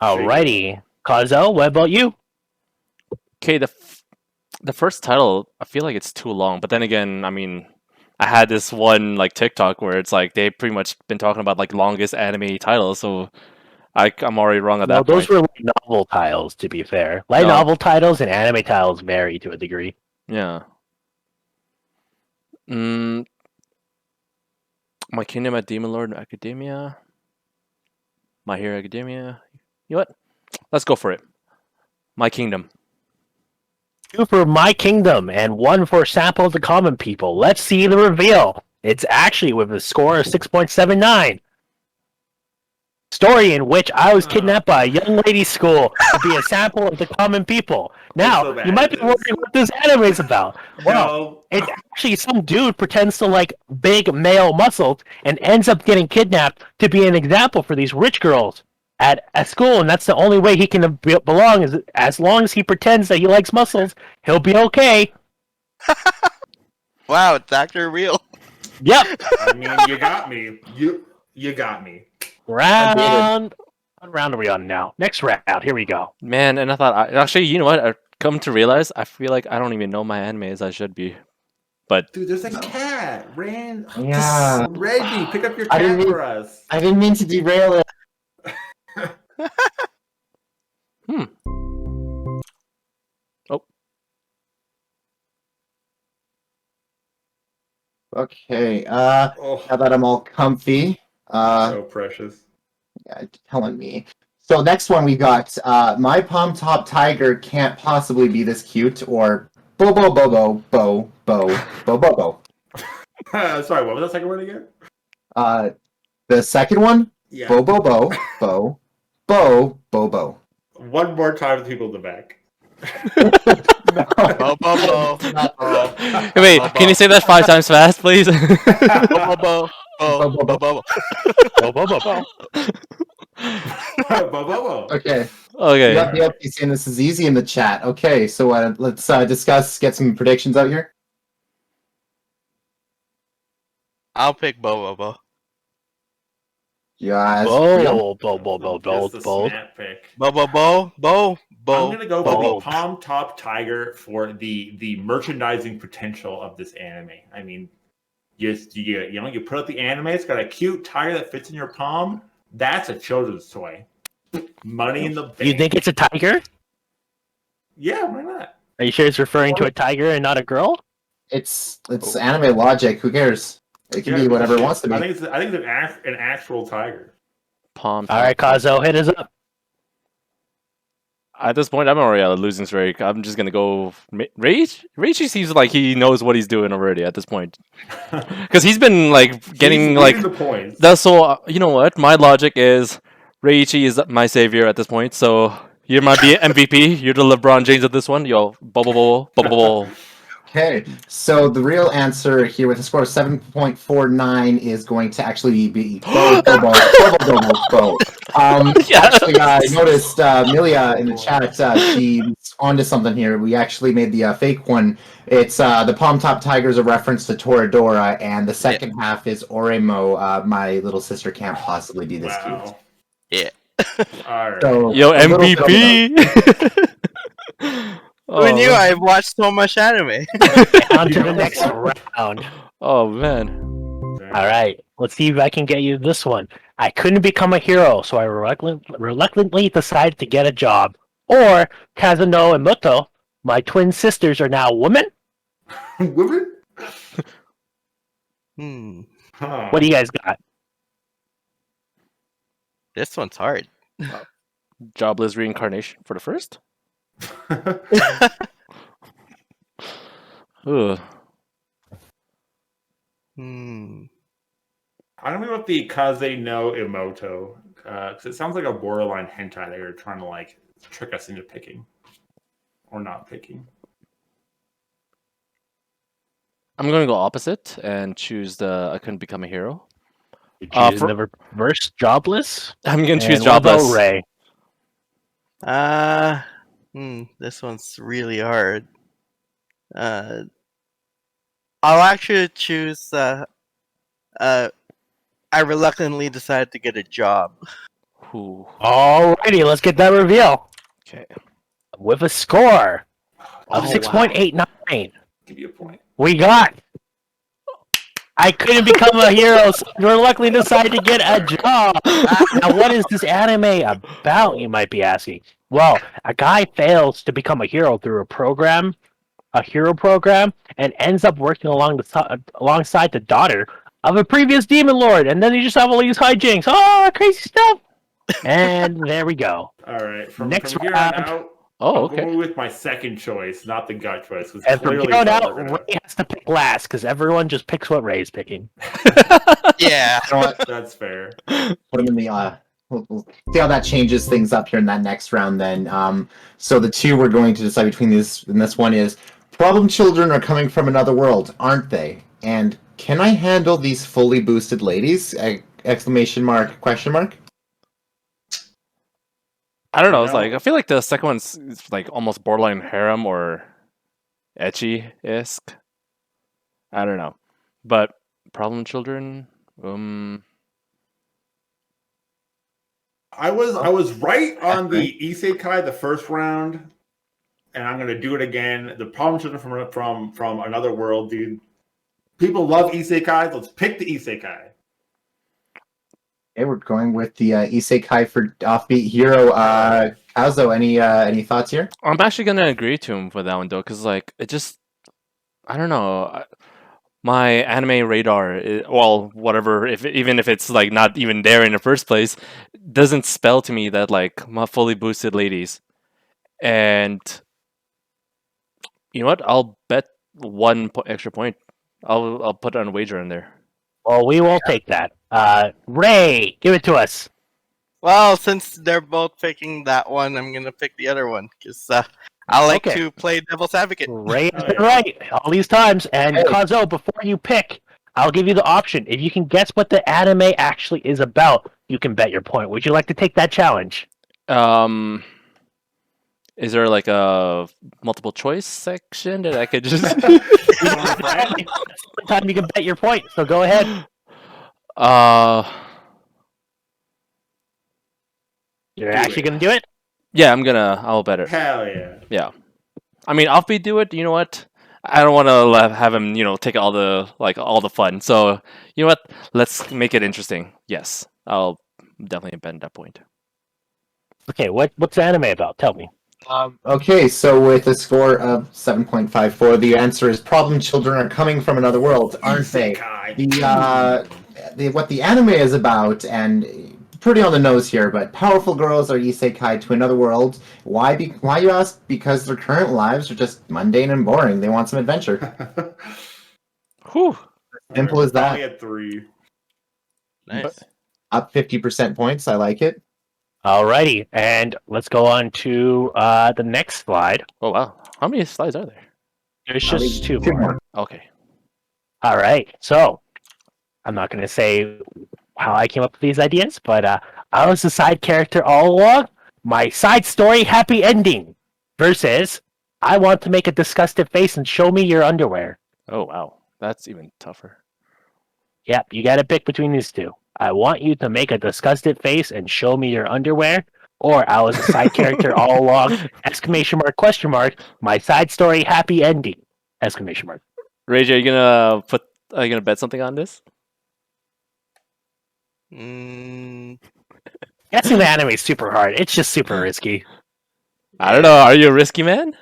Alrighty. Kazo, what about you? Okay, the first title, I feel like it's too long, but then again, I mean, I had this one like TikTok where it's like they pretty much been talking about like longest anime titles, so I'm already wrong at Well, that those point. were light novel titles, to be fair. Light No. novel titles and anime titles vary to a degree. Yeah. Mm, My Kingdom at Demon Lord Academia. My Hero Academia. You know what? Let's go for it. My Kingdom. 2 for My Kingdom and 1 for Sample of the Common People. Let's see the reveal. It's actually with a score of 6.79. Story in which I was kidnapped by a young ladies' school to be a sample of the common people. Now, so bad you might be it is. wondering what this anime is about. Well, No. it's actually some dude pretends to like big male muscles and ends up getting kidnapped to be an example for these rich girls at a school, and that's the only way he can belong. Is as long as he pretends that he likes muscles, he'll be okay. Wow, it's actor real. Yep. I mean, you got me. You got me. Round. What round are we on now? Next round. Here we go. Man, and I thought, actually, you know what? I come to realize, I feel like I don't even know my anime as I should be. But Dude, there's a cat. Yeah. Reggie, pick up your I didn't cat mean- for us. I didn't mean to derail it. Oh. Okay, now Oh, that I'm all comfy, so precious. yeah, telling me. So next one we got, my palm top tiger can't possibly be this cute, or Bobo Bobo Bo Bo Bo Bobo. Sorry, what was that second word again? The second one, Yeah. Bo Bo Bo Bo Bo Bo Bo. One more time with people in the back. Bo bo bo. wait, can you say that 5 times fast, please? Bo bo bo bo bo. Bo, bo, bo, bo. Bo. Okay, we Okay. got the LP saying this is easy in the chat. Okay, so let's discuss, get some predictions out here. I'll pick Bo bo bo. Yes. Bold, bold, bold, bold, Just bold, a bold. snap pick. Bo bo bo bo bo. I'm gonna go with Bold. the Palm Top Tiger for the merchandising potential of this anime. I mean, you put out the anime. It's got a cute tiger that fits in your palm. That's a children's toy. Money in the bank. You think it's a tiger? Yeah, why not? Are you sure it's referring to a tiger and not a girl? It's anime logic. Who cares? It can be whatever it wants to be. I think it's an actual tiger. Palm. All right, Kazo, hit us up. At this point, I'm already at a losing streak. I'm just gonna go Rage. Rage seems like he knows what he's doing already at this point, because he's been like getting He's like leading the points. that's so. You know what? My logic is Reichi is my savior at this point. So you might be MVP. You're the LeBron James of this one. Yo, bubble. Okay, so the real answer here with a score of 7.49 is going to actually be Bo. Yes. Actually, I noticed Milia in the chat, she's onto something here. We actually made the fake one. It's the Palm Top Tiger is a reference to Toradora, and the second half is Oremo. My little sister can't possibly be this cute. Wow. Yeah. All right. So, Yo, a little bit of MVP. Who knew? I've watched so much anime. On to the next round. Oh man. All right, let's see if I can get you this one. I couldn't become a hero, so I reluctantly decided to get a job. Or Kazuno and Muto, my twin sisters, are now women. Women? Huh. What do you guys got? This one's hard. Jobless reincarnation for the first. Ugh. I don't know about the Kaze no Emoto, because it sounds like a borderline hentai that you're trying to like trick us into picking or not picking. I'm gonna go opposite and choose the I couldn't become a hero. You choose the reverse jobless. I'm gonna choose And what about jobless. Ray. This one's really hard. I'll actually choose. I reluctantly decided to get a job. Ooh. Alrighty, let's get that reveal. Okay. With a score of Oh, 6.89, Give you a point. we got. I couldn't become a hero, so I reluctantly decided to get a job. Now, what is this anime about, you might be asking? Well, a guy fails to become a hero through a hero program, and ends up working alongside the daughter of a previous demon lord, and then you just have all these hijinks. Oh, crazy stuff! And there we go. All right. From Next here on round. out, Oh, I'm okay. going with my second choice, not the gut choice. 'Cause And from clearly here on y'all out, are gonna- Ray has to pick last, because everyone just picks what Ray's picking. Yeah. You know what? That's fair. Put them in the we'll see how that changes things up here in that next round then. So the two we're going to decide between this and this one is problem children are coming from another world, aren't they? And can I handle these fully boosted ladies? Exclamation mark, question mark? I don't know. It's No. like I feel like the second one's it's like almost borderline harem or ecchi-esque. I don't know, but problem children. I was right on the isekai the first round, and I'm gonna do it again. The problem children from another world, dude. People love isekais. Let's pick the isekai. Okay, we're going with the Isekai for Offbeat Hero. Kazo, any thoughts here? I'm actually gonna agree to him for that one though, because like it just I don't know. My anime radar, well, whatever, even if it's like not even there in the first place, doesn't spell to me that like my fully boosted ladies. And you know what? I'll bet one extra point. I'll put on a wager in there. Well, we will take that. Ray, give it to us. Well, since they're both picking that one, I'm gonna pick the other one because I like Okay. to play devil's advocate. Ray has Oh, been yeah. right all these times. And Hey. Kazo, before you pick, I'll give you the option. If you can guess what the anime actually is about, you can bet your point. Would you like to take that challenge? Is there like a multiple choice section that I could just? One time you can bet your point, so go ahead. You're Do actually it. going to do it? Yeah, I'll bet it. Hell yeah. Yeah. I mean, Offbeat do it. You know what? I don't want to have him, take all the fun. So, you know what? Let's make it interesting. Yes, I'll definitely bend that point. Okay, what's the anime about? Tell me. Okay, so with a score of 7.54, the answer is problem children are coming from another world, aren't they? Isekai. What the anime is about, and pretty on the nose here, but powerful girls are isekai to another world. Why you ask? Because their current lives are just mundane and boring. They want some adventure. Whew. Simple All as right, we're finally that. at 3. Nice. Up 50% points. I like it. Alrighty, and let's go on to the next slide. Oh wow. How many slides are there? There's I'll just leave two more. Okay. All right, so I'm not going to say how I came up with these ideas, but I was the side character all along. My side story, happy ending, versus I want to make a disgusted face and show me your underwear. Oh wow. That's even tougher. Yep, you got to pick between these two. I want you to make a disgusted face and show me your underwear, or I was a side character all along. Exclamation mark, question mark. My side story, happy ending. Exclamation mark. Reggie, are you gonna bet something on this? Mm, Guessing the anime is super hard. It's just super risky. I don't know. Are you a risky man?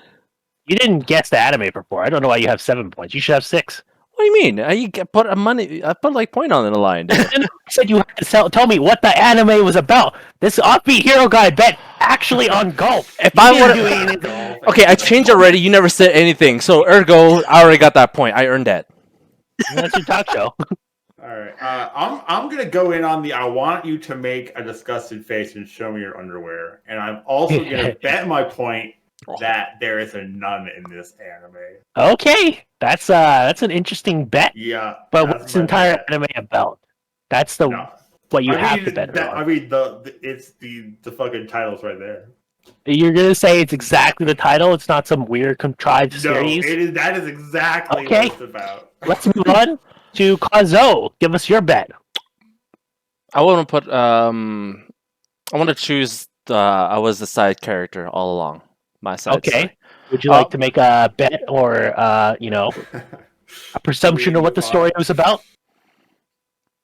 You didn't guess the anime before. I don't know why you have 7 points. You should have 6. What do you mean? Put a money. I put like point on the line. There. And I said you had to tell me what the anime was about. This offbeat hero guy bet actually on golf. If You I didn't would, do anything. okay, I changed already. You never said anything, so ergo, I already got that point. I earned that. That's your talk show. All right. I'm gonna go in on the. I want you to make a disgusted face and show me your underwear, and I'm also gonna bet my point that there is a nun in this anime. Okay, that's an interesting bet. Yeah. But that's what's my the entire bet. anime about? That's the No. what you I have mean, to bet that, on. I mean, it's the fucking titles right there. You're gonna say it's exactly the title. It's not some weird contrived No, series. it is. That is exactly Okay. what it's about. Let's move on to Kazo. Give us your bet. I want to put. I want to choose. I was the side character all along. My side. Okay. Story. Would you like to make a bet or a presumption of what the story was about?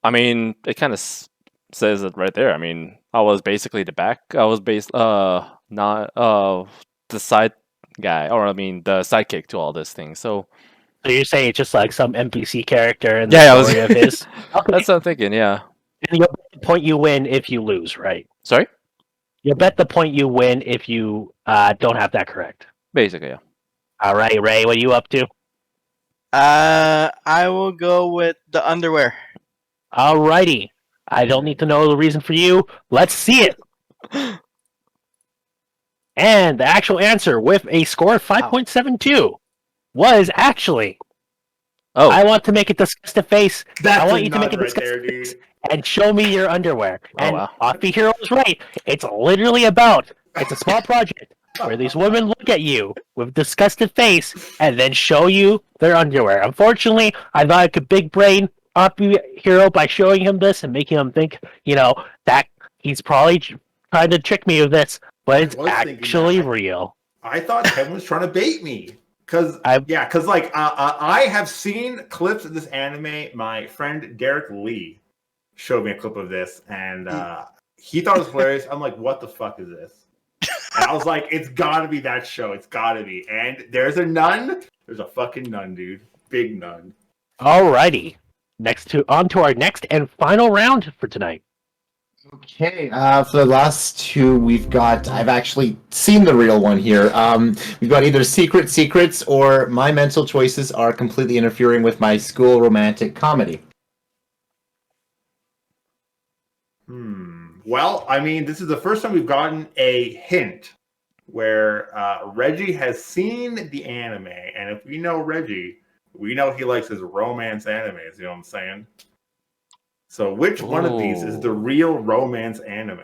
I mean, it kind of says it right there. I mean, I was basically the back. I was not the side guy, or I mean, the sidekick to all this thing. So So you're saying it's just like some NPC character in the yeah, I was. story of his? Okay. That's what I'm thinking. Yeah. And you'll bet the point you win if you lose, right? Sorry. You'll bet the point you win if you don't have that correct. Basically, yeah. All right, Ray, what are you up to? I will go with the underwear. All righty. I don't need to know the reason for you. Let's see it. And the actual answer with a score of 5.72 was actually Oh, I want to make a disgusted face That's I want a you to make nun a right there, disgusted face dude. and show me your underwear. Oh, And wow. Offbeat Hero was right. It's literally about it's a small project where these women look at you with disgusted face and then show you their underwear. Unfortunately, I thought I could big brain Offbeat Hero by showing him this and making him think, that he's probably trying to trick me with this, but it's was thinking actually that. real. I thought Kevin was trying to bait me. Because I have seen clips of this anime. My friend Derek Lee showed me a clip of this, and he thought it was hilarious. I'm like, what the fuck is this? And I was like, it's gotta be that show. It's gotta be. And there's a nun. There's a fucking nun, dude. Big nun. Alrighty. On to our next and final round for tonight. Okay, for the last two, I've actually seen the real one here. We've got either Secret Secrets or My Mental Choices Are Completely Interfering with My School Romantic Comedy. Well, I mean, this is the first time we've gotten a hint where Reggie has seen the anime. And if we know Reggie, we know he likes his romance animes. You know what I'm saying? So which one of these is the real romance anime?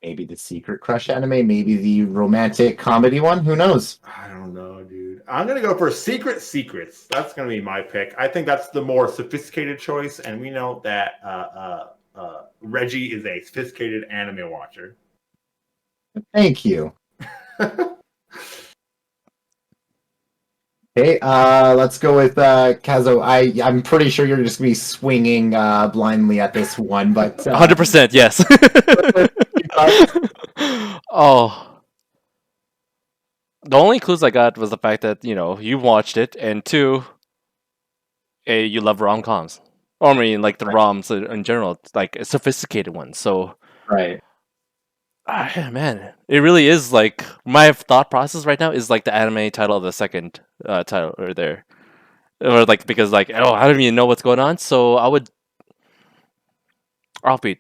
Maybe the Secret Crush anime, maybe the romantic comedy one, who knows? I don't know, dude. I'm going to go for Secret Secrets. That's going to be my pick. I think that's the more sophisticated choice, and we know that Reggie is a sophisticated anime watcher. Thank you. Okay, let's go with Kazo. I'm pretty sure you're just gonna be swinging blindly at this one, but 100%, yes. Oh, the only clues I got was the fact that you watched it, and two, you love rom-coms. Or I mean, like the Right. ROMs in general, like sophisticated ones. So, Right. man, it really is like my thought process right now is like the anime title of the second title or there, or like because like oh I don't even know what's going on. So I would Offbeat.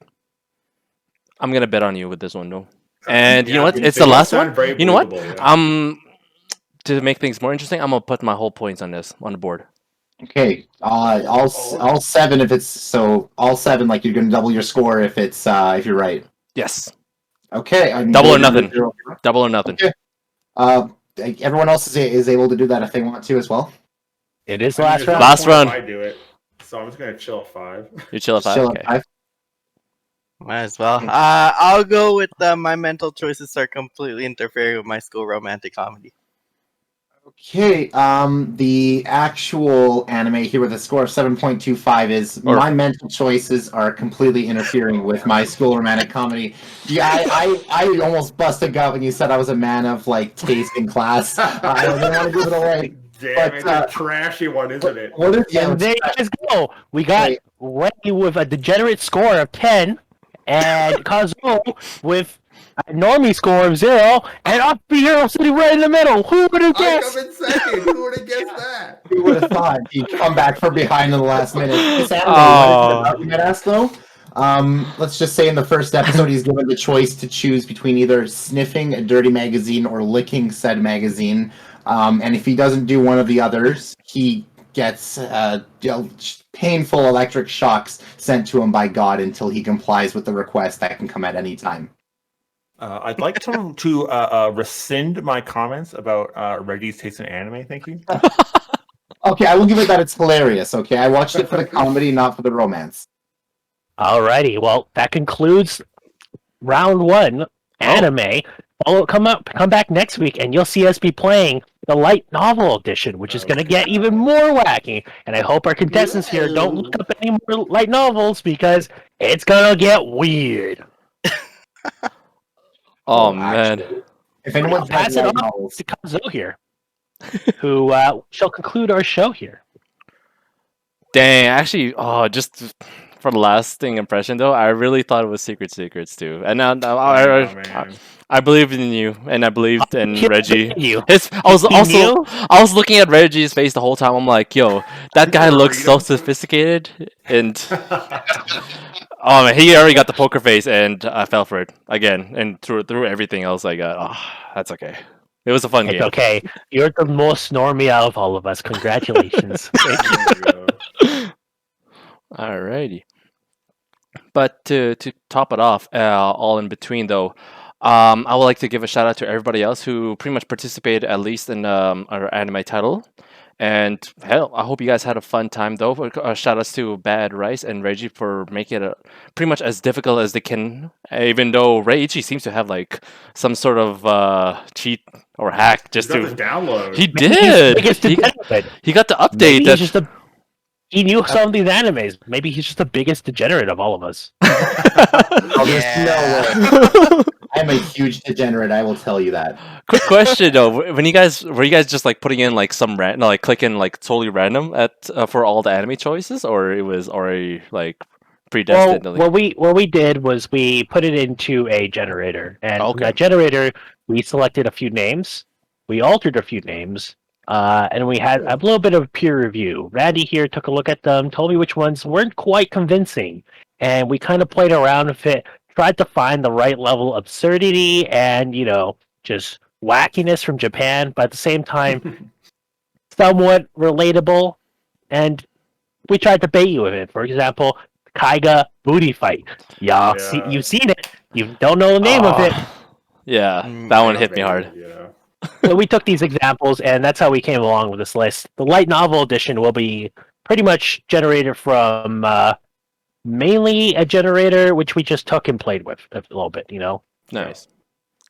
I'm gonna bet on you with this one, though. And you know Yeah, what? It's they the both last one. sound very You know what? believable. Yeah. To make things more interesting, I'm gonna put my whole points on this on the board. Okay. All seven if it's so all seven. Like you're gonna double your score if you're right. Yes, Okay. I'm double or good with nothing. zero. Double or nothing. Okay. Everyone else is able to do that if they want to as well. It is the I mean, last there's no round. Last point if round. I do it, so I'm just gonna chill at 5. You chill at Just 5. chill Okay. at five. Might as well. I'll go with my mental choices are completely interfering with my school romantic comedy. Okay, the actual anime here with a score of 7.25 is Or- my mental choices are completely interfering with my school romantic comedy. Yeah, I almost busted gut when you said I was a man of like taste in class. I didn't want to give it away. Damn, But, it's a trashy one, isn't it? What is And there you guys go. We got Wait. Reggie with a degenerate score of 10, and Kazuo with a normie score of 0, and Offbeat Hero sitting right in the middle. Who would have I come guessed? in second. Who would have guessed that? Who would have thought he'd come back from behind in the last minute? This anime, what is it Oh. about, you might ask though? Let's just say in the first episode, he's given the choice to choose between either sniffing a dirty magazine or licking said magazine. And if he doesn't do one of the others, he gets painful electric shocks sent to him by God until he complies with the request that can come at any time. I'd like to rescind my comments about Reggie's taste in anime. Thank you. Okay, I will give it that it's hilarious. Okay, I watched it for the comedy, not for the romance. Alrighty, well, that concludes round 1 anime. Come back next week, and you'll see us be playing the light novel edition, which is going to get even more wacky. And I hope our contestants here don't look up any more light novels because it's going to get weird. Oh Actually, man. if anyone's I'll pass read it light on novels, to Kazuo here, who shall conclude our show here. Dang. Actually, just for the lasting impression though, I really thought it was Secrets too. And now Oh, man. I believed in you, and I believed in He Reggie. you. I was He also knew? I was looking at Reggie's face the whole time. I'm like, yo, that guy looks so Burrito. sophisticated, and oh man, he already got the poker face, and I fell for it again. And through everything else I got, that's okay. It was a fun It's game. okay. You're the most normie out of all of us. Congratulations. Alrighty. But to top it off, all in between though, I would like to give a shout out to everybody else who pretty much participated at least in our anime title. And hell, I hope you guys had a fun time though. Shout outs to Bad Rice and Reggie for making it pretty much as difficult as they can. Even though Ichi seems to have like some sort of cheat or hack just Just to to. download. He Maybe he's did. biggest degenerate. He got the update Maybe that. he's just he knew some of these animes. Maybe he's just the biggest degenerate of all of us. oh, there's no way. I'm a huge degenerate. I will tell you that. Quick question though: when you guys were you guys just like putting in like some random, like clicking like totally random at for all the anime choices, or it was already like predestined? Well, what we did was we put it into a generator, and from Okay. that generator, we selected a few names, we altered a few names, and we had a little bit of peer review. Randy here took a look at them, told me which ones weren't quite convincing, and we kind of played around with it, tried to find the right level of absurdity and just wackiness from Japan, but at the same time, somewhat relatable, and we tried to bait you with it. For example, Kaiga booty fight. Yeah. You've seen it. You don't know the name of it. Yeah, Mm, that one Yeah, hit me hard. Yeah. So we took these examples, and that's how we came along with this list. The light novel edition will be pretty much generated from mainly a generator, which we just took and played with a little bit. Nice.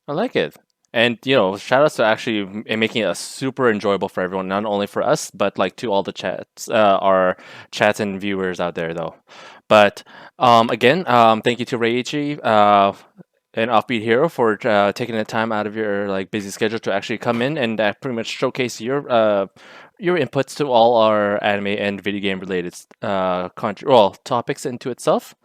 I like it. And shout outs to actually making it super enjoyable for everyone, not only for us, but like to all the chats, our chats and viewers out there, though. But again, thank you to Reichi. and Offbeat Hero for taking the time out of your busy schedule to actually come in and pretty much showcase your inputs to all our anime and video game related topics into itself.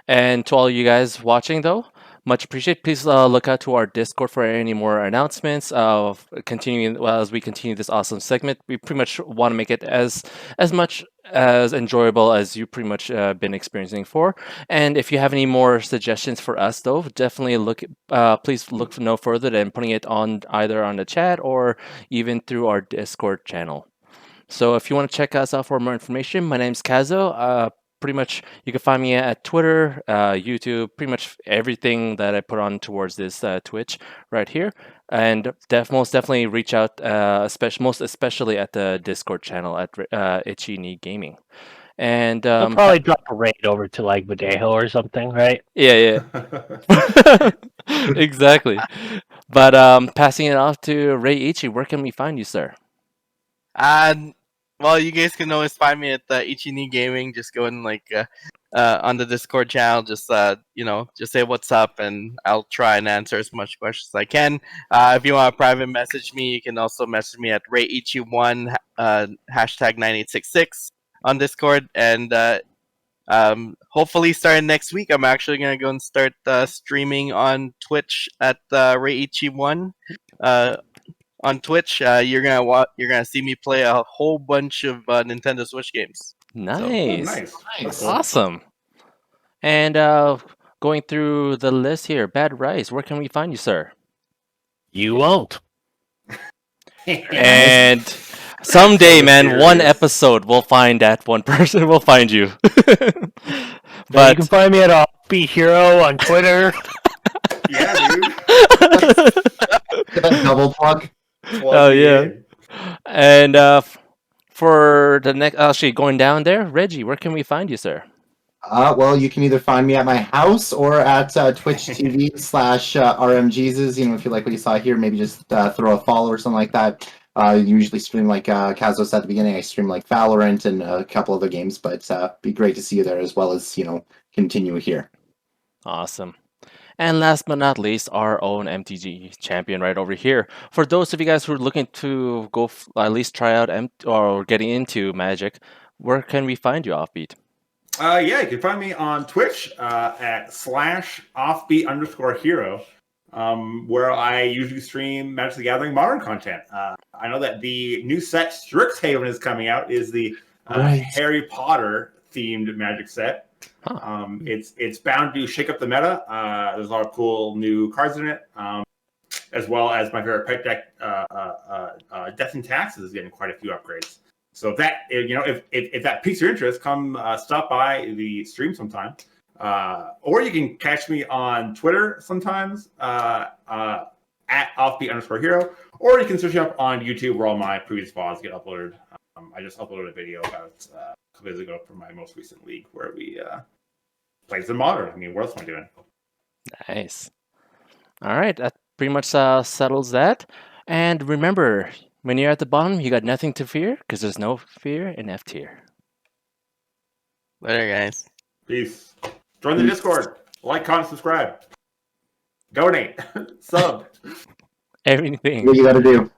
And to all you guys watching, though, much appreciated. Please look out to our Discord for any more announcements of continuing as we continue this awesome segment. We pretty much want to make it as much as enjoyable as you pretty much been experiencing for. And if you have any more suggestions for us, though, definitely please look no further than putting it on either on the chat or even through our Discord channel. So if you want to check us out for more information, my name's Kazo. Pretty much, you can find me at Twitter, YouTube, pretty much everything that I put on towards this Twitch right here. And most definitely reach out, most especially at the Discord channel at Ichi Gaming. And He'll probably drop a raid over to like Videjo or something, right? yeah, exactly. But passing it off to Ray Ichi, where can we find you, sir? And well, you guys can always find me at Ichi Gaming. Just go and on the Discord channel. Just just say what's up, and I'll try and answer as much questions as I can. If you want to private message me, you can also message me at RayIchi1 hashtag 9866 on Discord. And hopefully, starting next week, I'm actually gonna go and start streaming on Twitch at RayIchi1. On Twitch, you're gonna see me play a whole bunch of Nintendo Switch games. Nice. Nice. Nice. Awesome. And going through the list here, Bad Rice, where can we find you, sir? You won't. And someday, So man, one serious. episode we'll find that one person will find you. But you can find me at Offbeat Hero on Twitter. Yeah, dude. That double plug. Oh, yeah. And for the next, actually going down there, Reggie, where can we find you, sir? Well, you can either find me at my house or at Twitch TV / RMJesus. If you like what you saw here, maybe just throw a follow or something like that. Usually stream like Kazo said at the beginning. I stream like Valorant and a couple other games, but be great to see you there as well as continue here. Awesome. And last but not least, our own MTG champion right over here. For those of you guys who are looking to go at least try out or getting into Magic, where can we find you, Offbeat? Yeah, you can find me on Twitch at /offbeat_hero, where I usually stream Magic the Gathering modern content. I know that the new set Strixhaven is coming out, is the Harry Potter themed Magic set. Huh. It's bound to shake up the meta. There's a lot of cool new cards in it, as well as my favorite pet deck, Death and Taxes, is getting quite a few upgrades. So if that if that piques your interest, come stop by the stream sometime, or you can catch me on Twitter sometimes at @offbeat_hero, or you can search me up on YouTube where all my previous VODs get uploaded. I just uploaded a video about a couple days ago for my most recent league where we played some modern. I mean, what else am I doing? Nice. All right, that pretty much settles that. And remember, when you're at the bottom, you got nothing to fear because there's no fear in F tier. Later, guys. Peace. Join the Discord. Like, comment, subscribe. Donate. Sub. Everything. What you got to do?